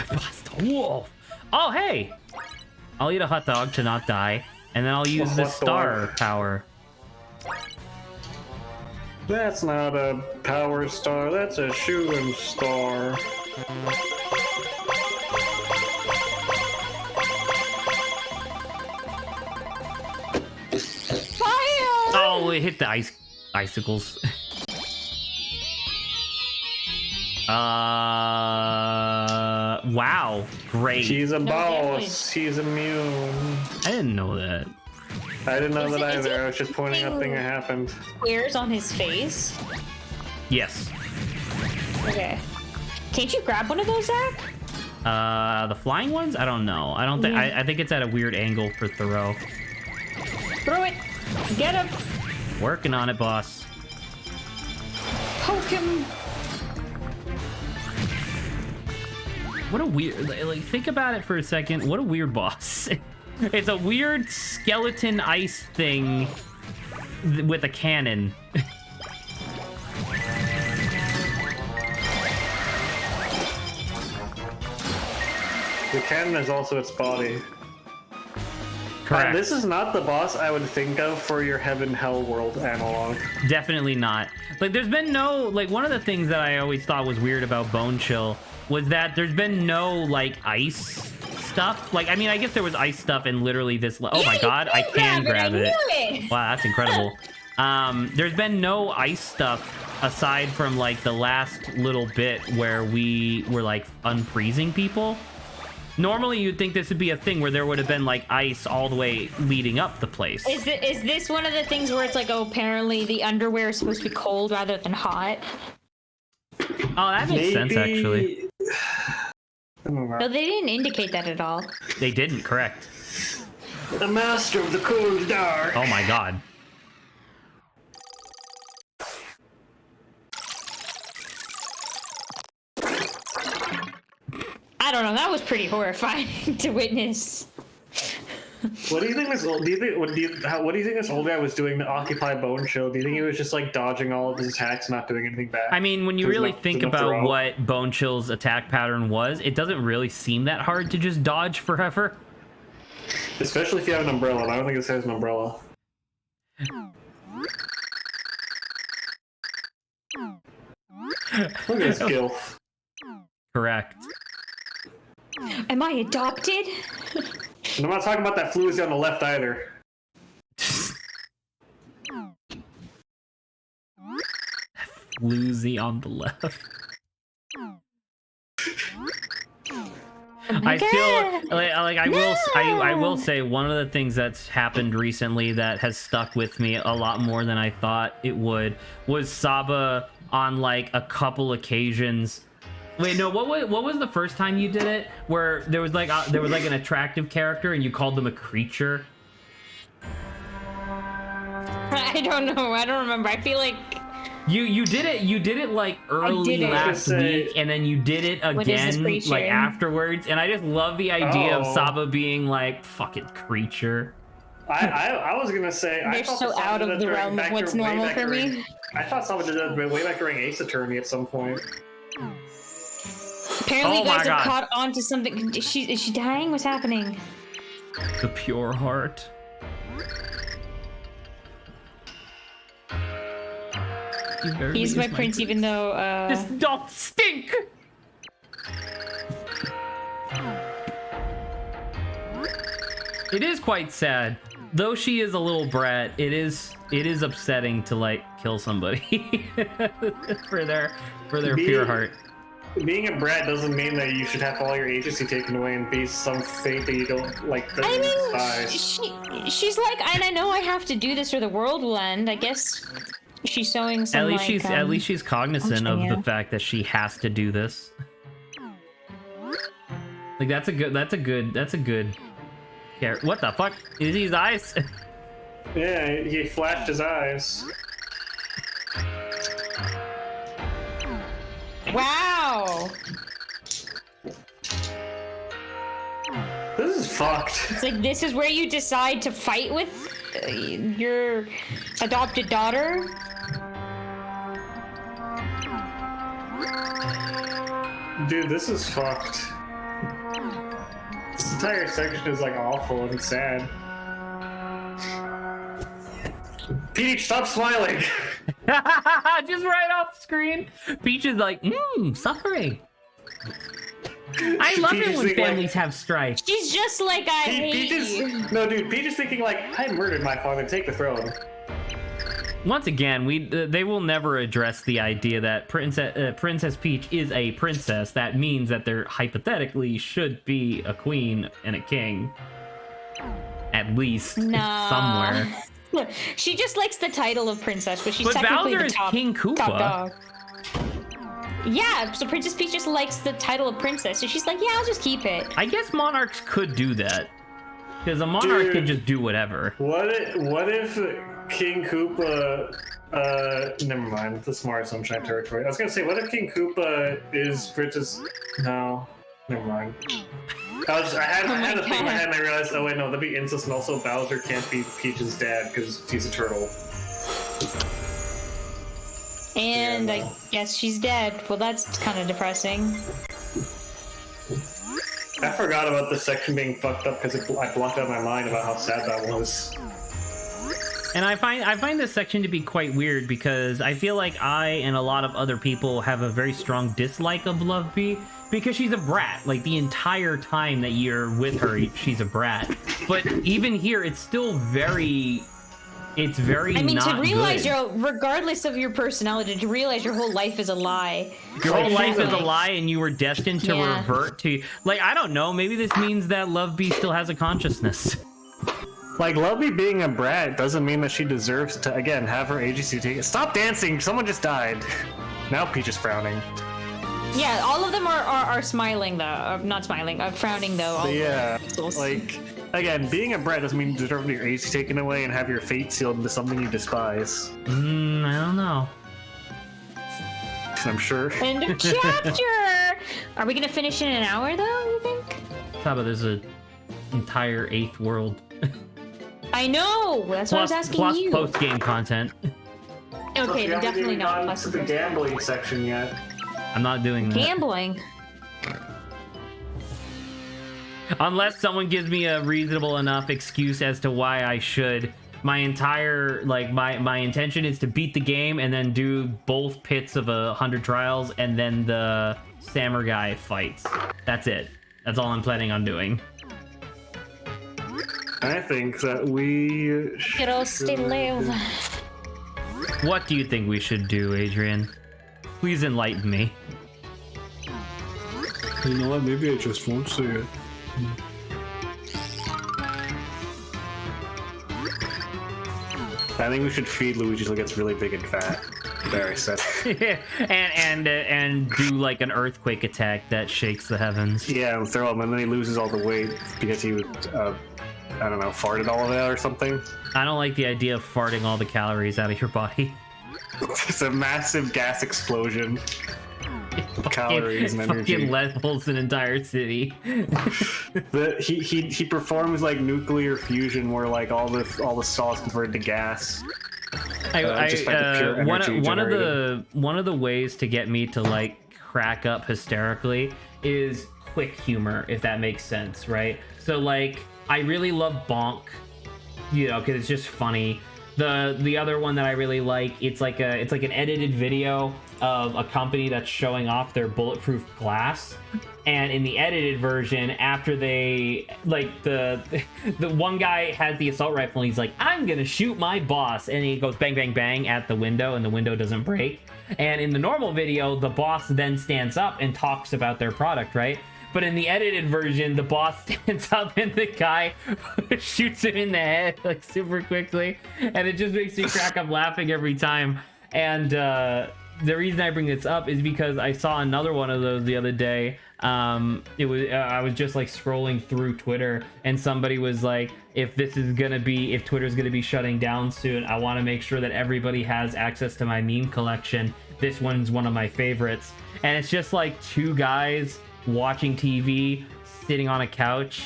Bust a wolf. Oh, hey! I'll eat a hot dog to not die, and then I'll use this hot dog. star power. That's not a power star, that's a shooting star. it hit the icicles. Wow, great. She's a boss. damage. She's immune. I didn't know that. I didn't know Is that it- is either. it I was just pointing out thing that happened. Squares on his face. Yes. Okay. Can't you grab one of those, Zach? The flying ones? I don't know. I don't think. I think it's at a weird angle for throw. Throw it. Get him. Working on it, boss. Poke him. What a weird. Like, think about it for a second. What a weird boss. It's a weird skeleton ice thing with a cannon. The cannon is also its body. Correct. This is not the boss I would think of for your Heaven Hell World analog. Definitely not. Like, there's been no, like, one of the things that I always thought was weird about Bone Chill was that there's been no, like, ice stuff. Like, I mean, I guess there was ice stuff in literally this. Oh my god, I can grab it. I knew it. Wow, that's incredible. There's been no ice stuff aside from, like, the last little bit where we were, like, unfreezing people. Normally, you'd think this would be a thing where there would have been, like, ice all the way leading up the place. Is this one of the things where it's like, oh, apparently the underwear is supposed to be cold rather than hot? Oh, that makes sense, actually. I don't know. No, they didn't indicate that at all. They didn't, correct. The master of the cold dark. Oh my god. I don't know. That was pretty horrifying to witness. What do you think this old? Do you think what do you think this old guy was doing to occupy Bone Chill? Do you think he was just like dodging all of his attacks, not doing anything back? I mean, when you There's really no- think there's no about throw. what Bone Chill's attack pattern was, it doesn't really seem that hard to just dodge forever. Especially if you have an umbrella. And I don't think this has an umbrella. Look at this gilf. Correct. Am I adopted? And I'm not talking about that floozy on the left either. Floozy on the left. Oh my I God. feel like I will say one of the things that's happened recently that has stuck with me a lot more than I thought it would was Saba on like a couple occasions. Wait, no, what was the first time you did it where there was like an attractive character and you called them a creature? I don't know. I don't remember. I feel like You did it like early did it. last Say- week, and then you did it What is this again creature? like afterwards, and I just love the idea of Oh. Saba being like fucking creature. I was gonna say I they're thought so Saba out did of that the during- realm of back what's way normal back for during- me. I thought Saba did that way back during Ace Attorney at some point. Apparently, Oh you my guys have God. caught on to something. Is she dying? What's happening? The pure heart. He's my prince, even though. This doth stink. It is quite sad, though she is a little brat. It is upsetting to like kill somebody for their pure heart. Being a brat doesn't mean that you should have all your agency taken away and be some fate that you don't like. That I you mean, despise. she's like, and I know I have to do this or the world will end. I guess she's showing some. At least like, she's cognizant of yeah. the fact that she has to do this. Like that's a good. What the fuck? Is these eyes? Yeah, he flashed his eyes. Wow. This is fucked. It's like this is where you decide to fight with your adopted daughter. Dude, this is fucked. This entire section is like awful and sad. Peach, stop smiling! Just right off screen. Peach is like, suffering. I love Peach it is when thinking, families have strife. She's just like, I hate Peach you. is no, dude. Peach is thinking like, I murdered my father. Take the throne. Once again, they will never address the idea that Princess Peach is a princess. That means that there hypothetically should be a queen and a king, at least somewhere. She just likes the title of princess, but she's But technically Bowser the is top, King Koopa. top dog. Yeah, so Princess Peach just likes the title of princess, so she's like, yeah, I'll just keep it. I guess monarchs could do that, because a monarch can just do whatever. What if King Koopa? Never mind. That's more Sunshine territory. I was gonna say, what if King Koopa is Princess? No, never mind. I had a thing in my head, and I realized, oh wait, no, that'd be incest, and also Bowser can't be Peach's dad because he's a turtle. And Yeah, no. I guess she's dead. Well, that's kind of depressing. I forgot about this section being fucked up because I blocked out my mind about how sad that was. And I find this section to be quite weird because I feel like I and a lot of other people have a very strong dislike of Love Bee because she's a brat. Like the entire time that you're with her, she's a brat. But even here, it's still very. It's very. I mean, not to realize good. regardless of your personality, to realize your whole life is a lie. Your whole life is a Like, lie, and you were destined to Yeah. revert to. Like, I don't know. Maybe this means that Love Bee still has a consciousness. Like, Lovey being a brat doesn't mean that she deserves to, again, have her agency taken. Stop dancing! Someone just died. Now Peach is frowning. Yeah, all of them are smiling though. Not smiling, frowning though. All Yeah, pixels. like, again, being a brat doesn't mean you deserve your agency taken away and have your fate sealed into something you despise. I don't know. I'm sure. End of chapter. Are we gonna finish in an hour though? You think? How about there's an entire 8th world I know. That's what I was asking plus you. post game content. Okay, then definitely not. Plus to the gambling section yet. I'm not doing that. gambling. Unless someone gives me a reasonable enough excuse as to why I should. My entire, like, my intention is to beat the game and then do both pits of 100 trials and then the samurai fights. That's it. That's all I'm planning on doing. I think that we Pero still live. What do you think we should do, Adrian? Please enlighten me. You know what? Maybe I just won't say it. I think we should feed Luigi till he gets really big and fat. Barry said. and do like an earthquake attack that shakes the heavens. Yeah, and throw him, and then he loses all the weight because he would, I don't know, farted all of it or something. I don't like the idea of farting all the calories out of your body. It's a massive gas explosion. Calories and energy. Fucking levels an entire city. He performs like nuclear fusion, where like all the sauce converted to gas. Just by the pure energy one of the ways to get me to like crack up hysterically is quick humor, if that makes sense, right? So like I really love Bonk, you know, because it's just funny. The other one that I really like, it's like an edited video of a company that's showing off their bulletproof glass, and in the edited version, after they like the one guy has the assault rifle and he's like, I'm gonna shoot my boss, and he goes bang bang bang at the window and the window doesn't break. And in the normal video, the boss then stands up and talks about their product, right? But in the edited version, the boss stands up and the guy shoots him in the head like super quickly, and it just makes me crack up laughing every time. And the reason I bring this up is because I saw another one of those the other day. I was just like scrolling through Twitter, and somebody was like, if Twitter's gonna be shutting down soon, I want to make sure that everybody has access to my meme collection. This one's one of my favorites, and it's just like two guys watching TV, sitting on a couch,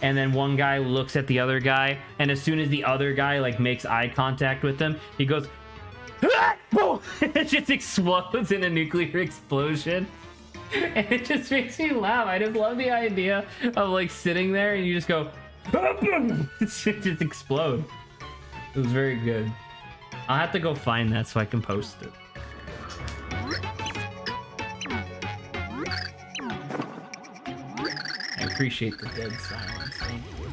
and then one guy looks at the other guy, and as soon as the other guy like makes eye contact with him, he goes, boom! It just explodes in a nuclear explosion, and it just makes me laugh. I just love the idea of like sitting there and you just go, it just explode. It was very good. I'll have to go find that so I can post it. I appreciate the dead silence. Thank you.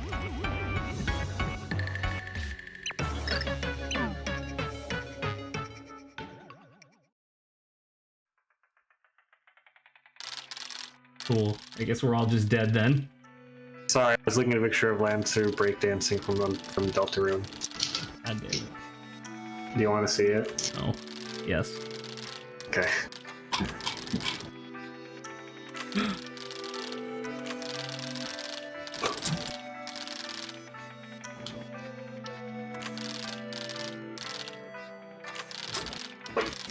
Cool. I guess we're all just dead then. Sorry, I was looking at a picture of Lancer breakdancing from Deltarune. God damn it. Do you want to see it? Oh. Yes. Okay.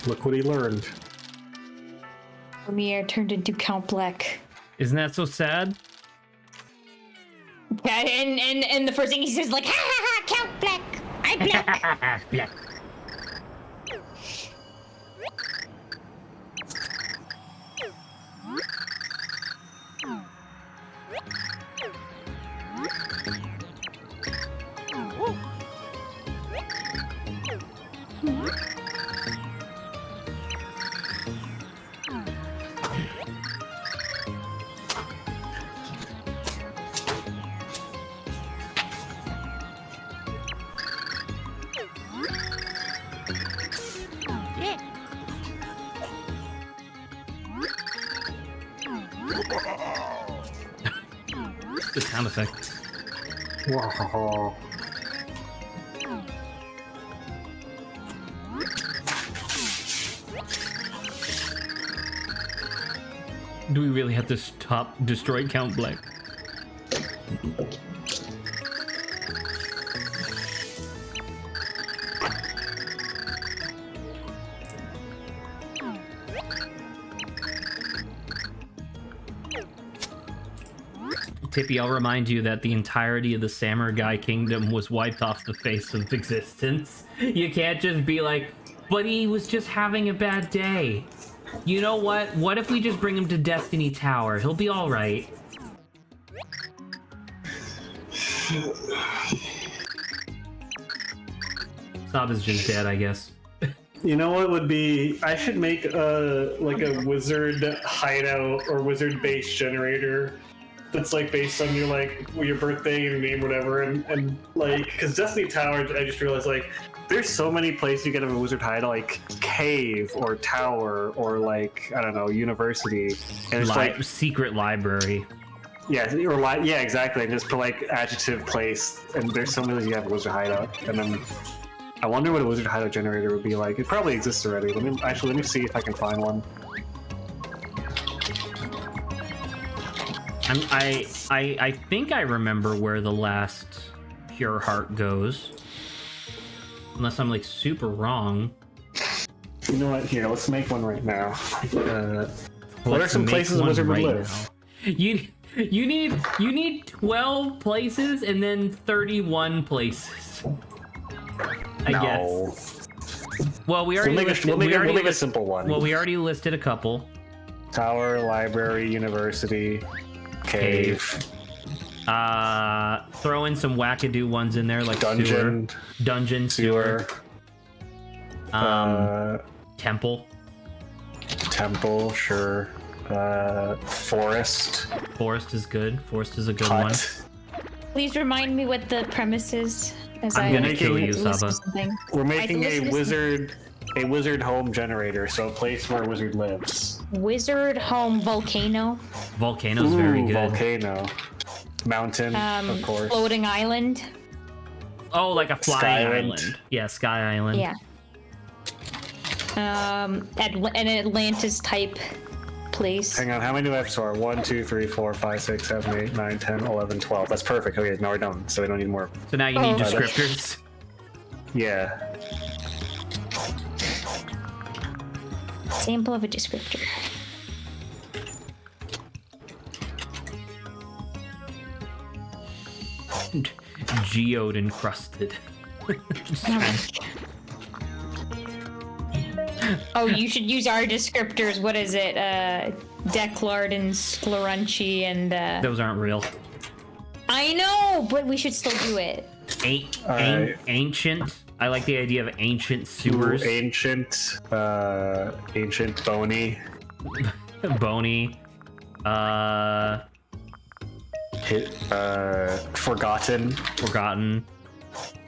Look what he learned. Lumiere turned into Count Black. Isn't that so sad? Yeah, and the first thing he says like, ha ha ha, Count Black, I'm black. Black. The sound effect. Wow. Do we really have to stop destroy Count Black? Tippy, I'll remind you that the entirety of the Samurai Kingdom was wiped off the face of existence. You can't just be like, but he was just having a bad day. You know what? What if we just bring him to Destiny Tower? He'll be alright. Saba's just dead, I guess. You know what would be? I should make a wizard hideout or wizard base generator that's like based on your birthday, your name, whatever, and like because Destiny Tower, I just realized like there's so many places you get a wizard hideout, like cave or tower or like I don't know, university, and it's secret library. Yeah, yeah, exactly. And just put like adjective place, and there's so many you have a wizard hideout, and then I wonder what a wizard hideout generator would be like. It probably exists already. Let me see if I can find one. I think I remember where the last Pure Heart goes, unless I'm like super wrong. You know what? Here, let's make one right now. What are some places a wizard would live? You need 12 places and then 31 places. I guess. Well, we already we'll make a simple one. Well, we already listed a couple. Tower, library, university, cave. Throw in some wackadoo ones in there, like dungeon, sewer. Temple, sure. Forest is good. Forest is a good one. Please remind me what the premise is. I'm gonna kill you, Saba. We're making a wizard home generator, so a place where a wizard lives. Wizard home volcano. Volcano's very good. Volcano. Mountain, of course. Floating island. Oh, like a flying island. Yeah, Sky Island. Yeah. An Atlantis type place. Hang on, how many do I have so far? 1, 2, 3, 4, 5, 6, 7, 8, 9, 10, 11, 12. That's perfect. Okay, now we're done, so we don't need more. So now you need descriptors. Yeah. Sample of a descriptor. Geode encrusted. Oh, you should use our descriptors. What is it? Declard and Sclerunchy and those aren't real. I know, but we should still do it. Ancient. I like the idea of ancient sewers. Ooh, ancient bony. Bony. Forgotten.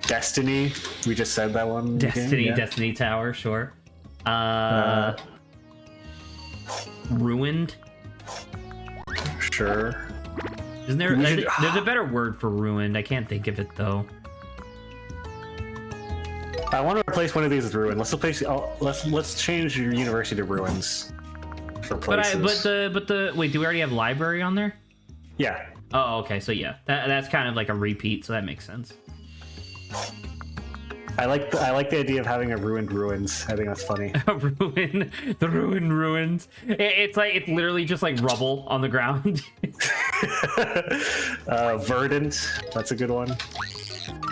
Destiny. We just said that one. Destiny Tower, sure. Ruined. Sure. Isn't there? We should- There's a better word for ruined. I can't think of it though. I want to replace one of these with ruin. Let's replace. Let's change your university to ruins. For places. But the wait, do we already have library on there? Yeah. Oh, okay. So yeah, that's kind of like a repeat. So that makes sense. I like the idea of having a ruined ruins. I think that's funny. Ruin, the ruined ruins. It's literally just like rubble on the ground. Verdant. That's a good one.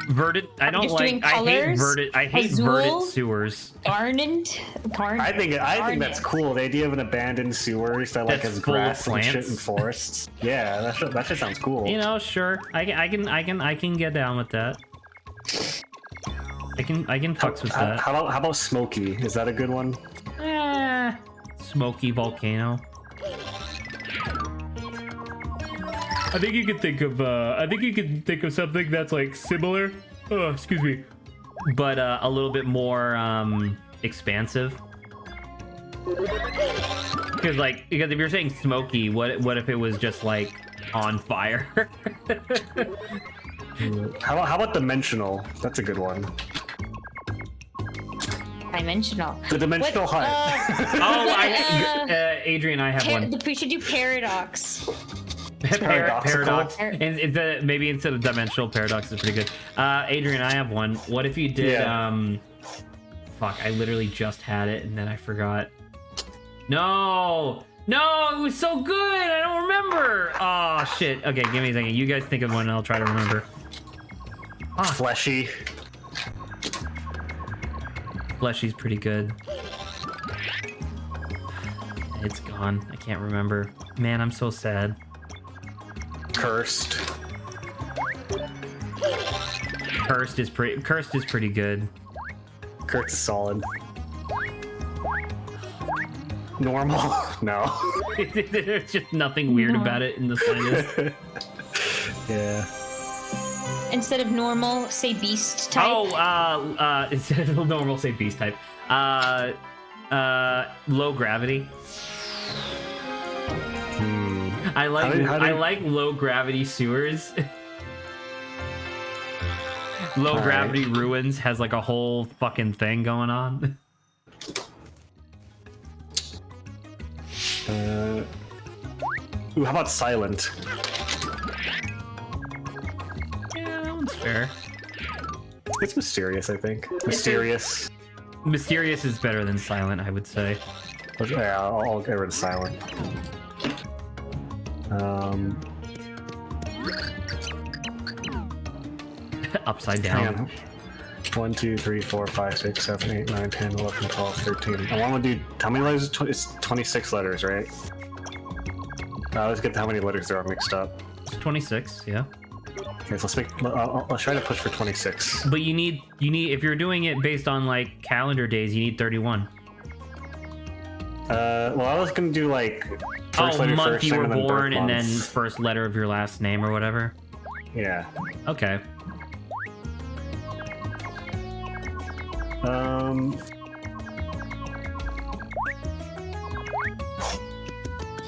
Verdant. I don't just like. doing I hate colors? verdant. I hate Azul? verdant sewers. Garnet. I think that's cool. The idea of an abandoned sewers that like That's has full of grass and shit plants. and forests. Yeah, that shit sounds cool. You know, sure. I can get down with that. I can fucks with that. How about Smoky? Is that a good one? Smoky volcano. I think you could think of something that's like similar. Oh, excuse me. But a little bit more expansive. Because if you're saying smoky, what if it was just like on fire? How about Dimensional? That's a good one. Dimensional. The Dimensional Hut. Adrian, I have one. We should do paradox. Paradoxical. Paradox. And maybe instead of dimensional, paradox is pretty good. Adrian, I have one. What if you did? Fuck! I literally just had it and then I forgot. No, it was so good. I don't remember. Oh shit. Okay, give me a second. You guys think of one, and I'll try to remember. Fleshy. Fleshy's pretty good. It's gone. I can't remember. Man, I'm so sad. Cursed. Cursed is pretty good. Cursed is solid. Normal? No. There's just nothing weird about it in the slightest. Yeah. Instead of normal, say beast type. Instead of normal, say beast type. Low gravity. I like low gravity sewers. Low gravity ruins has like a whole fucking thing going on. How about Silent? Yeah, that one's fair. It's mysterious, I think. Mysterious. Mysterious is better than silent, I would say. Yeah, I'll get rid of Silent. Upside down. 1, 2, 3, 4, 5, 6, 7, 8, 9, 10, 11, 12, 13. I want to do. How many letters? It's 26 letters, right? Let's get how many letters there are mixed up. It's 26, yeah. Okay, so let's try to push for 26. But you need if you're doing it based on like calendar days, you need 31. Well, I was gonna do like first letter month first, you were second, and then born, birth and then month. first letter of your last name or whatever. Yeah. Okay.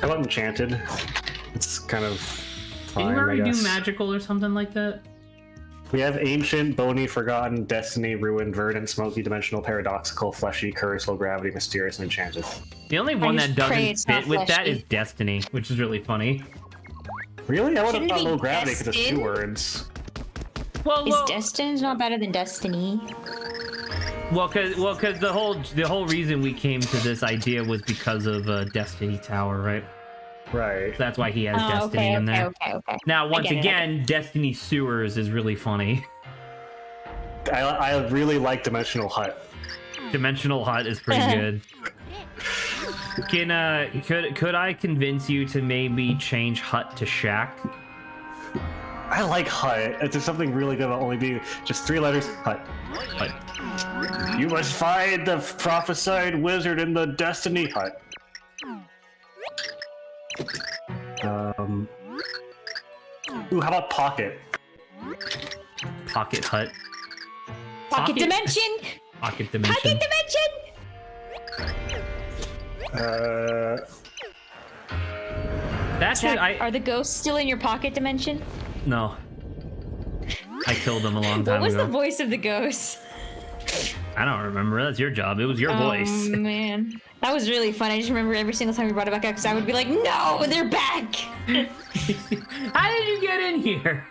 How about Enchanted? It's kind of fine, Didn't we already I guess. do magical or something like that? We have Ancient, Bony, Forgotten, Destiny, Ruined, Verdant, Smoky, Dimensional, Paradoxical, Fleshy, Curse, Low Gravity, Mysterious, and Enchanted. The only one that just pray doesn't it's not fit with that fleshy. is Destiny, which is really funny. Really? I would have Shouldn't it thought be Low Gravity because it's Destined? 2 words. Is Destined not better than Destiny? because the whole reason we came to this idea was because of Destiny Tower, right? Right. That's why he has Oh, Destiny in there. Okay. Now, I once get it, I again, Destiny Sewers is really funny. I really like Dimensional Hut. Dimensional Hut is pretty good. Could I convince you to maybe change Hut to Shack? I like Hut. It's just something really good. It'll only be just 3 letters. Hut. Hut. You must find the prophesied wizard in the Destiny Hut. Ooh, how about Pocket? Pocket Hut. Pocket Dimension! Pocket Dimension. Pocket Dimension! That's it. Zach, are the ghosts still in your pocket dimension? No. I killed them a long What time was ago. the voice of the ghost? I don't remember. That's your job. It was your voice. Oh man, that was really fun. I just remember every single time we brought it back up because I would be like, "No, they're back." How did you get in here?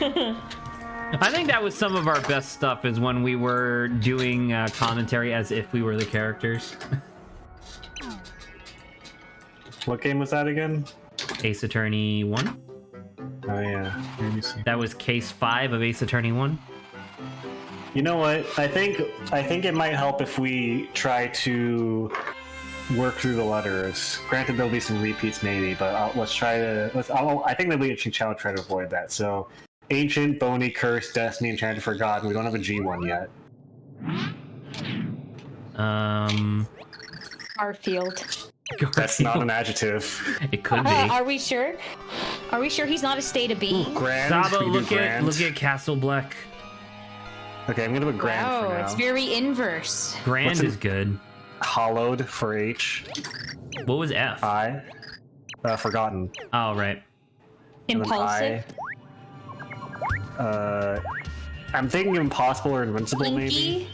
I think that was some of our best stuff, is when we were doing commentary as if we were the characters. What game was that again? Ace Attorney 1. Oh yeah. Let me see. That was case 5 of Ace Attorney 1. You know what? I think it might help if we try to work through the letters. Granted, there'll be some repeats maybe, but let's try to. I think there'll be a challenge try to avoid that. So, Ancient, Bony, Cursed, Destiny, Enchanted, Forgotten. We don't have a G one yet. Garfield. That's not an adjective. It could be. Are we sure? Are we sure he's not a state of being? Grand. Sabo, we can do look Grand. at Castle Black. Okay, I'm gonna put Grand Oh, for now. it's very inverse. Grand What's it- is good. Hollowed for H. What was F? I. Forgotten. Oh, right. And then Impulsive. I'm thinking Impossible or Invincible, Inky.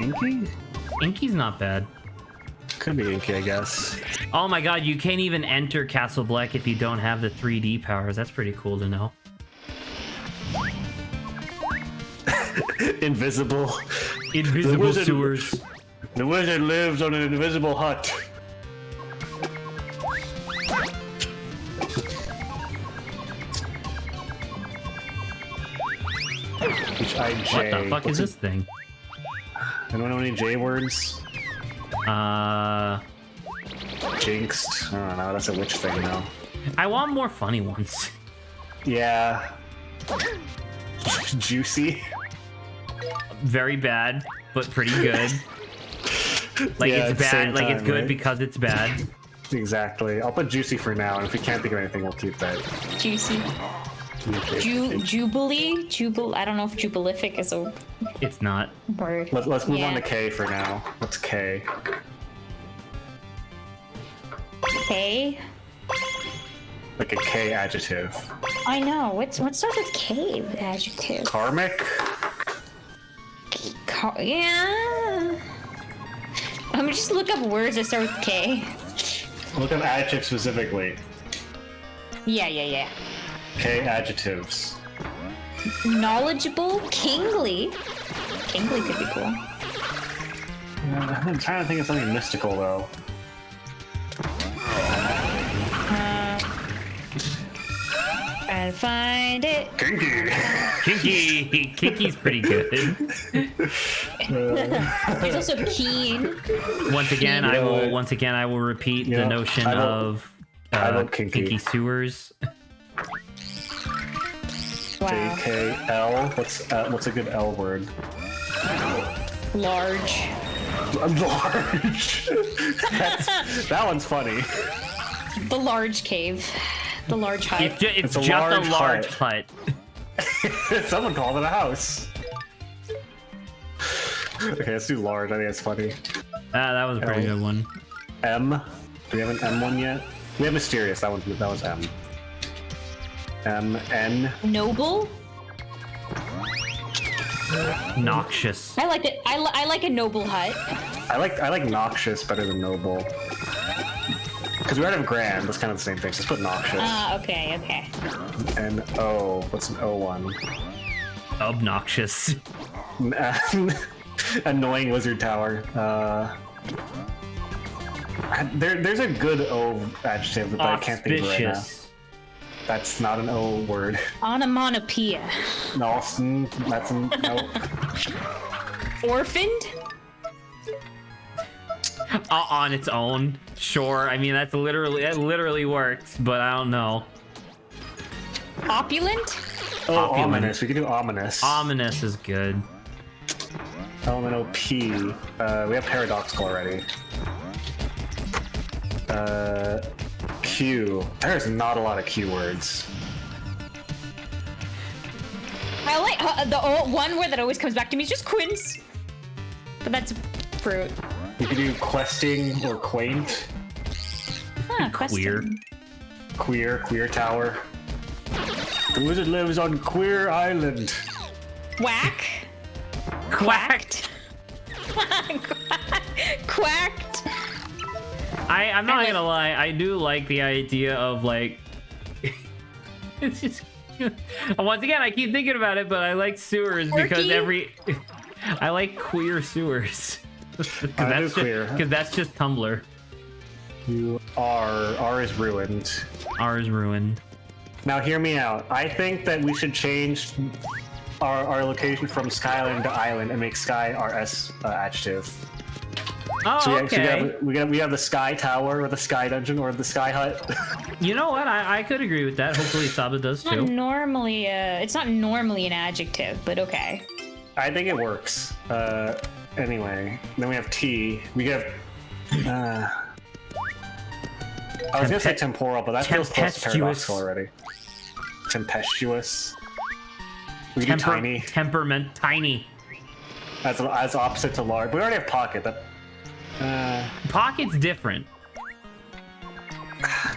maybe. Inky? Inky's not bad. Could be Inky, I guess. Oh my god, you can't even enter Castle Black if you don't have the 3D powers. That's pretty cool to know. Invisible. Invisible wizard- sewers. The wizard lives on an invisible hut. H-I-J. What the fuck is this thing? Anyone know any J words? Jinxed. I don't know, that's a witch thing now. I want more funny ones. Yeah. Juicy. Very bad, but pretty good. Like Yeah, it's at the bad, same like it's time, good right? because it's bad. Exactly. I'll put juicy for now, and if we can't think of anything, we'll keep that. Juicy. Jubilee? I don't know if jubilific is a It's not. word. Let's move on Yeah. to K for now. What's K? K? Like a K adjective. I know. What starts with K? Adjective. Karmic? Yeah. I'm gonna just look up words that start with K. Look up adjectives specifically. Yeah. K adjectives. Knowledgeable, kingly. Kingly could be cool. I'm trying to think of something mystical though. And find it. Kinky. Kinky! Kinky's pretty good. There's also keen. Once again, You know what? I will repeat You the know, notion I vote- of I vote kinky. sewers. Wow. JKL. What's a good L word? Large. Large. That one's funny. The large cave. The large hut. It's a just large a large hut. hut. Someone called it a house. Okay, let's do large. I think it's funny. That was a pretty L. good one. M. Do we have an M one yet? We have mysterious. That was M. M N. Noble. Noxious. I like it. I like a noble hut. I like noxious better than noble. Because we already have grand. That's kind of the same thing. So let's put noxious. Okay. N O. What's an O one? Obnoxious. Annoying lizard tower. There's a good O adjective, but I can't think of it right now. Auspicious. That's not an O word. Onomatopoeia. Nalston. That's an no. Orphaned. On its own, sure. I mean, that literally works, but I don't know. Opulent. Oh, Opulent. ominous. We could do ominous. Ominous is good. Element OP. We have paradoxical already. Q. There's not a lot of Q words. I like the one word that always comes back to me is just quince. But that's fruit. We could do questing or quaint. Huh, Queer. question. Queer tower. The wizard lives on Queer Island. Whack. Quacked. Quacked. I'm not gonna lie, I do like the idea of like it's just once again I keep thinking about it, but I like sewers because Quirky? I like queer sewers. I do queer. Because that's just Tumblr. R is ruined. R is ruined. Now hear me out. I think that we should change our location from Skyland to Island and make Sky our S adjective. Oh, So okay. we have the Sky Tower or the Sky Dungeon or the Sky Hut. You know what? I could agree with that. Hopefully Saba does It's not too. normally it's not normally an adjective, but okay. I think it works. Anyway, then we have T. We have. I was gonna say temporal, but that feels close to Tempestuous. paradoxical already. Tempestuous. We can do tiny Temperament. Tiny. as opposite to large. We already have pocket. That. Pocket's different.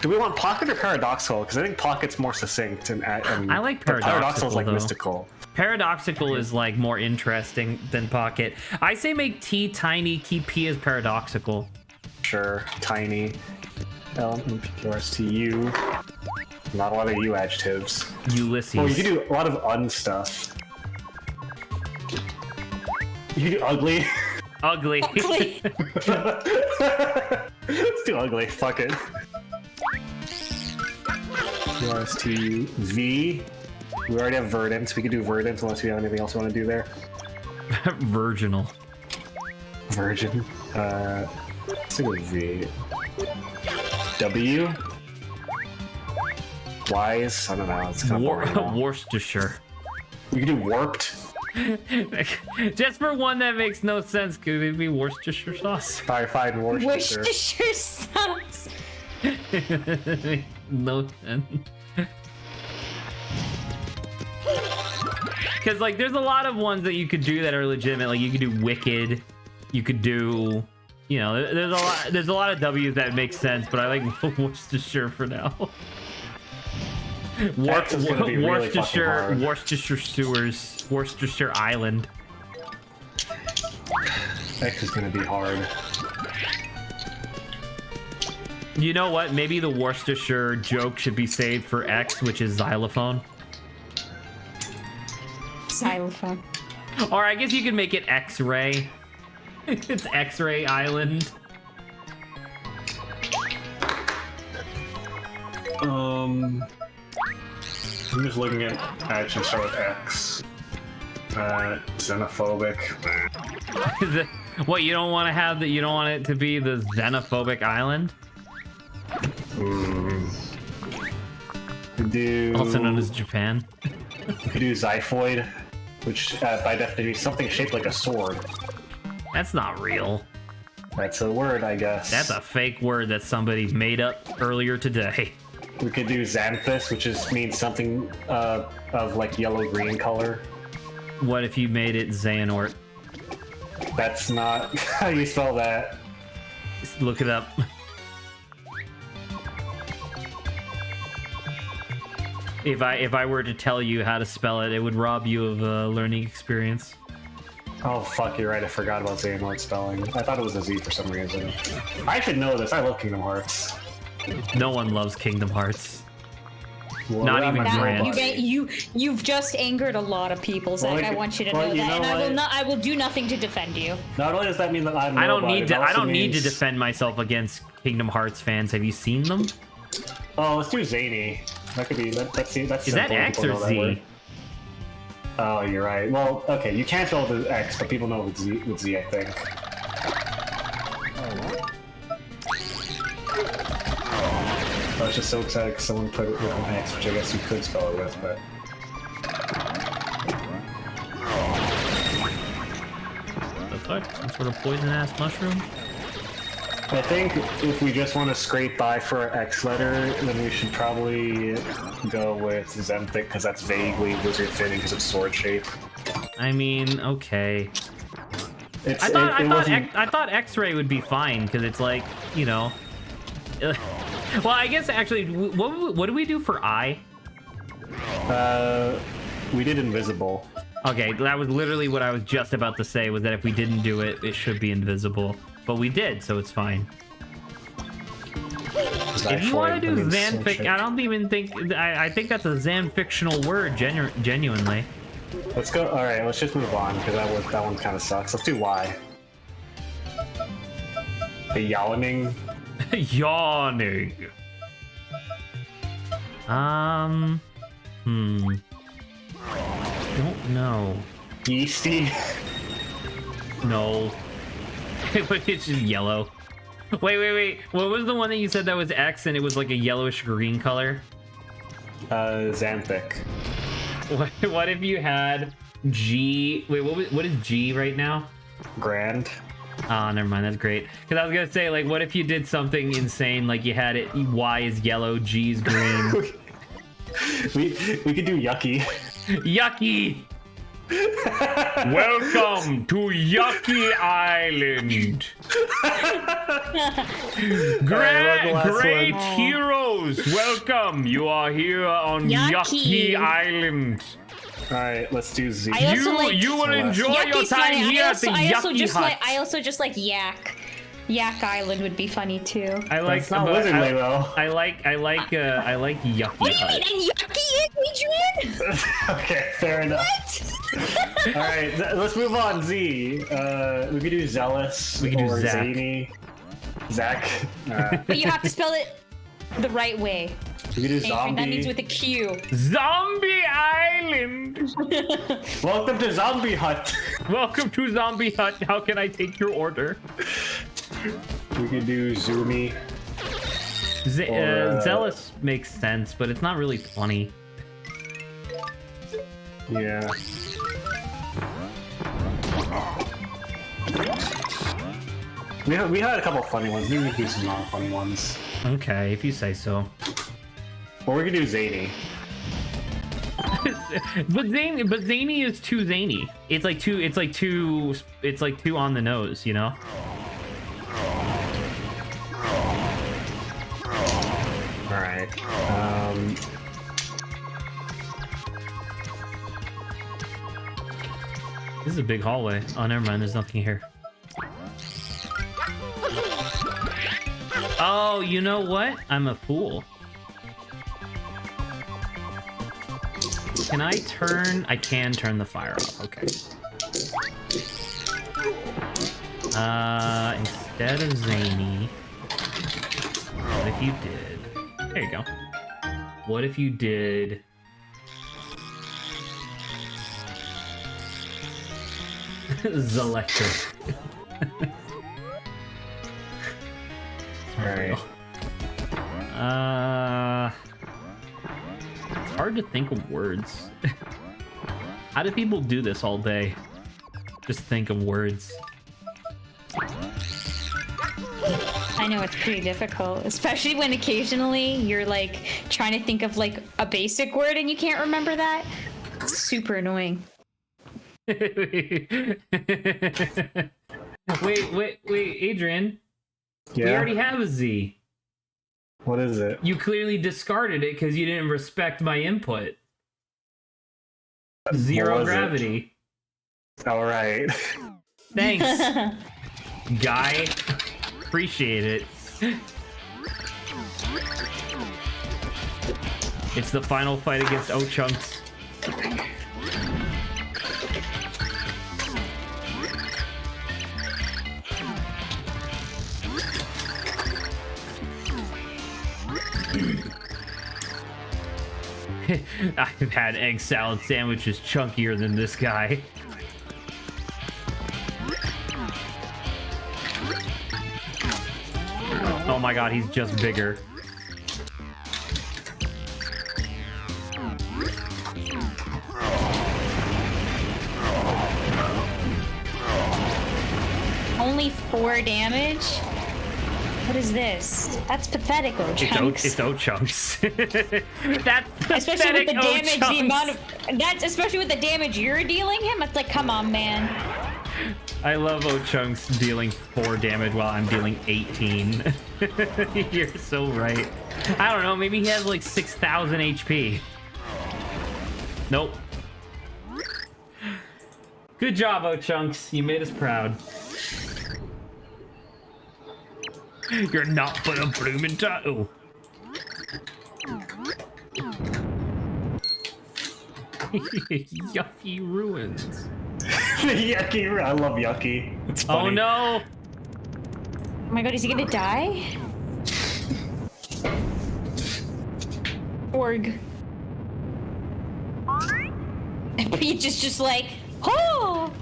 Do we want pocket or paradoxical? Because I think pocket's more succinct and I like but paradoxical is like though. mystical. Paradoxical is like more interesting than pocket. I say make T tiny, keep P as paradoxical. Sure, tiny. LMPQRSTU. Not a lot of U adjectives. Ulysses. Oh, you can do a lot of stuff. You can do ugly. Ugly. Ugly. Let's do ugly. Fuck it. QRSTU. V. We already have verdant. We could do verdant unless we have anything else we want to do there. Virginal. Virgin. Let's do a V. W. Wise. I don't know. It's kind of boring now. Worcestershire. We could do warped. Just for one that makes no sense, could it be Worcestershire sauce? Firefied Worcestershire. Worcestershire sauce. No sense. Because like, there's a lot of ones that you could do that are legitimate. Like you could do wicked. You could do, you know, there's a lot of W's that make sense. But I like Worcestershire for now. X is gonna be really fucking hard. Worcestershire sewers, Worcestershire Island. X is gonna be hard. You know what? Maybe the Worcestershire joke should be saved for X, which is xylophone. Xylophone. Or I guess you could make it X-ray. It's X-ray Island. I'm just looking at actions start with X. Xenophobic. What, you don't want to have that? You don't want it to be the xenophobic island, Could do. also known as Japan. Could do xiphoid, which by definition is something shaped like a sword. That's not real. That's a word, I guess. That's a fake word that somebody made up earlier today. We could do xanthus, which means something of like yellow-green color. What if you made it Xehanort? That's not how you spell that. Look it up. If I were to tell you how to spell it, it would rob you of a learning experience. Oh fuck, you're right. I forgot about Xehanort spelling. I thought it was a Z for some reason. I should know this. I love Kingdom Hearts. No one loves Kingdom Hearts. Well, Not that even might be Grant. why. You've just angered a lot of people, Zach. Well, I want you to well, know you that, know and what? I will do nothing to defend you. Not only does that mean that I'm I don't nobody, need to. it I also don't need to means- defend myself against Kingdom Hearts fans. Have you seen them? Oh, let's do zany. That could be that's Is that simple. X People or know that Z? word. Oh, you're right. Well, okay, you can't spell the X, but people know with Z, I think. I was just so excited because someone put it with an X, which I guess you could spell it with, but. The fuck? Some sort of poison-ass mushroom? I think if we just want to scrape by for our X letter, then we should probably go with Xanthic, because that's vaguely wizard fitting because it's sword shape. I mean, okay. It's, I it wasn't- thought X-ray would be fine because it's like, you know, Well, I guess actually, what do we do for eye? We did invisible. Okay, that was literally what I was just about to say, was that if we didn't do it, it should be invisible. But we did, so it's fine. If you want to do Zanfic, I don't even think... I think that's a Zanfictional word, genuinely. Let's go. All right, let's just move on because that one kind of sucks. Let's do Y. The yawning. Yawning. Don't know. Yeasty. No. It's just yellow. Wait. What was the one that you said that was X and it was like a yellowish green color? Xanthic. What if you had G? Wait, what is G right now? Grand. Oh, never mind. That's great. Because I was gonna say, like, what if you did something insane, like you had it Y is yellow, G is green. we could do yucky. Yucky. Welcome to Yucky Island. Great heroes, welcome. You are here on Yucky Island. All right, let's do Z. You will enjoy your time here at the Yucky Hut. I also just like Yak. Yak Island would be funny too. I like not Wizardly, though. I like Yucky What do you Hut. mean Yucky, Adrian? Okay, fair enough. What? All right, let's move on. Z. We could do Zealous. We could do or Zac. Zany. Zach. But you have to spell it the right way. We could do Adrian, Zombie. that means with a Q. Zombie Island. Welcome to Zombie Hut. Welcome to Zombie Hut. How can I take your order? We could do Zoomy. Zealous makes sense, but it's not really funny. Yeah. We had a couple funny ones. Maybe we could do some non-funny ones. Okay, if you say so. Or we could do Zany. but zany is too zany. It's like too on the nose, you know? Alright. This is a big hallway. Oh, never mind. There's nothing here. Oh, you know what? I'm a fool. Can I turn... I can turn the fire off. Okay. Instead of zany... What if you did... There you go. What if you did... Zelectric. Alright. It's hard to think of words. How do people do this all day? Just think of words. I know it's pretty difficult, especially when occasionally you're like trying to think of like a basic word and you can't remember that. It's super annoying. Wait, Adrian. Yeah. We already have a Z. What is it? You clearly discarded it because you didn't respect my input. Zero was it? gravity. Alright. Thanks, guy. Appreciate it. It's the final fight against O-Chunks. I've had egg salad sandwiches chunkier than this guy. Oh my god, he's just bigger. Only 4 damage? What is this? That's pathetic, O-Chunks. It's O-Chunks. That's Especially with pathetic, the damage, O-Chunks. the amount of... That's especially with the damage you're dealing him. It's like, come on, man. I love Ochunks dealing 4 damage while I'm dealing 18. You're so right. I don't know, maybe he has like 6,000 HP. Nope. Good job, Ochunks. You made us proud. You're not but a bloomin' tattoo. Yucky ruins. Yucky, I love Yucky. It's funny. Oh no! Oh my god, is he gonna die? Org. And Peach is just like, oh!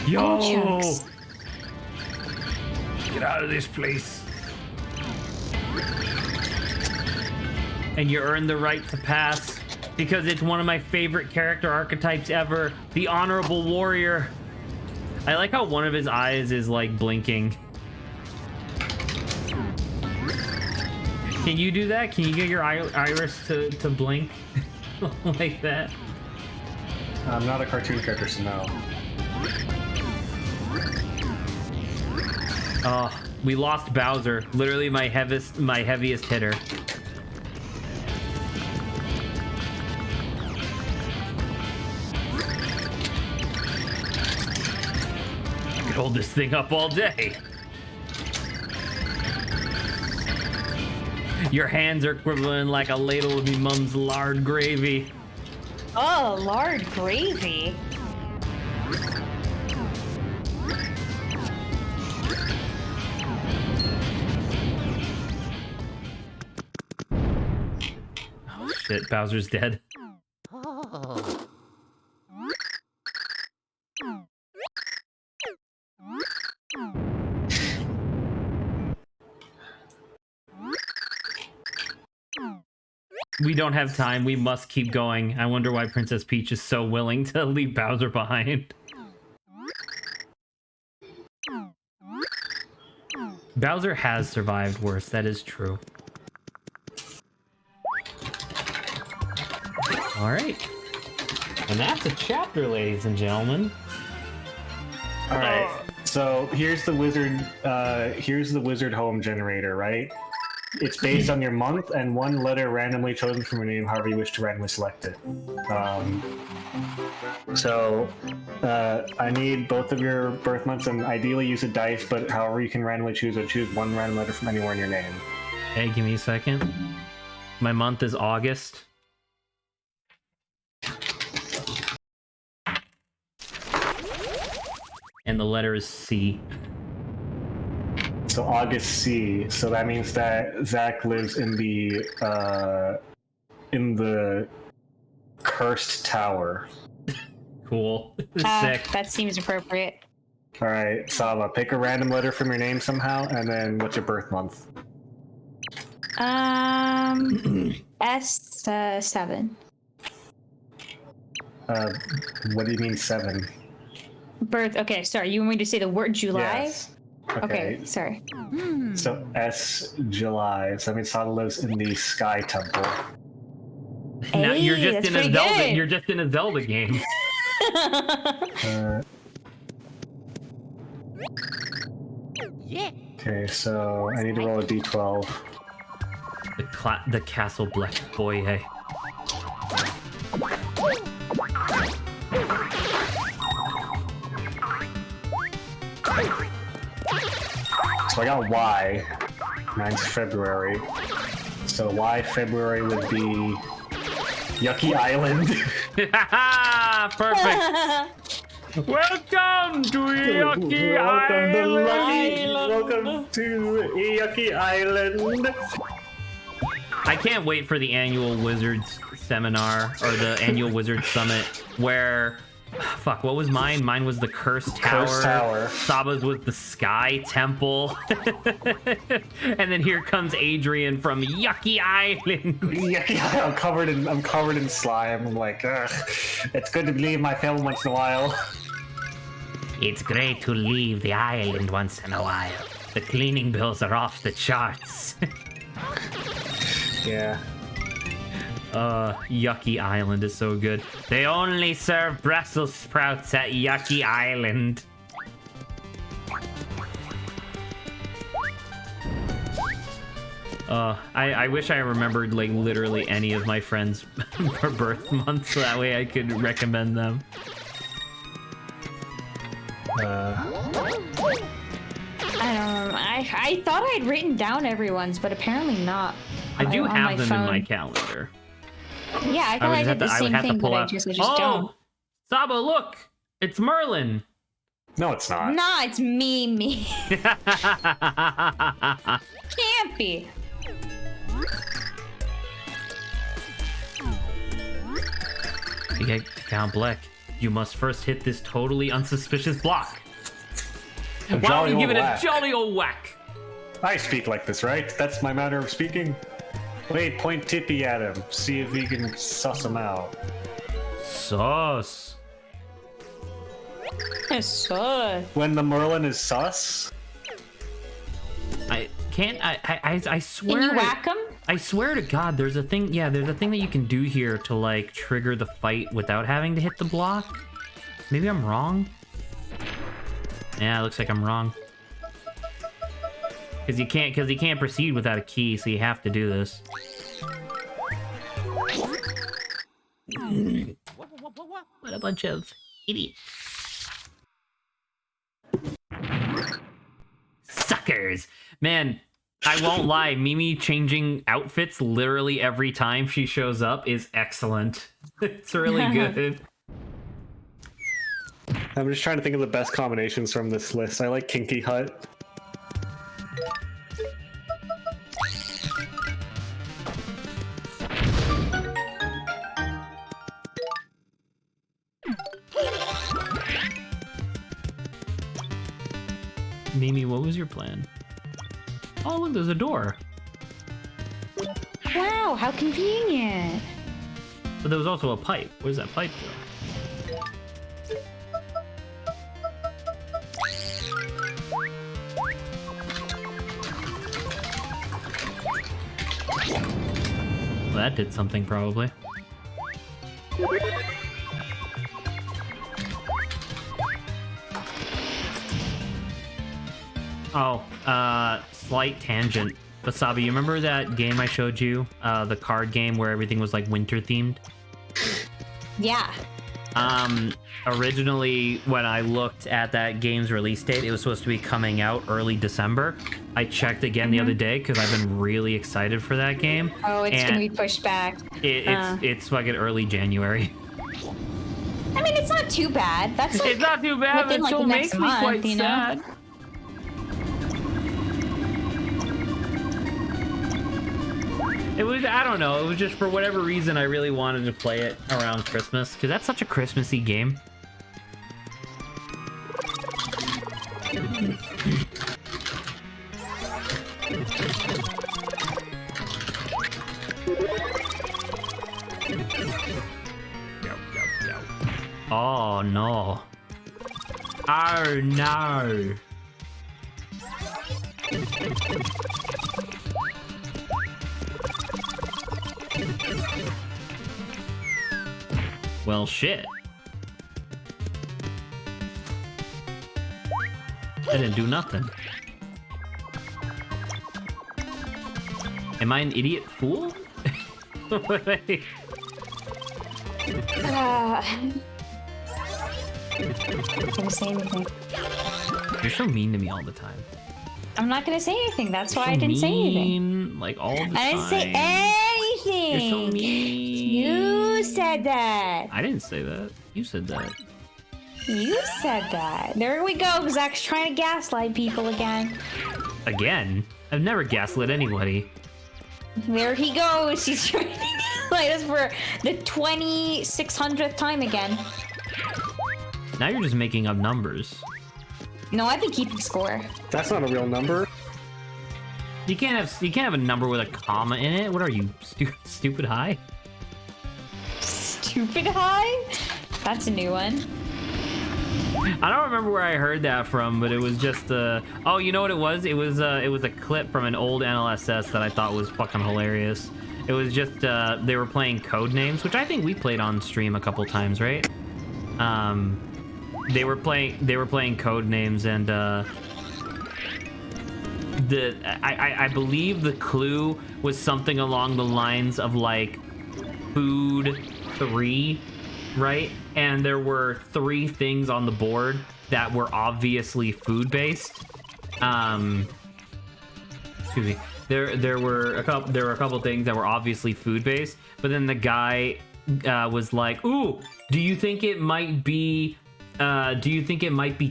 Yo! Ochunks. Get out of this place. And you earn the right to pass because it's one of my favorite character archetypes ever, the Honorable Warrior. I like how one of his eyes is like blinking. Can you do that? Can you get your iris to blink like that? I'm not a cartoon character, so no. Oh, we lost Bowser, literally my heaviest hitter. I could hold this thing up all day. Your hands are quibbling like a ladle of me mum's lard gravy. Oh, lard gravy. Oh shit, Bowser's dead. We don't have time. We must keep going. I wonder why Princess Peach is so willing to leave Bowser behind. Bowser has survived worse. That is true. All right. And that's a chapter, ladies and gentlemen. All right. So here's the wizard home generator, right? It's based on your month and one letter randomly chosen from your name, however you wish to randomly select it. I need both of your birth months and ideally use a dice, but however you can randomly choose, or choose one random letter from anywhere in your name. Hey, give me a second. My month is August. And the letter is C. So August C. So that means that Zach lives in the cursed tower. Cool. Sick. That seems appropriate. All right, Sava, pick a random letter from your name somehow, and then what's your birth month? S7. What do you mean 7? Birth. Okay, sorry. You want me to say the word July? Yes. Okay, sorry. So S July. So that means Sava lives in the Sky Temple. Now Hey, you're just that's in a pretty Zelda. good. You're just in a Zelda game. Okay, so I need to roll a d12. The castle black boy. Hey. So I got Y. Mine's February. So Y February would be Yucky Island. Perfect. Welcome to Yucky Island. Welcome to Yucky Island. I can't wait for the annual Wizards seminar or the annual Wizards Summit where, fuck, what was mine? Mine was the Cursed Tower. Cursed Tower. Saba's was the Sky Temple. And then here comes Adrian from Yucky Island. Yucky Island. I'm covered in slime. I'm like, ugh. It's good to leave my film once in a while. It's great to leave the island once in a while. The cleaning bills are off the charts. Yeah. Yucky Island is so good. They only serve Brussels sprouts at Yucky Island. I wish I remembered like literally any of my friends' birth months, so that way I could recommend them. I don't know. I thought I'd written down everyone's, but apparently not. I do on have my them phone. in my calendar. Yeah, I thought I did the same thing, but I just don't. Sabo, look! It's Merlin! No, it's not. Nah, it's me. Can't be. To get Count Black, you must first hit this totally unsuspicious block. Why don't you give it a jolly old whack? I speak like this, right? That's my manner of speaking. Wait, point Tippy at him. See if he can suss him out. Sus. So. When the Merlin is sus? I can't. I swear. Can you whack him? I swear to God, there's a thing. Yeah, there's a thing that you can do here to like trigger the fight without having to hit the block. Maybe I'm wrong. Yeah, it looks like I'm wrong. Because you can't proceed without a key, so you have to do this. What a bunch of idiots. Suckers! Man, I won't lie, Mimi changing outfits literally every time she shows up is excellent. It's really good. I'm just trying to think of the best combinations from this list. I like Kinky Hut. Mimi, what was your plan? Oh, look, there's a door. Wow, how convenient. But there was also a pipe. Where's that pipe go? Well, that did something, probably. Oh, slight tangent. Wasabi, you remember that game I showed you? The card game where everything was like winter themed? Yeah. Originally, when I looked at that game's release date, it was supposed to be coming out early December. I checked again the other day because I've been really excited for that game. Oh, it's gonna be pushed back. It's fucking early January. I mean, it's not too bad. That's like It's not too bad, but within, it like, still the next makes me month, quite you know? sad. It was, I don't know, it was just for whatever reason I really wanted to play it around Christmas, because that's such a Christmassy game. Oh no. Oh no. Well, shit. I didn't do nothing. Am I an idiot fool? Not gonna say anything. You're so mean to me all the time. I'm not gonna say anything. That's why So I didn't say anything. mean, like all the time. I didn't say anything. You're so mean. You said that. I didn't say that. You said that. You said that. There we go. Zach's trying to gaslight people again. Again? I've never gaslit anybody. There he goes. He's trying to gaslight us for the 2600th time again. Now you're just making up numbers. No, I've been keeping score. That's not a real number. You can't have a number with a comma in it. What are you, stupid high? Stupid high? That's a new one. I don't remember where I heard that from, but it was just oh, you know what it was? It was a clip from an old NLSS that I thought was fucking hilarious. It was just they were playing Codenames, which I think we played on stream a couple times, right? They were playing Codenames, and I believe the clue was something along the lines of like food 3, right? And there were 3 things on the board that were obviously food based. Excuse me. There were a couple things that were obviously food based, but then the guy was like, "Ooh, do you think it might be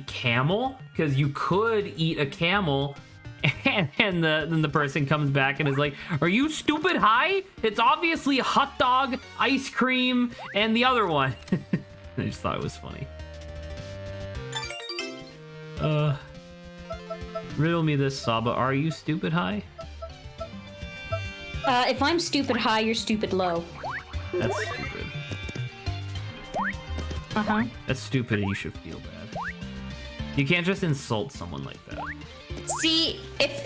camel? Because you could eat a camel." And then the person comes back and is like, "Are you stupid high? It's obviously a hot dog, ice cream, and the other one." I just thought it was funny. Riddle me this, Saba. Are you stupid high? If I'm stupid high, you're stupid low. That's stupid. Uh-huh. That's stupid and you should feel bad. You can't just insult someone like that. See, if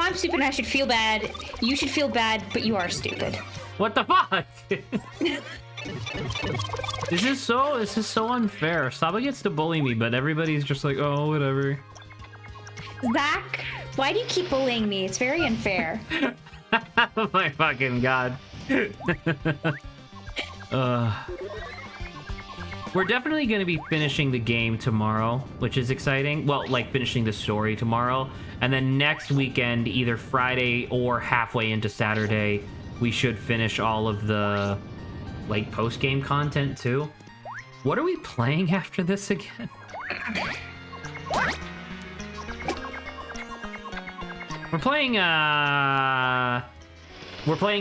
I'm stupid, I should feel bad. You should feel bad, but you are stupid. What the fuck? This is so unfair. Saba gets to bully me, but everybody's just like, oh, whatever. Zach, why do you keep bullying me? It's very unfair. Oh my fucking god. We're definitely going to be finishing the game tomorrow, which is exciting. Well, like finishing the story tomorrow. And then next weekend, either Friday or halfway into Saturday, we should finish all of the like post-game content too. What are we playing after this again? We're playing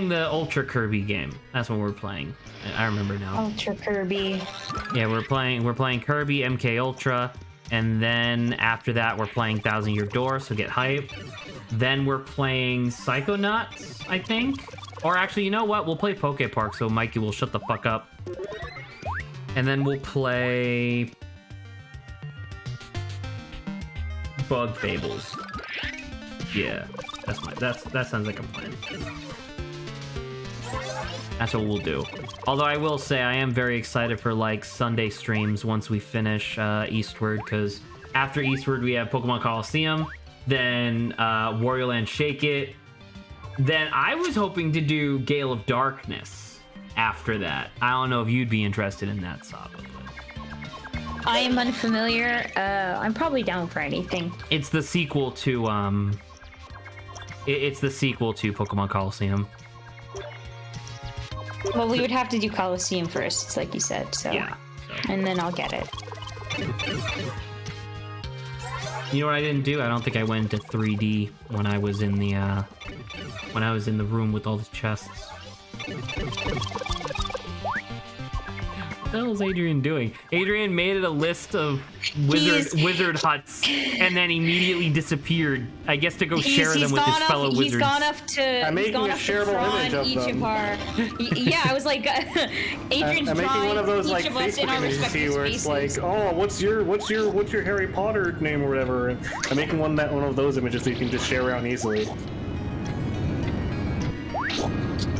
the Ultra Kirby game. That's what we're playing. I remember now. Ultra Kirby. Yeah, we're playing Kirby MK Ultra, and then after that we're playing 1,000 Year Door, so get hype. Then we're playing Psychonauts, I think. Or actually, you know what? We'll play Poke Park, so Mikey will shut the fuck up. And then we'll play Bug Fables. Yeah, that sounds like a plan. That's what we'll do. Although I will say I am very excited for like Sunday streams once we finish Eastward, because after Eastward we have Pokemon Coliseum, then Wario Land Shake It. Then I was hoping to do Gale of Darkness after that. I don't know if you'd be interested in that, Saba. I am unfamiliar. I'm probably down for anything. It's the sequel to it's the sequel to Pokemon Coliseum. Well, we would have to do Coliseum first, like you said. So Yeah. So. And then I'll get it. You know what I didn't do? I don't think I went into 3D when I was in the room with all the chests. What the hell is Adrian doing? Adrian made it a list of wizard huts and then immediately disappeared. I guess to go share them with his fellow wizards. He's gone off to. I'm making a shareable image of them. Yeah, I was like, Adrian's I'm making one of those each like of us in Facebook our images respective where it's like, spaces. oh, what's your Harry Potter name or whatever. And I'm making one of those images so you can just share around easily.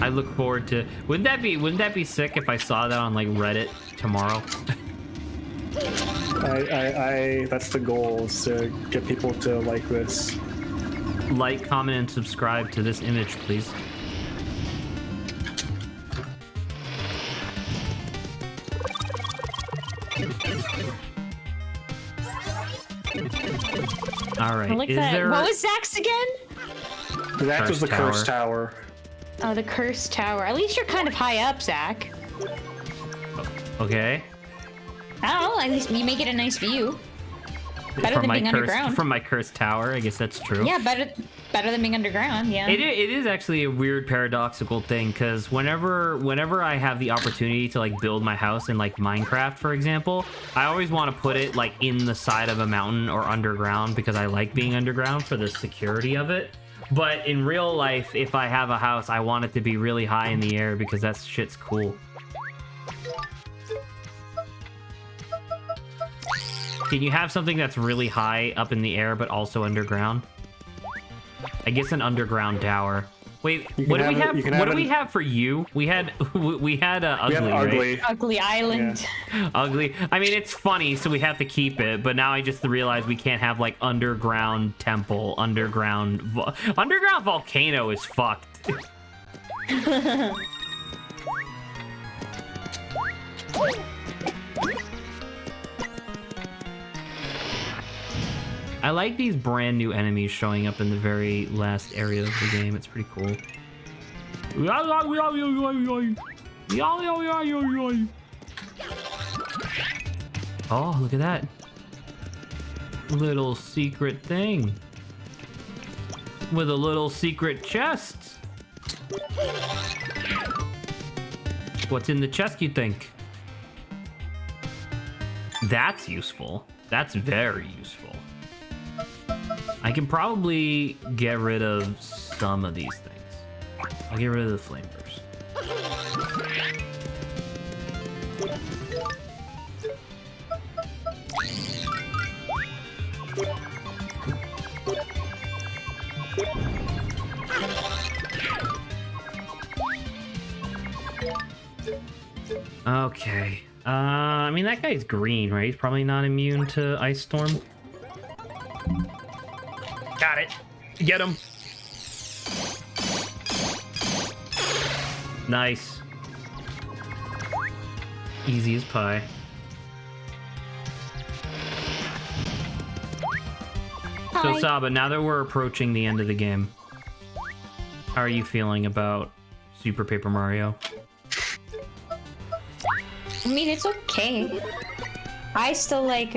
I look forward to. Wouldn't that be sick if I saw that on like Reddit tomorrow? I that's the goal, is to get people to like this. Like, comment, and subscribe to this image, please. All right. I like Is that. there? What was Zach's again? That was the Cursed Tower. Oh, the Cursed Tower. At least you're kind of high up, Zach. Okay. I don't know. At least you make it a nice view. Better than being underground. From my cursed tower, I guess that's true. Yeah, better than being underground. Yeah. It is actually a weird paradoxical thing, because whenever I have the opportunity to like build my house in like Minecraft, for example, I always want to put it like in the side of a mountain or underground, because I like being underground for the security of it. But in real life, if I have a house, I want it to be really high in the air, because that shit's cool. Can you have something that's really high up in the air but also underground? I guess an underground tower. Wait, You what do can we have have? it- you can What have do we it- have for you? We had We have ugly, right? ugly. Ugly Island. Ugly. I mean, it's funny, so we have to keep it. But now I just realized we can't have like underground temple, underground volcano is fucked. I like these brand new enemies showing up in the very last area of the game. It's pretty cool. Oh, look at that. Little secret thing. With a little secret chest. What's in the chest, you think? That's useful. That's very useful. I can probably get rid of some of these things. I'll get rid of the flame burst. Okay. I mean, that guy's green, right? He's probably not immune to Ice Storm. Got it. Get him. Nice. Easy as pie. So Hi. Saba, now that we're approaching the end of the game, how are you feeling about Super Paper Mario? I mean, it's okay. I still like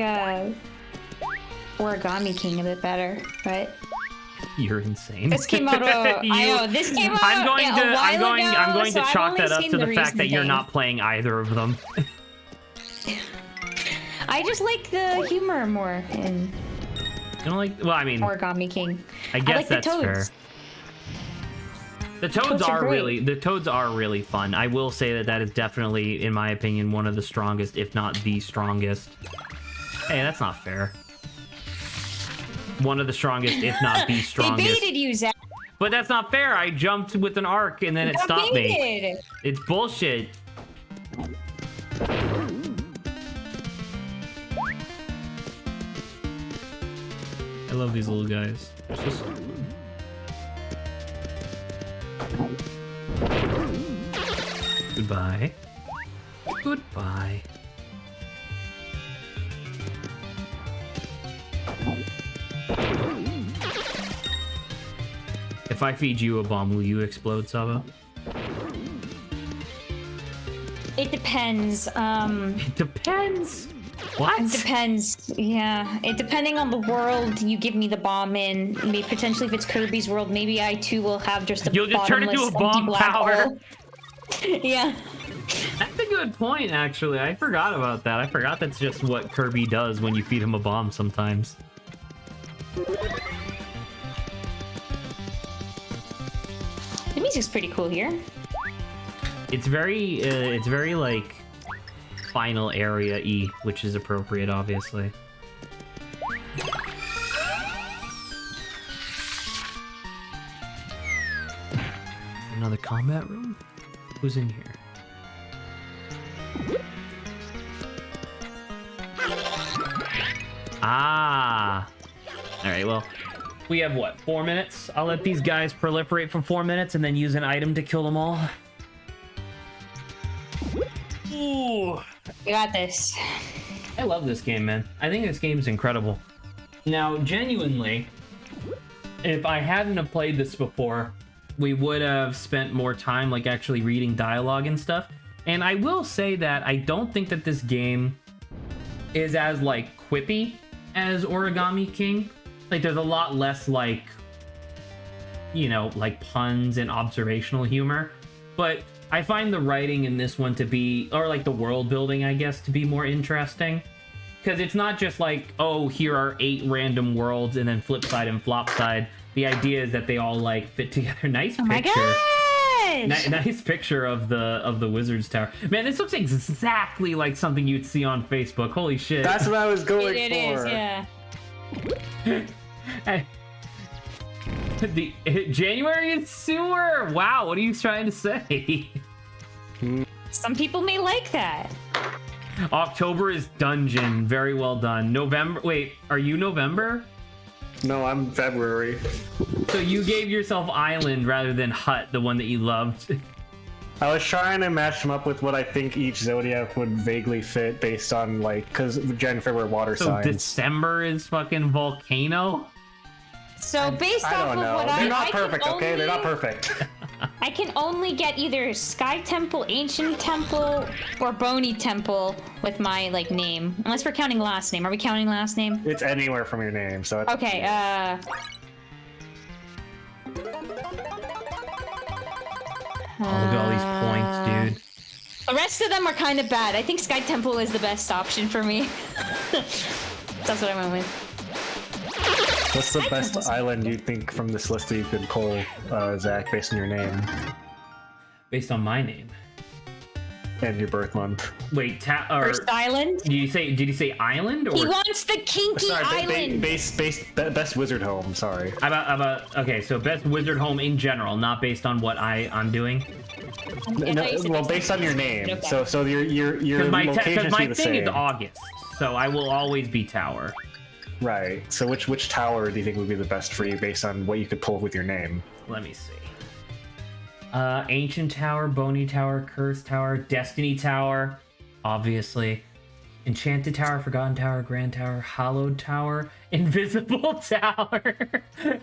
Origami King a bit better, but You're insane. this came out. I know this came out. I'm going a to while I'm going ago, I'm going so to I've chalk only that up seen to the fact that recent you're thing. not playing either of them. I just like the humor more in You don't like? Well, I mean, Origami King. I guess like the that's fair. toads. The toads Toads are are great. really fun. I will say that that is definitely, in my opinion, one of the strongest, if not the strongest. Hey, that's not fair. One of the strongest, if not the They strongest. baited you, Zach. But that's not fair. I jumped with an arc and then it Got stopped me. baited. It's bullshit. I love these little guys. They're so sweet. Goodbye. Goodbye. If I feed you a bomb, will you explode, Saba? It depends. It depends. What? It depends. Yeah, it depending on the world you give me the bomb in. Maybe potentially if it's Kirby's world, maybe I too will have just a You'll just turn into a bottomless, bomb empty black powder. hole. Yeah. That's a good point, actually. I forgot about that. I forgot that's just what Kirby does when you feed him a bomb sometimes. The music's pretty cool here. It's very like final area-y, which is appropriate, obviously. Another combat room? Who's in here? Ah. All right, well, we have what, 4 minutes? I'll let these guys proliferate for 4 minutes and then use an item to kill them all. Ooh. We got this. I love this game, man. I think this game is incredible. Now, genuinely, if I hadn't have played this before, we would have spent more time like actually reading dialogue and stuff. And I will say that I don't think that this game is as like quippy as Origami King. Like there's a lot less like, you know, like puns and observational humor. But I find the writing in this one to be, or like the world building, I guess, to be more interesting. Because it's not just like, oh, here are 8 random worlds and then flip side and flop side. The idea is that they all like fit together. Nice Oh my picture. gosh! Nice picture of the Wizard's Tower. Man, this looks exactly like something you'd see on Facebook. Holy shit. That's what I was going It for. is, yeah. Hey. the January is sewer. Wow, what are you trying to say? Some people may like that. October is dungeon. Very well done. November. Wait, are you November? No, I'm February. So you gave yourself island rather than hut, the one that you loved. I was trying to match them up with what I think each zodiac would vaguely fit based on, like, because Jan and February water So signs. December is fucking volcano. So based I off don't of know. what They're not I can perfect, okay? They're not only- perfect. I can only get either Sky Temple, Ancient Temple, or Bony Temple with my like name. Unless we're counting last name. Are we counting last name? It's anywhere from your name, so it's... Okay, Oh, look at all these points, dude. The rest of them are kind of bad. I think Sky Temple is the best option for me. That's what I went with. What's the best island you think from this list that you could pull, Zach, based on your name Based on my name. and your birth month? Wait, First Island. did you say island or He wants the Kinky Island. Best wizard home, sorry. about okay, so best wizard home in general, not based on what I'm doing. Well, based on your name. Okay. So your Because my location should be the thing same. is August, so I will always be tower. Right. So which tower do you think would be the best for you based on what you could pull with your name? Let me see. Ancient Tower, Bony Tower, Cursed Tower, Destiny Tower, obviously. Enchanted Tower, Forgotten Tower, Grand Tower, Hallowed Tower, Invisible Tower.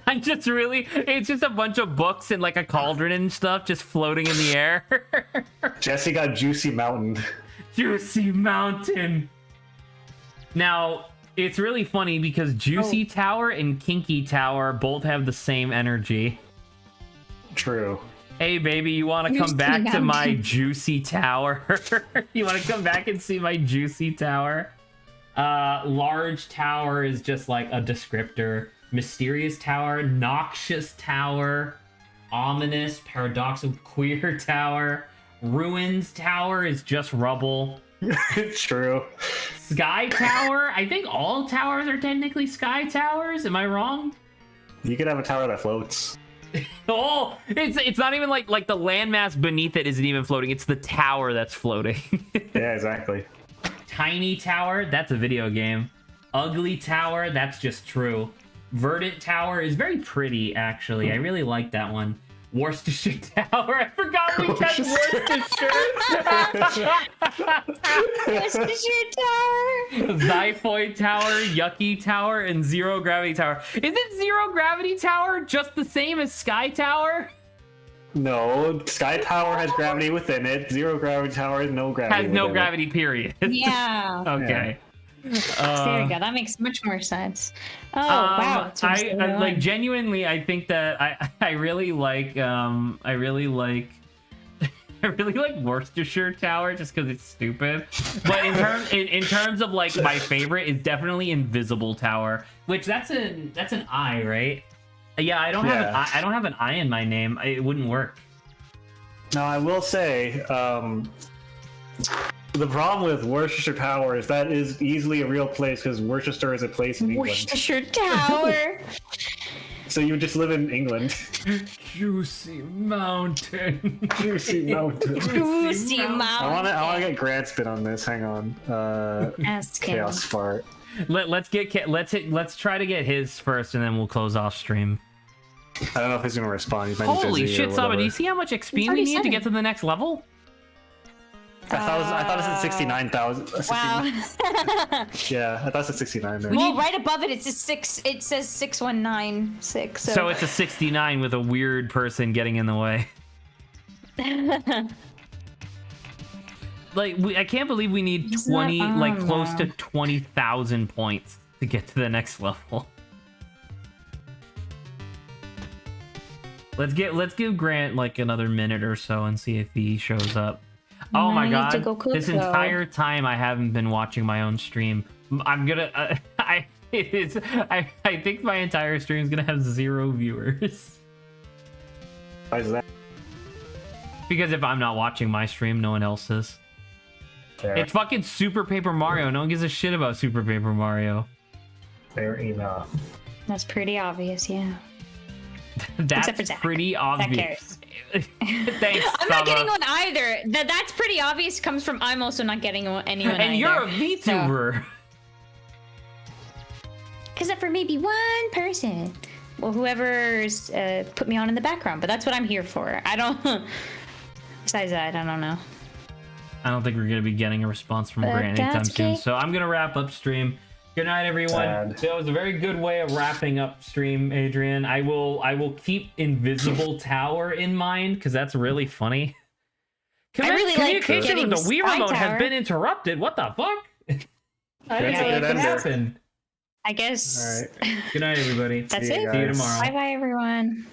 It's just a bunch of books and like a cauldron and stuff just floating in the air. Jesse got Juicy Mountain. Juicy Mountain. Now, it's really funny because Juicy Tower and Kinky Tower both have the same energy. True. Hey, baby, you want to come Juicy back to my Mountain. Juicy Tower? You want to come back and see my Juicy Tower? Large Tower is just like a descriptor. Mysterious Tower, Noxious Tower, Ominous, Paradoxical Queer Tower, Ruins Tower is just rubble. True. Sky Tower, I think all towers are technically Sky Towers. Am I wrong? You could have a tower that floats. Oh, it's not even like the landmass beneath it isn't even floating. It's the tower that's floating. Yeah, exactly. Tiny Tower, that's a video game. Ugly Tower, that's just true. Verdant Tower is very pretty, actually. I really like that one. Worcestershire Tower, I forgot we kept Worcestershire. Worcestershire Tower. Xiphoid Tower, Yucky Tower, and Zero Gravity Tower. Isn't Zero Gravity Tower just the same as Sky Tower? No, Sky Tower has gravity within it. Zero Gravity Tower has no gravity. Has no within it. gravity, period. Yeah. Okay. There you go. That makes much more sense. Oh wow. It's I like genuinely. I think that I really like I really like Worcestershire Tower just because it's stupid. But in terms of like my favorite is definitely Invisible Tower, which that's an I, right? Yeah, I don't have an I in my name. It wouldn't work. Now, I will say, the problem with Worcestershire Tower is that is easily a real place because Worcester is a place in England. Worcestershire Tower. So you would just live in England. Juicy Mountain. Juicy Mountain. Juicy Mountain. I want to get Grant's spin on this. Hang on. Ask him. Chaos Fart. Let's try to get his first, and then we'll close off stream. I don't know if he's gonna respond. He might be Holy busy or shit, Saba! whatever. Do you see how much XP we already need to said get it. to the next level? I thought it said 69,000. Wow. Yeah, I thought it said 69 there. Well, right above it, it says 6196. So it's a 69 with a weird person getting in the way. Like I can't believe we need He's not 20, on like close to now. 20,000 points to get to the next level. Let's give Grant like another minute or so and see if he shows up. Oh I my need to god! go cook, This though. entire time I haven't been watching my own stream. I'm gonna. I think my entire stream is gonna have 0 viewers. Why is that? Because if I'm not watching my stream, no one else is. Fair. It's fucking Super Paper Mario. No one gives a shit about Super Paper Mario. Fair enough. That's pretty obvious, yeah. That's for Zach. pretty Zach obvious. cares. Thanks, I'm not Saba. getting one either. That's pretty obvious. Comes from I'm also not getting anyone either. And you're a VTuber. Except for maybe one person. Well, whoever's put me on in the background. But that's what I'm here for. I don't... Besides that, I don't know. I don't think we're going to be getting a response from But Grant anytime that's soon. okay. So I'm going to wrap up stream. Good night, everyone. Sad. That was a very good way of wrapping up stream, Adrian. I will keep Invisible Tower in mind because that's really funny. I really like Communication getting with the Wii Sky remote has Tower. been interrupted. What the fuck? I didn't That's a know good that could ending. happen. I guess... All right. Good night, everybody. That's See you it. guys. See you tomorrow. Bye-bye, everyone.